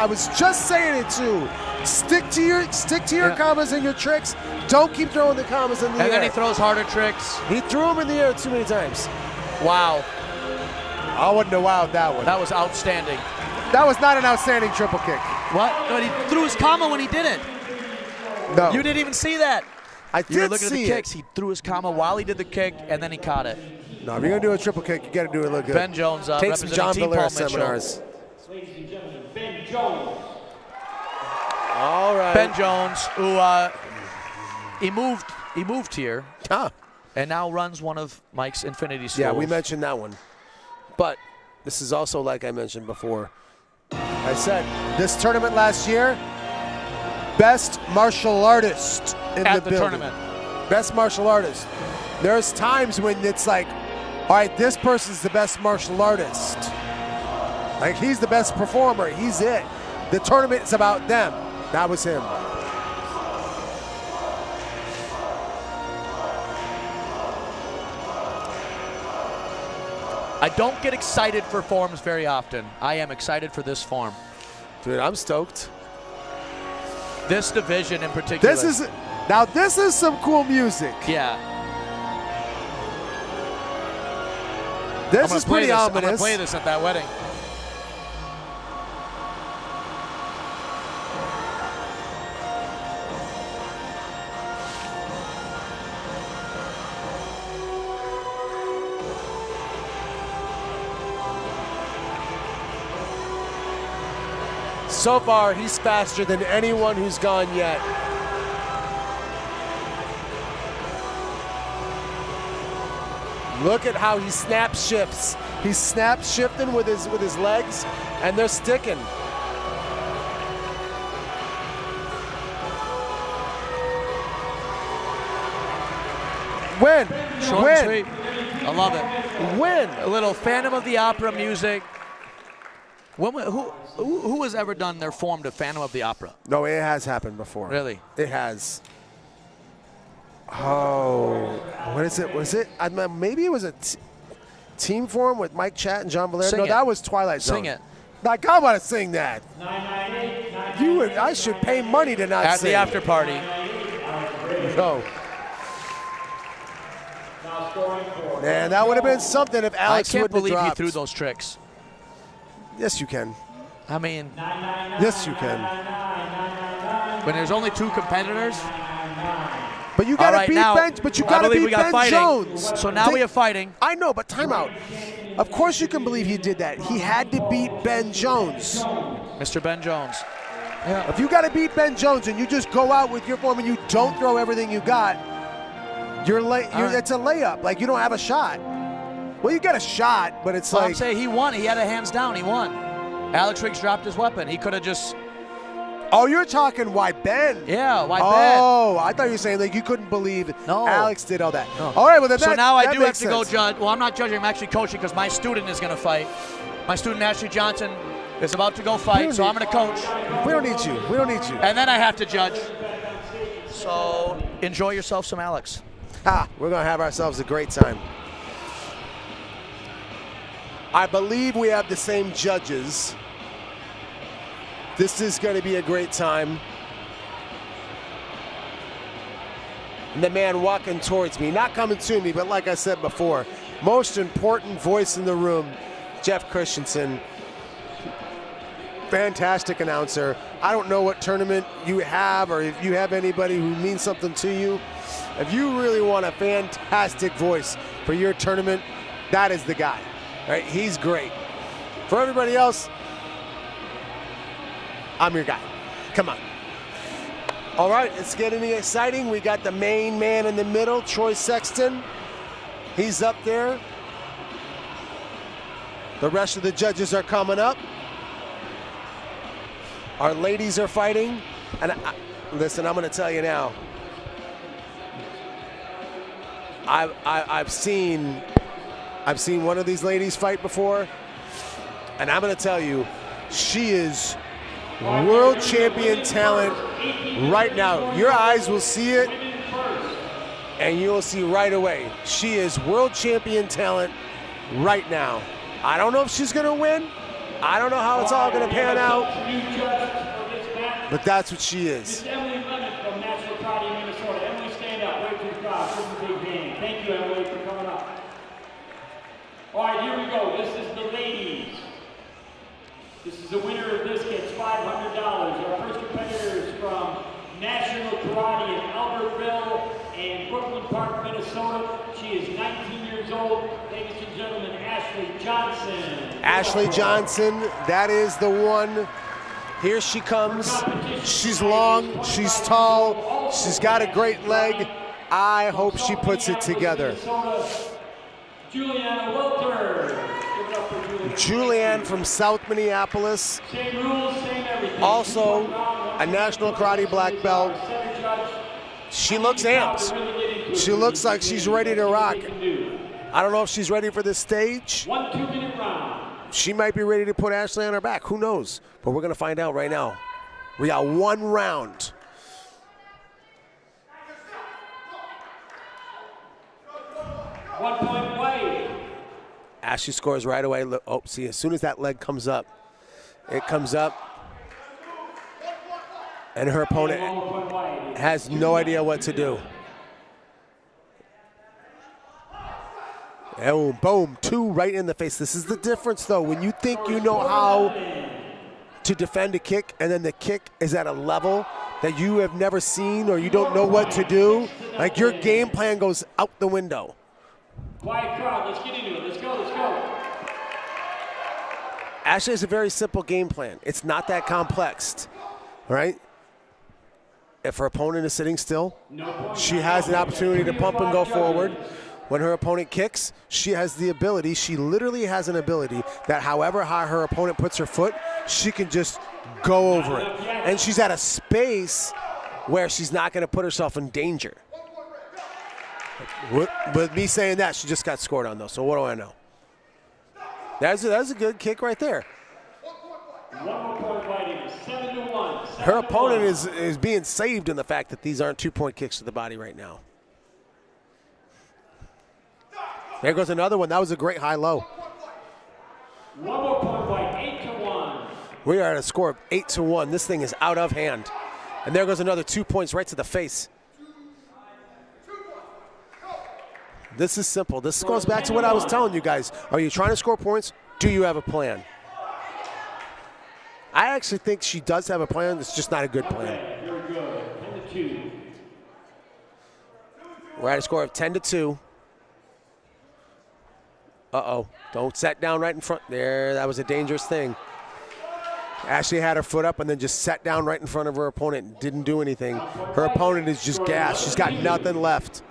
was just saying it too. Stick to your commas and your tricks. Don't keep throwing the commas in the air. And then he throws harder tricks. He threw them in the air too many times. Wow. I wouldn't have wowed that one. That was outstanding. That was not an outstanding triple kick. What? No, he threw his comma when he did it. No. You didn't even see that. I You were did looking at see the it. kicks. He threw his comma while he did the kick, and then he caught it. No, if you're going to do a triple kick, you got to do it look good. Ben Jones Take some representing John Team Belair Paul Mitchell. seminars. Ladies and gentlemen, Ben Jones. All right. Ben Jones, who he moved here, and now runs one of Mike's Infinity schools. Yeah, we mentioned that one. But this is also, like I mentioned before, I said this tournament last year, best martial artist in at the building. tournament. Best martial artist. There's times when it's like, all right, this person's the best martial artist. Like, he's the best performer. He's it. The tournament is about them. That was him. I don't get excited for forms very often. I am excited for this form. Dude, I'm stoked. This division in particular. This is some cool music. Yeah. This is pretty ominous. I'm going to play this at that wedding. So far, he's faster than anyone who's gone yet. Look at how he snap shifts. He's snap shifting with his legs, and they're sticking. Win. Short and sweet. I love it. Win. A little Phantom of the Opera music. Who has ever done their form to Phantom of the Opera? No, it has happened before. Really? It has. Oh, what is it? Was it? Maybe it was a team form with Mike Chat and John Valera. No, that was Twilight Zone. Sing it. Like, I want to sing that. I should pay money to not At sing. the after party. No. Man, that would have been something if Alex I can't wouldn't have believe he dropped. threw those tricks. Yes, you can. I mean, Yes, you can. when there's only 2 competitors. But you got to right, beat now, Ben. But you I got to believe beat we got Ben fighting. Jones. So now we have fighting. I know, but time out. Of course you can believe he did that. He had to beat Ben Jones. Mr. Ben Jones. Yeah. If you got to beat Ben Jones and you just go out with your form and you don't throw everything you got, it's a layup. Like, you don't have a shot. Well, you get a shot, but it's like... I'm saying he won. He had a hands down. He won. Alex Riggs dropped his weapon. He could have just... Oh, you're talking why Ben? Yeah, why Ben? Oh, I thought you were saying like you couldn't believe Alex did all that. No. All right, well then so now I do have to sense. go judge. Well, I'm not judging. I'm actually coaching because my student is going to fight. My student Ashley Johnson is about to go fight, so I'm going to coach. We don't need you. We don't need you. And then I have to judge. So enjoy yourself some Alex. We're going to have ourselves a great time. I believe we have the same judges. This is going to be a great time. And the man walking towards me, not coming to me, but like I said before, most important voice in the room, Jeff Christensen. Fantastic announcer. I don't know what tournament you have or if you have anybody who means something to you. If you really want a fantastic voice for your tournament, that is the guy. Right? He's great. For everybody else, I'm your guy. Come on. All right, it's getting exciting. We got the main man in the middle, Troy Sexton. He's up there. The rest of the judges are coming up. Our ladies are fighting. And listen, I'm going to tell you now. I've seen one of these ladies fight before, and I'm going to tell you, she is world champion talent right now. Your eyes will see it, and you'll see right away. She is world champion talent right now. I don't know if she's going to win. I don't know how it's all going to pan out, but that's what she is. Emily Lemon from National Karate, Minnesota. Emily, stand up. Wait to the crowd. This is a big game. Thank you, Emily, for coming up. All right, here we go. This is the ladies. This is the winner of this gets $500. Our first competitors from National Karate in Albertville and Brooklyn Park, Minnesota. She is 19 years old. Ladies and gentlemen, Ashley Johnson. Ashley Johnson, that is the one. Here she comes. She's long, she's tall, she's got a great leg. I hope she puts it together. Juliana Welter. Julianne from South Minneapolis. Same rules, same everything. Also a National Karate black belt. She looks amped. She looks like she's ready to rock. I don't know if she's ready for this stage. 1 2-minute round. She might be ready to put Ashley on her back. Who knows? But we're going to find out right now. We got 1 round. One-point play. Ashley scores right away. Look, oh, see, as soon as that leg comes up, it comes up. And her opponent has no idea what to do. And boom, 2 right in the face. This is the difference, though. When you think you know how to defend a kick, and then the kick is at a level that you have never seen or you don't know what to do, like your game plan goes out the window. Quiet crowd, let's get into it. Let's go, let's go. Ashley has a very simple game plan. It's not that complex, right? If her opponent is sitting still, she has an opportunity to pump and go forward. when her opponent kicks, she has the ability, she literally has an ability that however high her opponent puts her foot, she can just go over it. And she's at a space where she's not going to put herself in danger. With me saying that, she just got scored on though, so what do I know? That's a good kick right there. Her opponent is being saved in the fact that these aren't 2-point kicks to the body right now. There goes another one. That was a great high-low. One more point fight, 8-1. We are at a score of 8-1. This thing is out of hand. And there goes another 2 points right to the face. This is simple. This goes back to what I was telling you guys. Are you trying to score points? Do you have a plan? I actually think she does have a plan. It's just not a good plan. Very good. 10-2. We're at a score of 10-2. Uh-oh. Don't set down right in front. There, that was a dangerous thing. Ashley had her foot up and then just sat down right in front of her opponent. Didn't do anything. Her opponent is just gassed. She's got nothing left.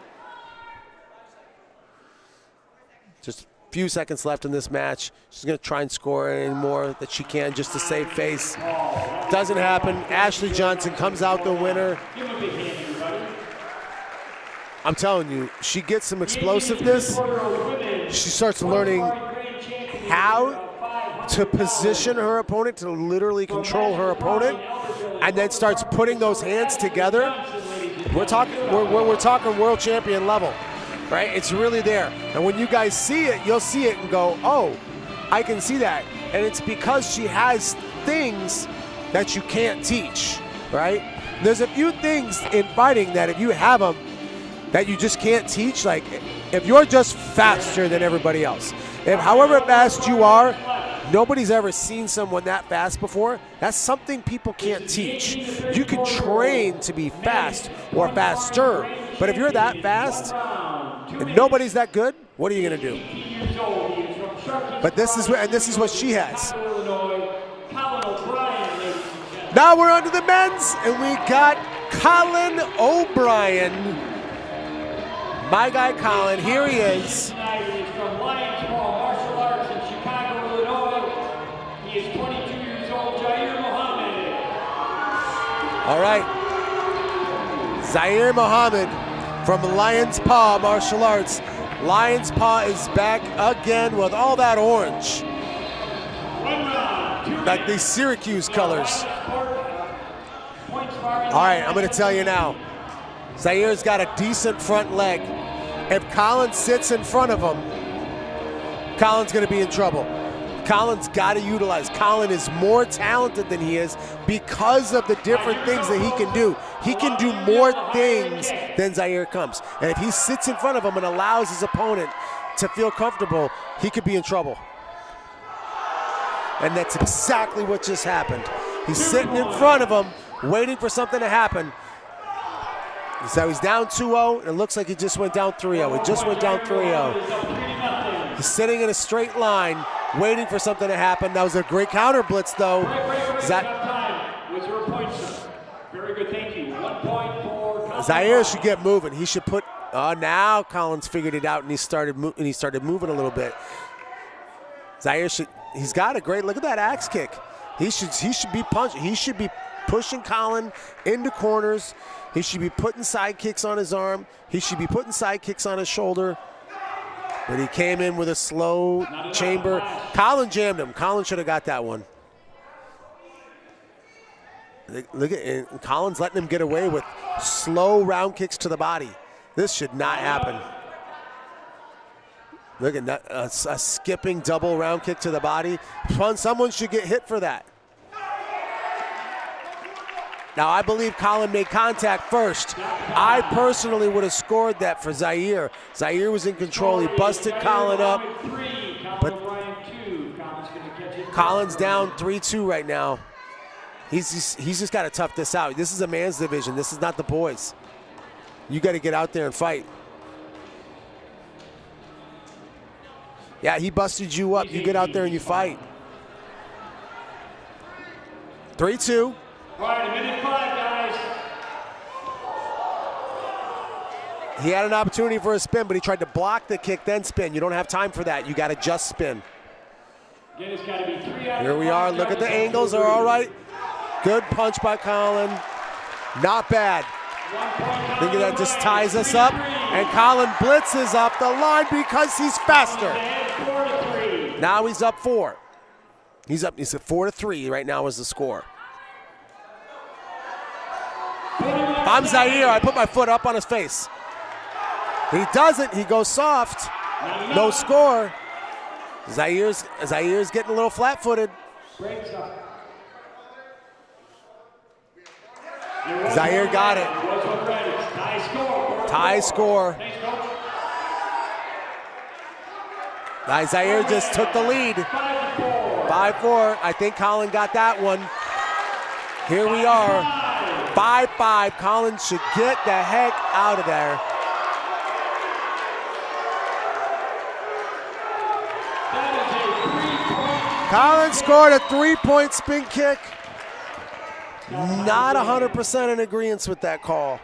Just a few seconds left in this match. She's going to try and score any more that she can just to save face. Doesn't happen. Ashley Johnson comes out the winner. I'm telling you, she gets some explosiveness. She starts learning how to position her opponent, to literally control her opponent, and then starts putting those hands together. We're talking world champion level, right? It's really there. And when you guys see it, you'll see it and go, oh, I can see that. And it's because she has things that you can't teach, right? There's a few things in fighting that if you have them, that you just can't teach. Like if you're just faster than everybody else, if however fast you are, nobody's ever seen someone that fast before, that's something people can't teach. You can train to be fast or faster, but if you're that fast and nobody's that good, what are you gonna do? But this is what she has. Now we're on to the men's, and we got Colin O'Brien. My guy Colin, here he is. From Lions Martial Arts in Chicago, Illinois. He is 22 years old, Zaire Mohammed. All right. Zaire Mohammed from Lion's Paw Martial Arts. Lion's Paw is back again with all that orange. Like these Syracuse colors. All right, I'm going to tell you now. Zaire's got a decent front leg. If Colin sits in front of him, Colin's going to be in trouble. Colin's got to utilize. Colin is more talented than he is because of the different things that he can do. He can do more things than Zaire comes. And if he sits in front of him and allows his opponent to feel comfortable, he could be in trouble. And that's exactly what just happened. He's sitting in front of him, waiting for something to happen. So he's down 2-0, and it looks like he just went down 3-0. He just went down 3-0. He's sitting in a straight line, waiting for something to happen. That was a great counter blitz, though. Very good, thank you. 1 point for Zaire should get moving. He should put. Now Collins figured it out, and he started moving a little bit. Zaire should. He's got a great look at that axe kick. He should be punching. He should be pushing Colin into corners. He should be putting side kicks on his arm. He should be putting side kicks on his shoulder. But he came in with a slow chamber. Colin jammed him. Colin should have got that one. Look at it. Colin's letting him get away with slow round kicks to the body. This should not happen. Look at that, a skipping double round kick to the body. Someone should get hit for that. Now, I believe Colin made contact first. I personally would have scored that for Zaire. Zaire was in control. He busted Colin up. But Colin's down 3-2 right now. He's just got to tough this out. This is a man's division. This is not the boys. You got to get out there and fight. Yeah, he busted you up. You get out there and you fight. 3-2. All right, a minute 5, guys. He had an opportunity for a spin, but he tried to block the kick, then spin. You don't have time for that. You got to just spin. Here we are. Look at the angles. Are all right. Good punch by Colin. Not bad. I think that just ties us up. And Colin blitzes up the line because he's faster. Now he's up 4. He's at 4-3 right now is the score. If I'm Zaire, I put my foot up on his face. He doesn't. He goes soft. No score. Zaire's getting a little flat-footed. Zaire got it. Tie score. Zaire just took the lead. 5-4. I think Colin got that one. Here we are. 5-5. Colin should get the heck out of there. Colin scored a 3-point spin kick. Not 100% in agreement with that call.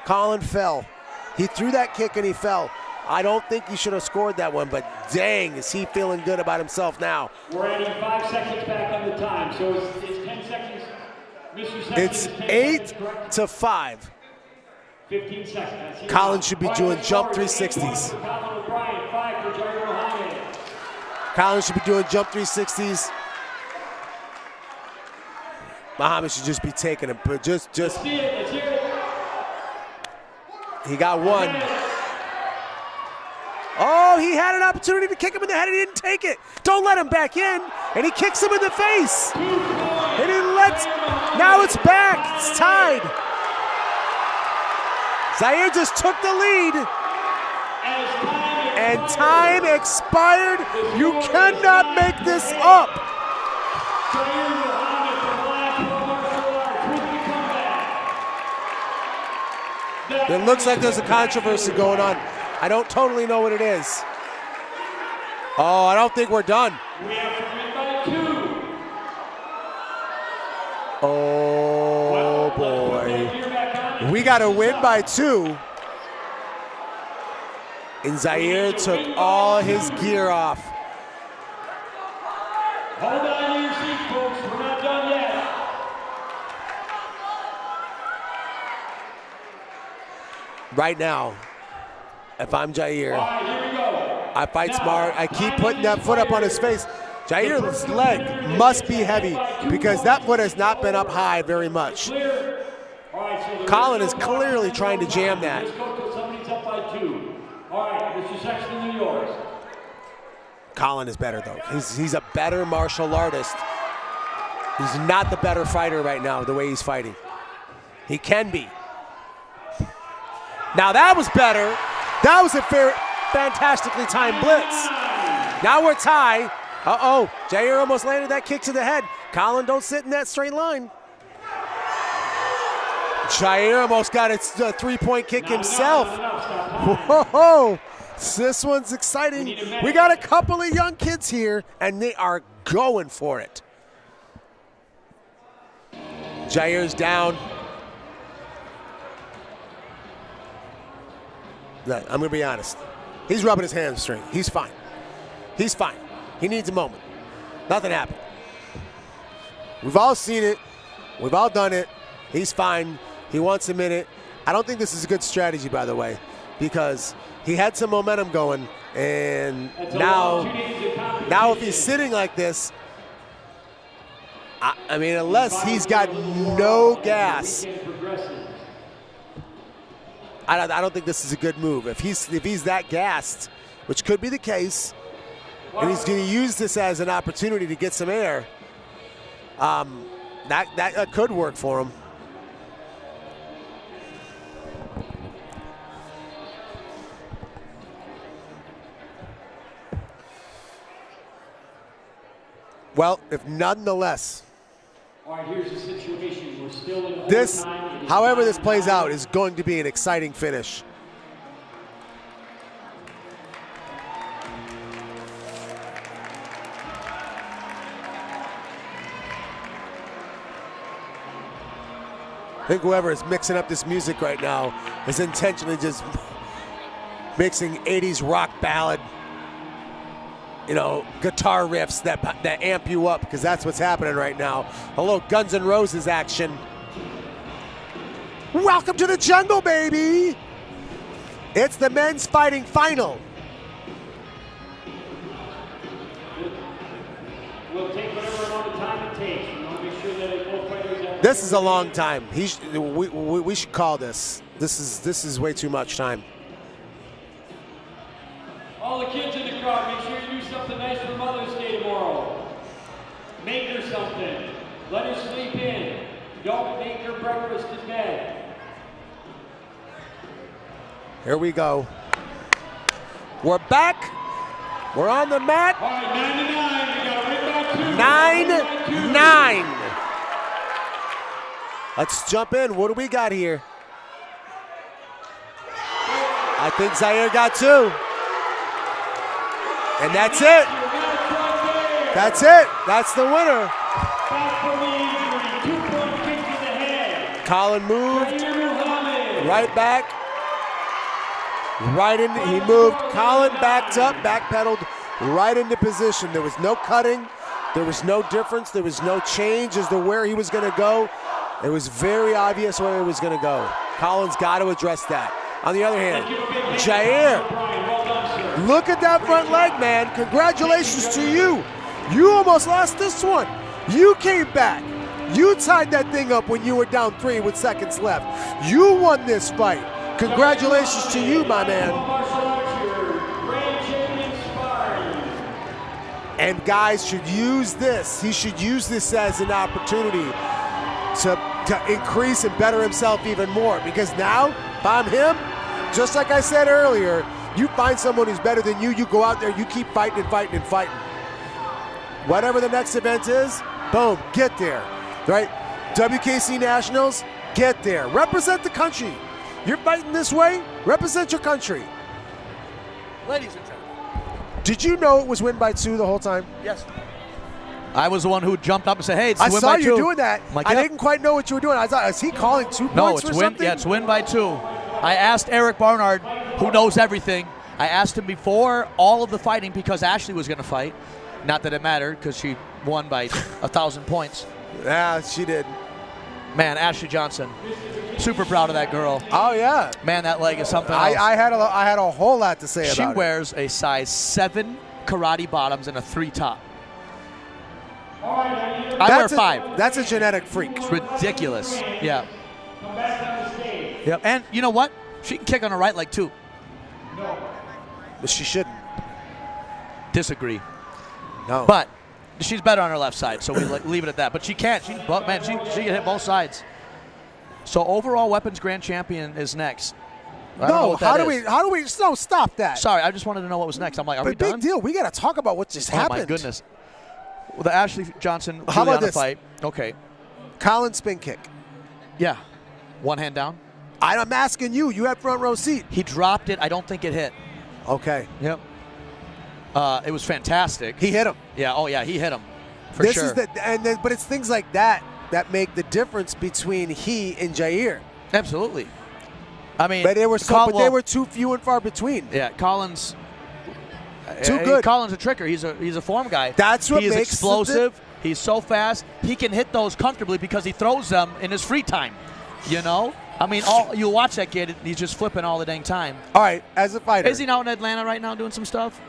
Colin fell. He threw that kick and he fell. I don't think he should have scored that one, but dang, is he feeling good about himself now. We're adding 5 seconds back on the time, so it's 10 seconds. It's 8-5. 15 seconds. Colin should be doing jump 360s. Colin should be doing jump 360s. Muhammad should just be taking him, but just. He got one. Oh, he had an opportunity to kick him in the head and he didn't take it. Don't let him back in. And he kicks him in the face. And he now it's back, it's tied. Zaire just took the lead. And time expired. You cannot make this up. It looks like there's a controversy going on. I don't totally know what it is. Oh, I don't think we're done. Oh, boy. We got to win by 2. And Zaire took all his gear off. Hold on to your seats, folks. We're not done yet. Right now, if I'm Jair, I fight smart. I keep putting that foot up on his face. Jair's leg must be heavy because that foot has not been up high very much. Colin is clearly trying to jam that. Colin is better though. He's a better martial artist. He's not the better fighter right now the way he's fighting. He can be. Now that was better. That was a fantastically timed blitz. Now we're tied. Uh-oh, Jair almost landed that kick to the head. Colin, don't sit in that straight line. Jair almost got a 3-point kick himself. Whoa, this one's exciting. We got a couple of young kids here, and they are going for it. Jair's down. I'm going to be honest. He's rubbing his hamstring. He's fine. He's fine. He needs a moment. Nothing happened. We've all seen it. We've all done it. He's fine. He wants a minute. I don't think this is a good strategy, by the way, because he had some momentum going, and now if he's sitting like this, I mean, unless he's got no gas, I don't think this is a good move. If he's that gassed, which could be the case, and he's going to use this as an opportunity to get some air, that could work for him. Well, if nonetheless, all right, here's the situation. We're still in this, however this plays out, is going to be an exciting finish. I think whoever is mixing up this music right now is intentionally just mixing 80s rock ballad, you know, guitar riffs that amp you up, because that's what's happening right now. A little Guns N' Roses action. Welcome to the jungle, baby. It's the men's fighting final. We'll take whatever amount of time it takes. We want to make sure that both fighters have. This is a long time. We should call this. This is way too much time. All the kids in the crowd, make sure you do something nice for Mother's Day tomorrow. Make her something. Let her sleep in. Don't make her breakfast in bed. Here we go. We're back. We're on the mat. All right, 9-9. We got right back to 9-9. Let's jump in. What do we got here? I think Zaire got 2. And that's it. That's it. That's the winner. Back from the injury. 2-point kick to the head. Colin moved Muhammad. right back. Right into, he moved. Colin backed up, backpedaled right into position. There was no cutting. There was no difference. There was no change as to where he was going to go. It was very obvious where he was going to go. Colin's got to address that. On the other hand, Jair, look at that front leg, man. Congratulations to you. You almost lost this one. You came back. You tied that thing up when you were down 3 with seconds left. You won this fight. Congratulations to you, my man. And guys should use this. He should use this as an opportunity to increase and better himself even more. Because now, if I'm him, just like I said earlier, you find someone who's better than you, you go out there, you keep fighting and fighting and fighting. Whatever the next event is, boom, get there, right? WKC Nationals, get there. Represent the country. You're fighting this way, represent your country. Ladies and gentlemen. Did you know it was win by 2 the whole time? Yes. I was the one who jumped up and said, hey, it's I win saw by 2. you doing that. Like, I yep. didn't quite know what you were doing. I thought, is he calling 2 No, points it's for win. something? Yeah, it's win by 2. I asked Eric Barnard, who knows everything. I asked him before all of the fighting because Ashley was going to fight. Not that it mattered because she won by 1,000 points. Yeah, she did. Man, Ashley Johnson, super proud of that girl. Oh yeah. Man, that leg is something else. I had a whole lot to say about it. She wears a size 7 karate bottoms and a 3 top. I wear 5. That's a genetic freak. It's ridiculous. Yeah. Yep. And you know what? She can kick on her right leg too. But she shouldn't. Disagree. No. But she's better on her left side, so we leave it at that. But she can't. She can hit both sides. So overall weapons grand champion is next. I don't know No, what that is. how do we no, stop that. Sorry, I just wanted to know what was next. I'm like, are we But done? big deal. We got to talk about what just happened. Oh my goodness. Well, the Ashley Johnson How about Juliana this? fight. Okay. Colin spin kick. Yeah. One hand down. I'm asking you. You had front row seat. He dropped it. I don't think it hit. Okay. Yep. It was fantastic. He hit him. Yeah. Oh yeah. He hit him. For This sure. is but it's things like that that make the difference between he and Jair. Absolutely. I mean, But they were too few and far between. Yeah, Collins. Too good. Collins a tricker. He's a form guy. That's what He's makes explosive. He's so fast. He can hit those comfortably because he throws them in his free time. You know. I mean, you watch that kid. He's just flipping all the dang time. All right, as a fighter, Is he now in Atlanta right now doing some stuff?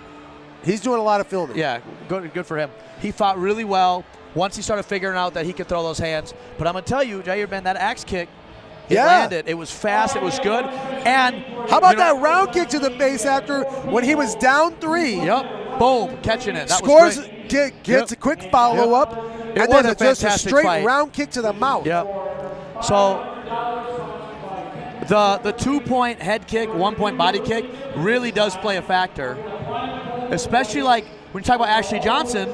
he's doing a lot of filming. Yeah, good for him. He fought really well once he started figuring out that he could throw those hands. But I'm gonna tell you, Jair, man, that axe kick. It landed. It was fast. It was good. And how about that round kick to the face after when he was down 3? Yep. Boom. Catching it. That Scores, was great. gets a quick follow up, It and was then a just a fantastic straight fight. round kick to the mouth. Yep. So the 2-point head kick, 1-point body kick really does play a factor. Especially like when you talk about Ashley Johnson,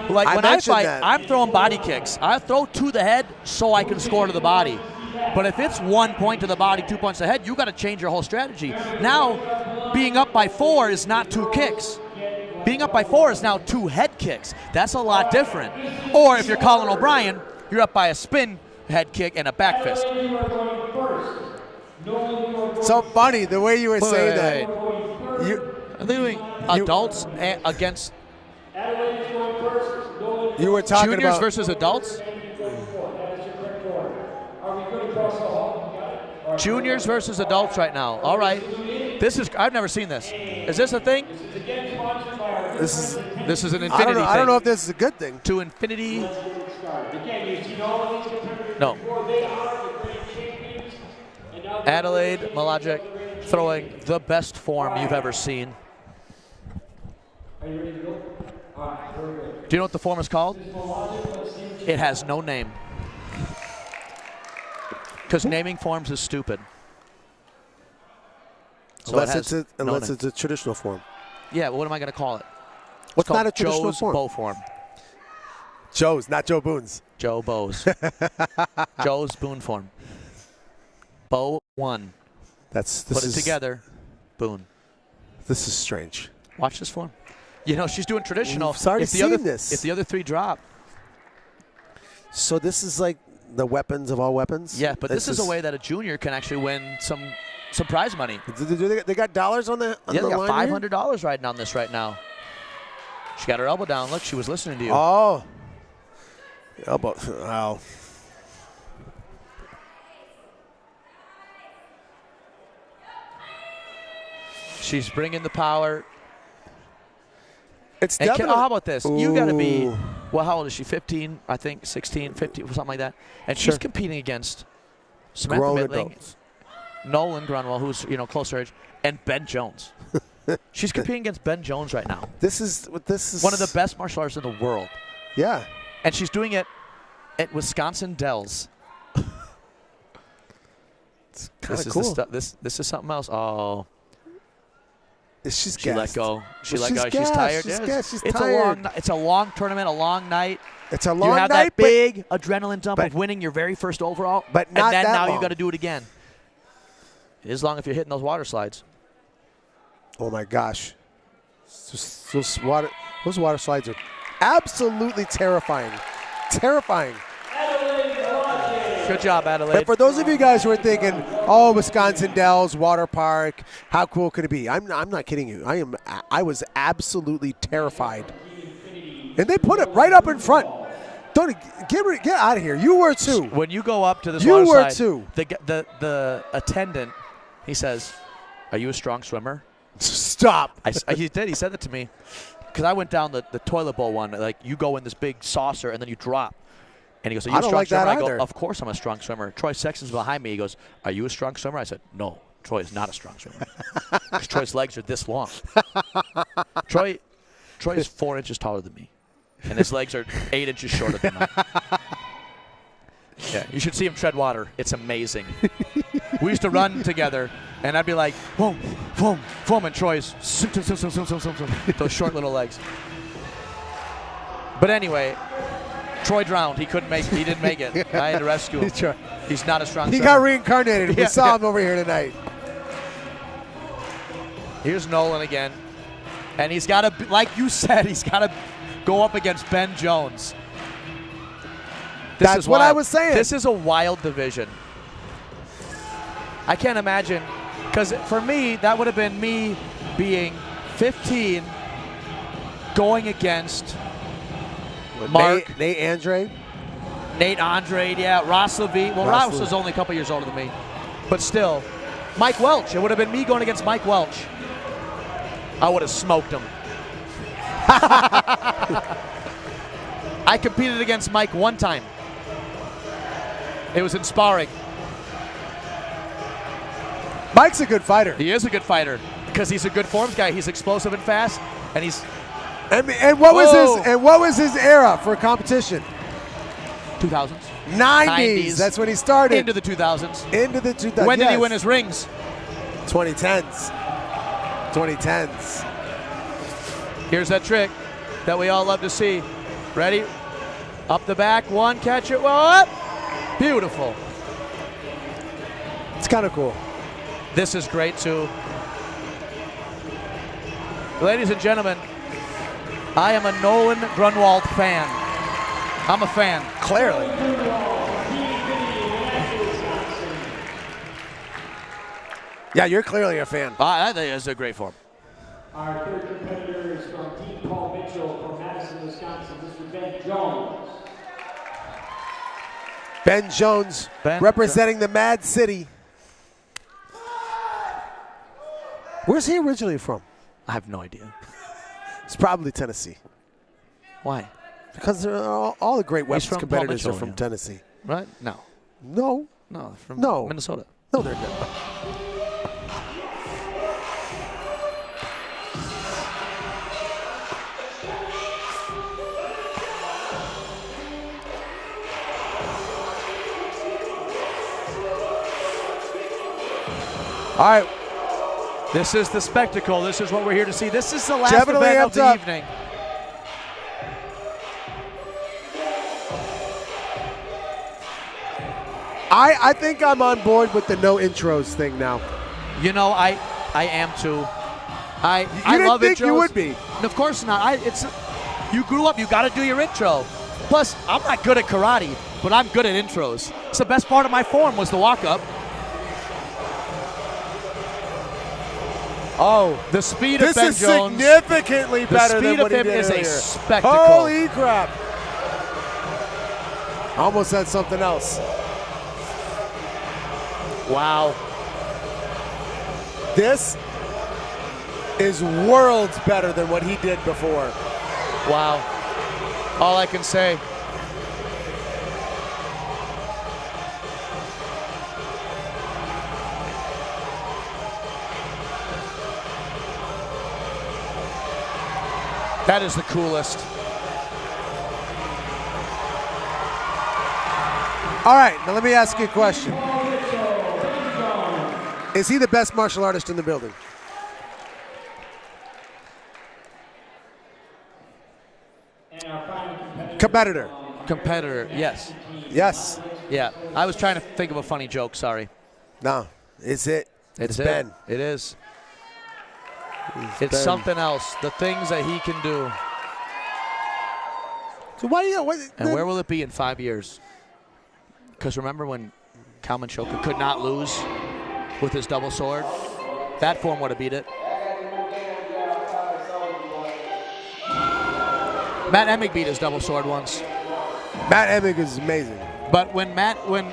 like when I fight, I'm throwing body kicks. I throw to the head so I can score to the body. But if it's 1 point to the body, 2 points to the head, you got to change your whole strategy. Now, being up by 4 is not 2 kicks. Being up by 4 is now 2 head kicks. That's a lot different. Or if you're Colin O'Brien, you're up by a spin head kick and a back fist. So funny the way you were saying that. Are they doing adults against You were talking juniors about versus adults? Juniors versus adults right now. All right. This is, I've never seen this. Is this a thing? This is an infinity thing. I don't know if this is a good thing. To infinity. No. Adelaide Malajic throwing the best form you've ever seen. Do you know what the form is called? It has no name. Because naming forms is stupid. So unless it's a traditional form. Yeah, well, what am I going to call it? What's not a traditional Joe's form? bow form. Joe's, not Joe Boone's. Joe Bowes. Joe's Boone form. Bow 1. Put it together. Boone. This is strange. Watch this form. You know, she's doing traditional. We've already seen this. If the other 3 drop. So this is like the weapons of all weapons? Yeah, but this is a way that a junior can actually win some prize money. They got dollars on the Yeah, they got line $500 riding on this right now. She got her elbow down. Look, she was listening to you. Oh. Elbow. Wow. She's bringing the power. It's definitely. definitely. How about this? You got to be, well, how old is she? 15, I think, 16, 15, something like that. And she's competing against Samantha Grown Mittling, adults. Nolan Grunwell, who's, you know, closer age, and Ben Jones. She's competing against Ben Jones right now. This is one of the best martial artists in the world. Yeah. And she's doing it at Wisconsin Dells. It's kind of cool. This is something else. Oh. She's She let go. She let she's go. gassed. She's tired. She's Yeah, gassed. She's it's tired. It's a long tournament, a long night. It's a long You have night, that big adrenaline dump of winning your very first overall, but not and then that now long. you got to do it again. It is long if you're hitting those water slides. Oh my gosh. Those water slides are absolutely terrifying. Terrifying. Good job, Adelaide. But for those of you guys who are thinking, oh, Wisconsin Dells, water park, how cool could it be? I'm not kidding you. I was absolutely terrified. And they put it right up in front. Don't get out of here. You were too. When you go up to this you water were slide, too. The attendant, he says, "Are you a strong swimmer?" Stop. He did. He said that to me because I went down the toilet bowl one. Like you go in this big saucer and then you drop. And he goes, "Are you a strong swimmer?" I go, "Of course I'm a strong swimmer." Troy Sexton's behind me. He goes, "Are you a strong swimmer?" I said, "No, Troy is not a strong swimmer." Because Troy's legs are this long. Troy is 4 inches taller than me, and his legs are 8 inches shorter than mine. Yeah, you should see him tread water. It's amazing. We used to run together, and I'd be like, boom, boom, boom, and Troy's those short little legs. But anyway, Troy drowned. He didn't make it. I had to rescue him. He's not a strong swimmer. He got reincarnated. We saw him over here tonight. Here's Nolan again. And he's got to, like you said, he's got to go up against Ben Jones. That's what I was saying. This is a wild division. I can't imagine, because for me, that would have been me being 15 going against Mark. Nate Andrade? Nate Andrade, yeah. Ross Levine. Well, Ross was only a couple years older than me. But still. Mike Welch. It would have been me going against Mike Welch. I would have smoked him. I competed against Mike one time. It was in sparring. Mike's a good fighter. He is a good fighter because he's a good forms guy. He's explosive and fast, and he's. And what was his era for competition? 2000s. 90s. That's when he started. Into the 2000s. Into the 2000s. When did he win his rings? 2010s. 2010s. Here's that trick that we all love to see. Ready? Up the back, one, catch it, well up. Beautiful. It's kind of cool. This is great too. Ladies and gentlemen, I am a Nolan Grunwald fan. I'm a fan, clearly. Yeah, you're clearly a fan. I think it's a great form. Our third competitor is from Team Paul Mitchell from Madison, Wisconsin, Mr. Ben Jones. Ben Jones, representing the Mad City. Where's he originally from? I have no idea. It's probably Tennessee. Why? Because all the great West from competitors Paul are from Mitchell, Tennessee. Right? No. No. No, from No. Minnesota. No, they're not. All right. This is the spectacle. This is what we're here to see. This is the last Definitely event of the up. evening. I think I'm on board with the no intros thing now. You know, I am too. I didn't love think intros. you would be. Of course not. You grew up. You got to do your intro. Plus, I'm not good at karate, but I'm good at intros. It's the best part of my form was the walk up. Oh, The speed of this Ben is Jones. significantly The better speed than of what he him did is a earlier. spectacle. Holy crap! I almost said something else. Wow. This is worlds better than what he did before. Wow. All I can say. That is the coolest. All right, now let me ask you a question. Is he the best martial artist in the building? Competitor. Competitor, yes. Yes. Yeah. I was trying to think of a funny joke, sorry. No. Is it? It's Ben. It is. It's Ben. something else. The things that he can do. So why do you? And where will it be in 5 years? Because remember when Kalman Shoka could not lose with his double sword? That form would have beat it. Matt Emig beat his double sword once. Matt Emig is amazing. But when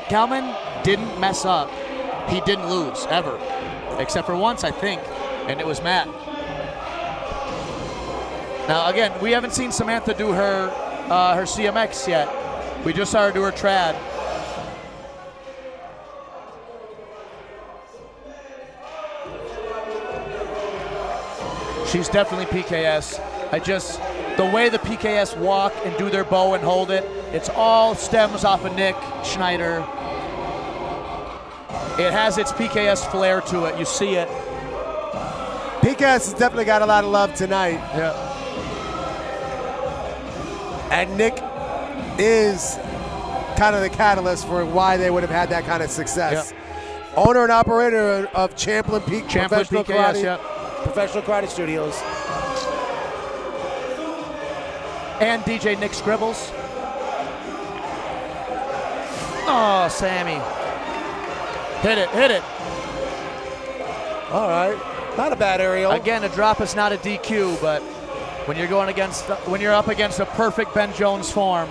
Kalman didn't mess up, he didn't lose ever, except for once, I think, and it was Matt. Now again, we haven't seen Samantha do her CMX yet. We just saw her do her trad. She's definitely PKS. The way the PKS walk and do their bow and hold it, it's all stems off of Nick Schneider. It has its PKS flair to it. You see it. PKS has definitely got a lot of love tonight. Yeah. And Nick is kind of the catalyst for why they would have had that kind of success. Yep. Owner and operator of Champlin Professional PKS, Karate, yep. Professional Karate Studios. And DJ Nick Scribbles. Oh, Sammy. Hit it, hit it. All right, not a bad aerial. Again, a drop is not a DQ, but when you're up against a perfect Ben Jones form.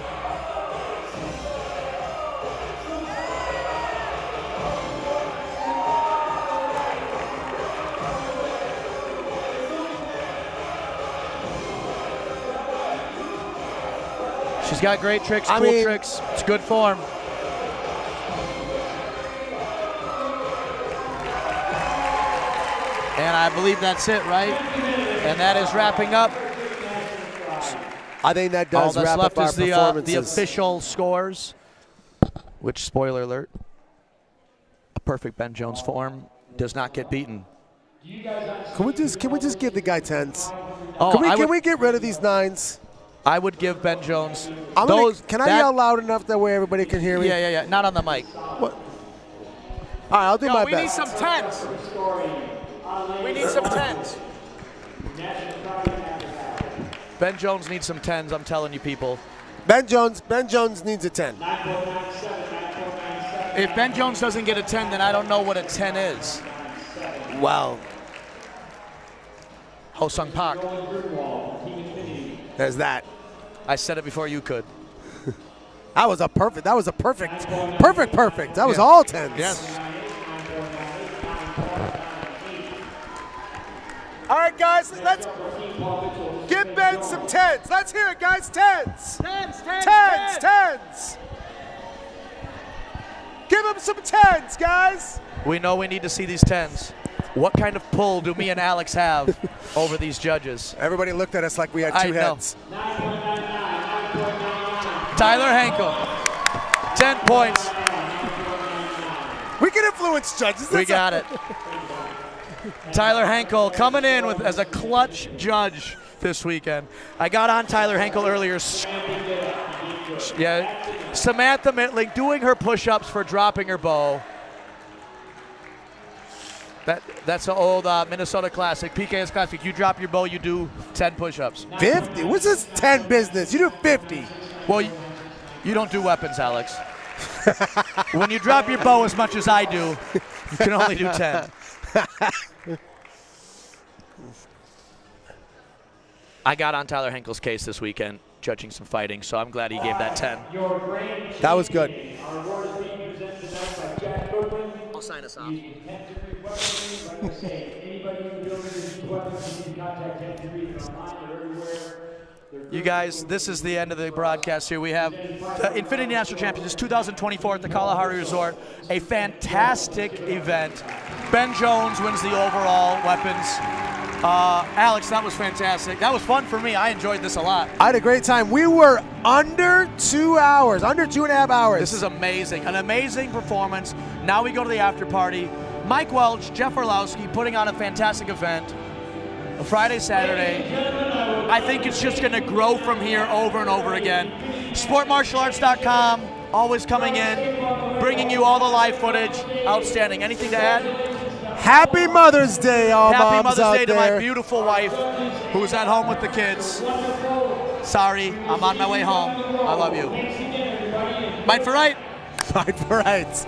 She's got great tricks, cool tricks. It's good form. And I believe that's it, right? And that is wrapping up. I think that All does that's wrap left up our is the performances. official scores, which, spoiler alert, a perfect Ben Jones form does not get beaten. Can we just give the guy 10s? Oh, Can we get rid of these 9s? I would give Ben Jones Can I yell loud enough that way everybody can hear me? Yeah. Not on the mic. What? All right, I'll do my we best. need some 10s. We need some 10s. Ben Jones needs some 10s, I'm telling you people. Ben Jones needs a 10. If Ben Jones doesn't get a 10, then I don't know what a 10 is. Well, Ho Sung Pak. There's that. I said it before you could. That was a perfect. That was a perfect. That was Yeah. all 10s. Yes. All right, guys, let's give Ben some 10s. Let's hear it, guys. 10s. 10s. Give him some 10s, guys. We know we need to see these 10s. What kind of pull do me and Alex have over these judges? Everybody looked at us like we had I two know. heads. Tyler Henkel, 10 points. We can influence judges. We got it. Tyler Henkel coming in as a clutch judge this weekend. I got on Tyler Henkel earlier. Yeah, Samantha Mittling doing her push-ups for dropping her bow. That's an old Minnesota classic, PKS classic. You drop your bow, you do 10 push-ups. 50? What's this 10 business? You do 50. Well, you don't do weapons, Alex. When you drop your bow as much as I do, you can only do 10. I got on Tyler Henkel's case this weekend, judging some fighting, so I'm glad he gave that 10. That was good. I'll sign us off. You guys, this is the end of the broadcast here. We have the Infinity National Championships 2024 at the Kalahari Resort, a fantastic event. Ben Jones wins the overall weapons. Alex, that was fantastic. That was fun for me. I enjoyed this a lot. I had a great time. We were under 2 hours, under 2.5 hours. This is amazing. An amazing performance. Now we go to the after party. Mike Welch, Jeff Orlowski putting on a fantastic event. A Friday, Saturday. I think it's just going to grow from here over and over again. SportMartialArts.com, always coming in, bringing you all the live footage. Outstanding. Anything to add? Happy Mother's Day, all Happy moms Mother's out Day to there. my beautiful wife who's at home with the kids. Sorry, I'm on my way home. I love you. Fight for right. Fight for rights.